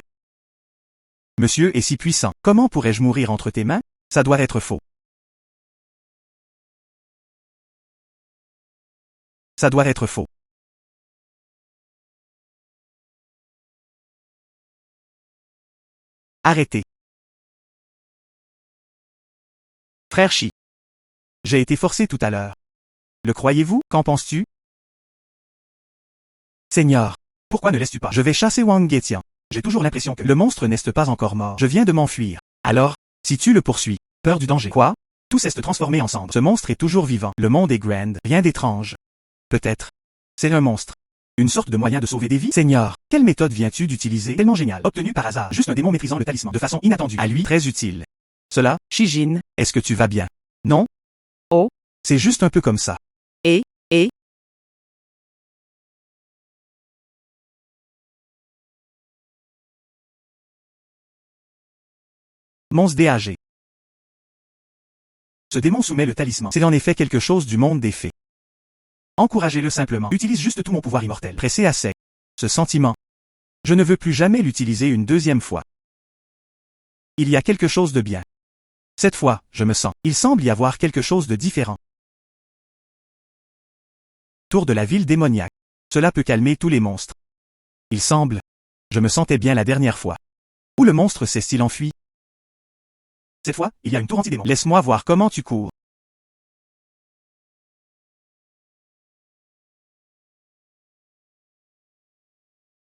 Monsieur est si puissant. Comment pourrais-je mourir entre tes mains? Ça doit être faux. Ça doit être faux. Arrêtez. Frère Chi. J'ai été forcé tout à l'heure. Le croyez-vous? Qu'en penses-tu? Seigneur. Pourquoi ne laisses-tu pas? Je vais chasser Wang Guetian. J'ai toujours l'impression que le monstre n'est pas encore mort. Je viens de m'enfuir. Alors, si tu le poursuis, peur du danger. Quoi? Tout s'est transformé en cendres. Ce monstre est toujours vivant. Le monde est grand. Rien d'étrange. Peut-être. C'est un monstre. Une sorte de moyen de sauver des vies? Seigneur, quelle méthode viens-tu d'utiliser? Tellement géniale. Obtenue par hasard. Juste un démon maîtrisant le talisman. De façon inattendue. À lui, très utile. Cela, Shijin, est-ce que tu vas bien? Non? Oh. C'est juste un peu comme ça. et, Monstre DAG. Ce démon soumet le talisman. C'est en effet quelque chose du monde des fées. Encouragez-le simplement. Utilise juste tout mon pouvoir immortel. Pressé à sec. Ce sentiment. Je ne veux plus jamais l'utiliser une deuxième fois. Il y a quelque chose de bien. Cette fois, je me sens. Il semble y avoir quelque chose de différent. Tour de la ville démoniaque. Cela peut calmer tous les monstres. Il semble. Je me sentais bien la dernière fois. Où le monstre s'est-il enfui? Cette fois, il y a une tour anti-démon. Laisse-moi voir comment tu cours.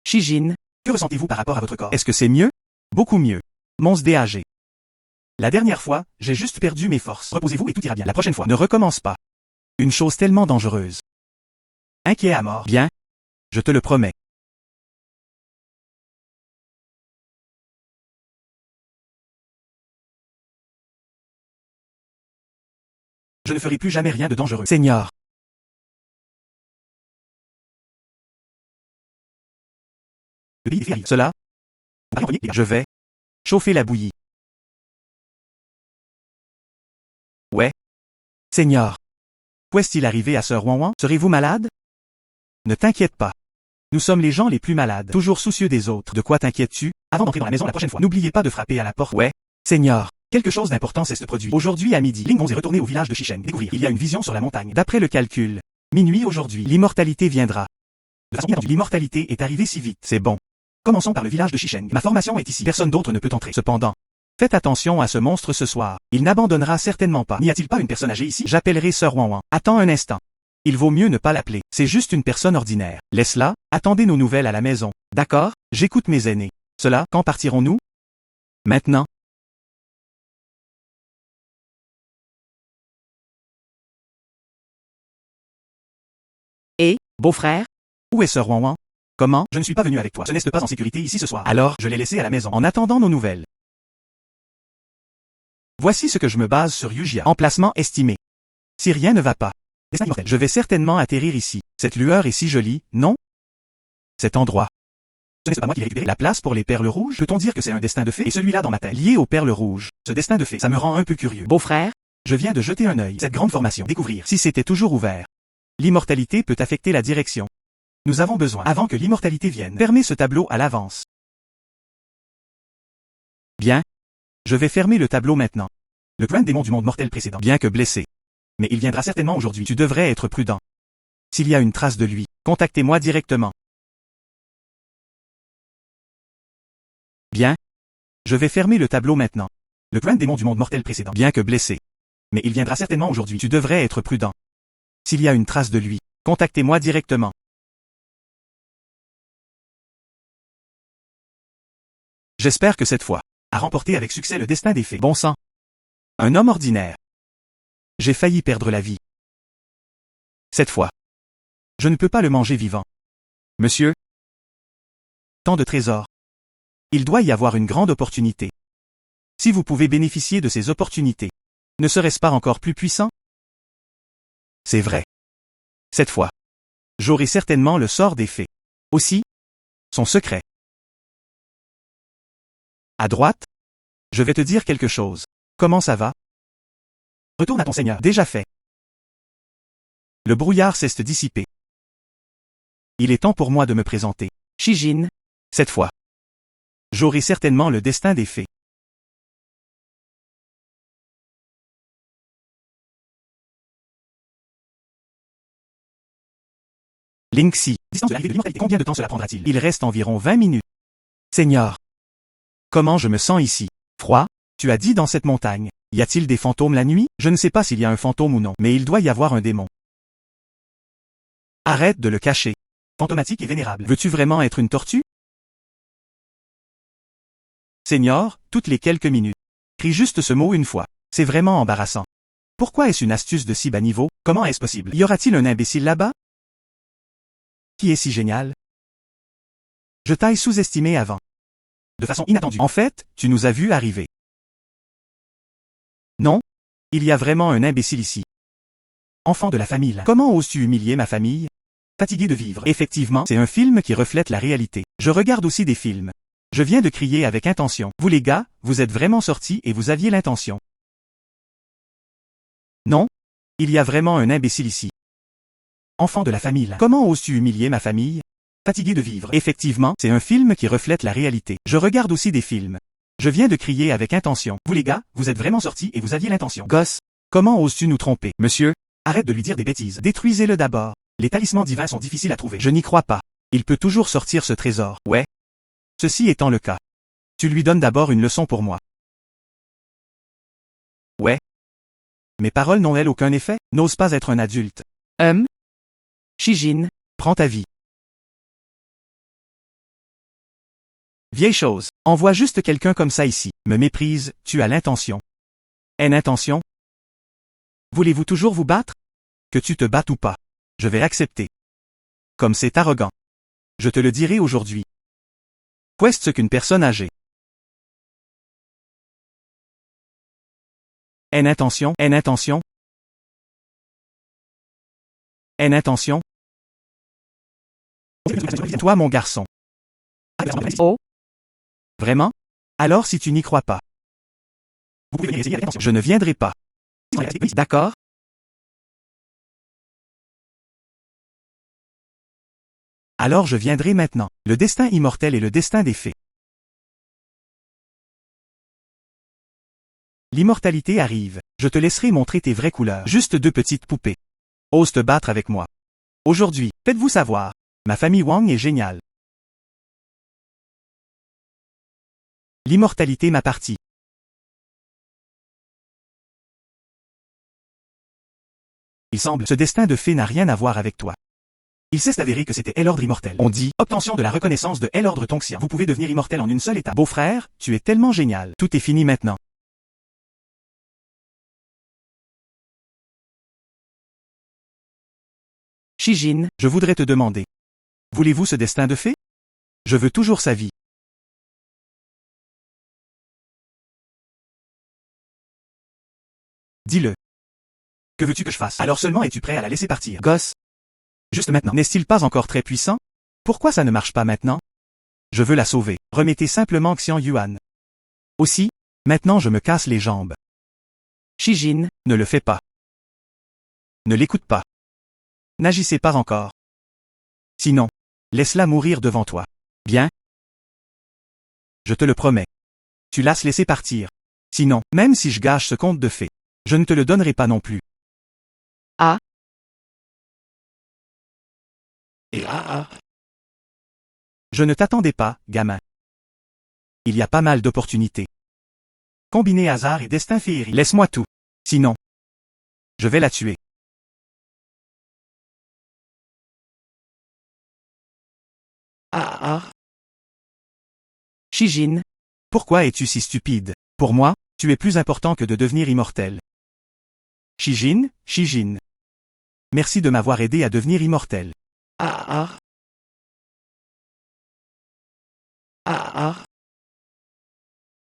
Shijin, Que ressentez-vous par rapport à votre corps? Est-ce que c'est mieux? Beaucoup mieux. Monstre DAG. La dernière fois, j'ai juste perdu mes forces. Reposez-vous et tout ira bien. La prochaine fois, ne recommence pas. Une chose tellement dangereuse. Inquiet à mort. Bien. Je te le promets. Je ne ferai plus jamais rien de dangereux. Seigneur. Le pays des fées arrive. Cela. Je vais chauffer la bouillie. Ouais. Seigneur. Où est-il arrivé à Sir Wanwan? Serez-vous malade? Ne t'inquiète pas. Nous sommes les gens les plus malades, toujours soucieux des autres. De quoi t'inquiètes-tu? Avant d'entrer dans la maison la prochaine fois, n'oubliez pas de frapper à la porte. Ouais. Seigneur. Quelque chose d'important s'est produit. Aujourd'hui à midi, Ling Gong est retourné au village de Shisheng découvrir. Il y a une vision sur la montagne. D'après le calcul, minuit aujourd'hui, l'immortalité viendra. De façon inattendue, l'immortalité est arrivée si vite. C'est bon. Commençons par le village de Shisheng. Ma formation est ici. Personne d'autre ne peut entrer. Cependant, faites attention à ce monstre ce soir. Il n'abandonnera certainement pas. N'y a-t-il pas une personne âgée ici? J'appellerai Sir Wanwan. Attends un instant. Il vaut mieux ne pas l'appeler. C'est juste une personne ordinaire. Laisse-la. Attendez nos nouvelles à la maison. D'accord? J'écoute mes aînés. Cela, quand partirons-nous? Maintenant. et, beau-frère, Où est Sir Wanwan? Comment? Je ne suis pas venu avec toi. Ce n'est pas en sécurité ici ce soir. Alors, je l'ai laissé à la maison en attendant nos nouvelles. Voici ce que je me base sur Yujia. Emplacement estimé. Si rien ne va pas. Destin immortel. Je vais certainement atterrir ici. Cette lueur est si jolie, non? Cet endroit. Ce n'est pas moi qui l'ai récupéré. La place pour les perles rouges? Peut-on dire que c'est un destin de fée? Et celui-là dans ma tête, lié aux perles rouges. Ce destin de fée, ça me rend un peu curieux. beau-frère, Je viens de jeter un œil. Cette grande formation. Découvrir. Si c'était toujours ouvert. L'immortalité peut affecter la direction. Nous avons besoin, avant que l'immortalité vienne, fermer ce tableau à l'avance. Bien. Je vais fermer le tableau maintenant. Le grand démon du monde mortel précédent, bien que blessé. Mais il viendra certainement aujourd'hui. Tu devrais être prudent. S'il y a une trace de lui, contactez-moi directement. Bien. Je vais fermer le tableau maintenant. Le grand démon du monde mortel précédent, bien que blessé. Mais il viendra certainement aujourd'hui. Tu devrais être prudent. S'il y a une trace de lui, contactez-moi directement. J'espère que cette fois, a remporté avec succès le destin des fées. Bon sang. Un homme ordinaire. J'ai failli perdre la vie. Cette fois. Je ne peux pas le manger vivant. Monsieur. Tant de trésors. Il doit y avoir une grande opportunité. Si vous pouvez bénéficier de ces opportunités, ne serait-ce pas encore plus puissant? C'est vrai. Cette fois. J'aurai certainement le sort des fées. Aussi. Son secret. À droite? Je vais te dire quelque chose. Comment ça va? Retourne à ton seigneur. Déjà fait. Le brouillard cesse de dissiper. Il est temps pour moi de me présenter. Shijin. Cette fois. J'aurai certainement le destin des fées. Lingxi. Distance de l'arrivée de l'immortalité. Combien de temps cela prendra-t-il? Il reste environ 20 minutes. Seigneur. Comment je me sens ici? Froid? Tu as dit dans cette montagne. Y a-t-il des fantômes la nuit? Je ne sais pas s'il y a un fantôme ou non, mais il doit y avoir un démon. Arrête de le cacher. Fantomatique et vénérable. Veux-tu vraiment être une tortue? Seigneur, toutes les quelques minutes. Crie juste ce mot une fois. C'est vraiment embarrassant. Pourquoi est-ce une astuce de si bas niveau? Comment est-ce possible? Y aura-t-il un imbécile là-bas? Qui est si génial? Je t'ai sous-estimé avant. De façon inattendue. En fait, tu nous as vus arriver. Non? Il y a vraiment un imbécile ici. Enfant de la famille là. Comment oses-tu humilier ma famille? Fatigué de vivre. Effectivement, c'est un film qui reflète la réalité. Je regarde aussi des films. Je viens de crier avec intention. Vous les gars, vous êtes vraiment sortis et vous aviez l'intention. Non? Il y a vraiment un imbécile ici. Enfant de la famille là. Comment oses-tu humilier ma famille? Fatigué de vivre. Effectivement, c'est un film qui reflète la réalité. Je regarde aussi des films. Je viens de crier avec intention. Vous les gars, vous êtes vraiment sortis et vous aviez l'intention. Gosse, comment oses-tu nous tromper? Monsieur, arrête de lui dire des bêtises. Détruisez-le d'abord. Les talismans divins sont difficiles à trouver. Je n'y crois pas. Il peut toujours sortir ce trésor. Ouais. Ceci étant le cas. Tu lui donnes d'abord une leçon pour moi. Ouais. Mes paroles n'ont-elles aucun effet? N'ose pas être un adulte. Shijin. Prends ta vie. Vieille chose, envoie juste quelqu'un comme ça ici. Me méprise, tu as l'intention. Une intention? Voulez-vous toujours vous battre? Que tu te battes ou pas. Je vais accepter. Comme c'est arrogant. Je te le dirai aujourd'hui. Qu'est-ce qu'une personne âgée? Une intention? Une intention? Une intention? Toi mon garçon. Oh. Vraiment? Alors si tu n'y crois pas. Vous pouvez venir essayer avec intention. Je ne viendrai pas. D'accord. Alors je viendrai maintenant. Le destin immortel et le destin des fées. L'immortalité arrive. Je te laisserai montrer tes vraies couleurs. Juste deux petites poupées. Ose te battre avec moi. Aujourd'hui, faites-vous savoir. Ma famille Wang est géniale. L'immortalité m'appartient. Il semble, ce destin de fée n'a rien à voir avec toi. Il s'est avéré que c'était l'ordre immortel. On dit, obtention de la reconnaissance de l'ordre Tonxian. Vous pouvez devenir immortel en une seule étape. Beau-frère, tu es tellement génial. Tout est fini maintenant. Shijin. Je voudrais te demander. Voulez-vous ce destin de fée? Je veux toujours sa vie. Dis-le. Que veux-tu que je fasse? Alors seulement es-tu prêt à la laisser partir? Gosse. Juste maintenant. N'est-il pas encore très puissant? Pourquoi ça ne marche pas maintenant? Je veux la sauver. Remettez simplement Xian Yuan. Aussi, maintenant je me casse les jambes. Shijin, Ne le fais pas. Ne l'écoute pas. N'agissez pas encore. Sinon, laisse-la mourir devant toi. Bien? Je te le promets. Tu l'as laissé partir. Sinon, même si je gâche ce conte de fées, je ne te le donnerai pas non plus. Ah. Et Je ne t'attendais pas, gamin. Il y a pas mal d'opportunités. Combiner hasard et destin féerique. Laisse-moi tout. Sinon, je vais la tuer. Shijin, Pourquoi es-tu si stupide? Pour moi, tu es plus important que de devenir immortel. Shijin, Shijin. Merci de m'avoir aidé à devenir immortel.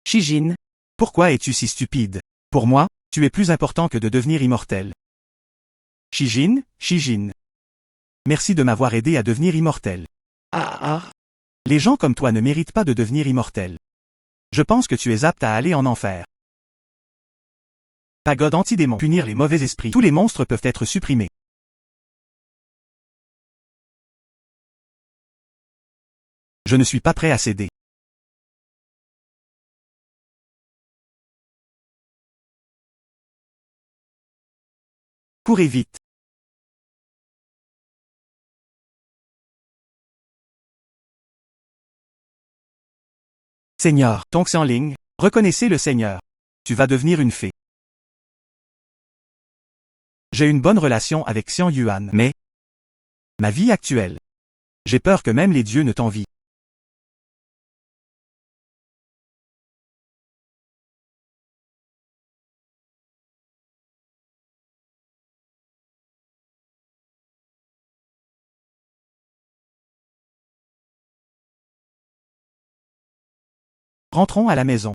Shijin, Pourquoi es-tu si stupide? Pour moi, tu es plus important que de devenir immortel. Shijin, Shijin. Merci de m'avoir aidé à devenir immortel. Les gens comme toi ne méritent pas de devenir immortels. Je pense que tu es apte à aller en enfer. Pagode anti-démon. Punir les mauvais esprits. Tous les monstres peuvent être supprimés. Je ne suis pas prêt à céder. Courez vite. Seigneur, Tonks en ligne, reconnaissez le Seigneur. Tu vas devenir une fée. J'ai une bonne relation avec Xian Yuan, mais ma vie actuelle. J'ai peur que même les dieux ne t'envient. Rentrons à la maison.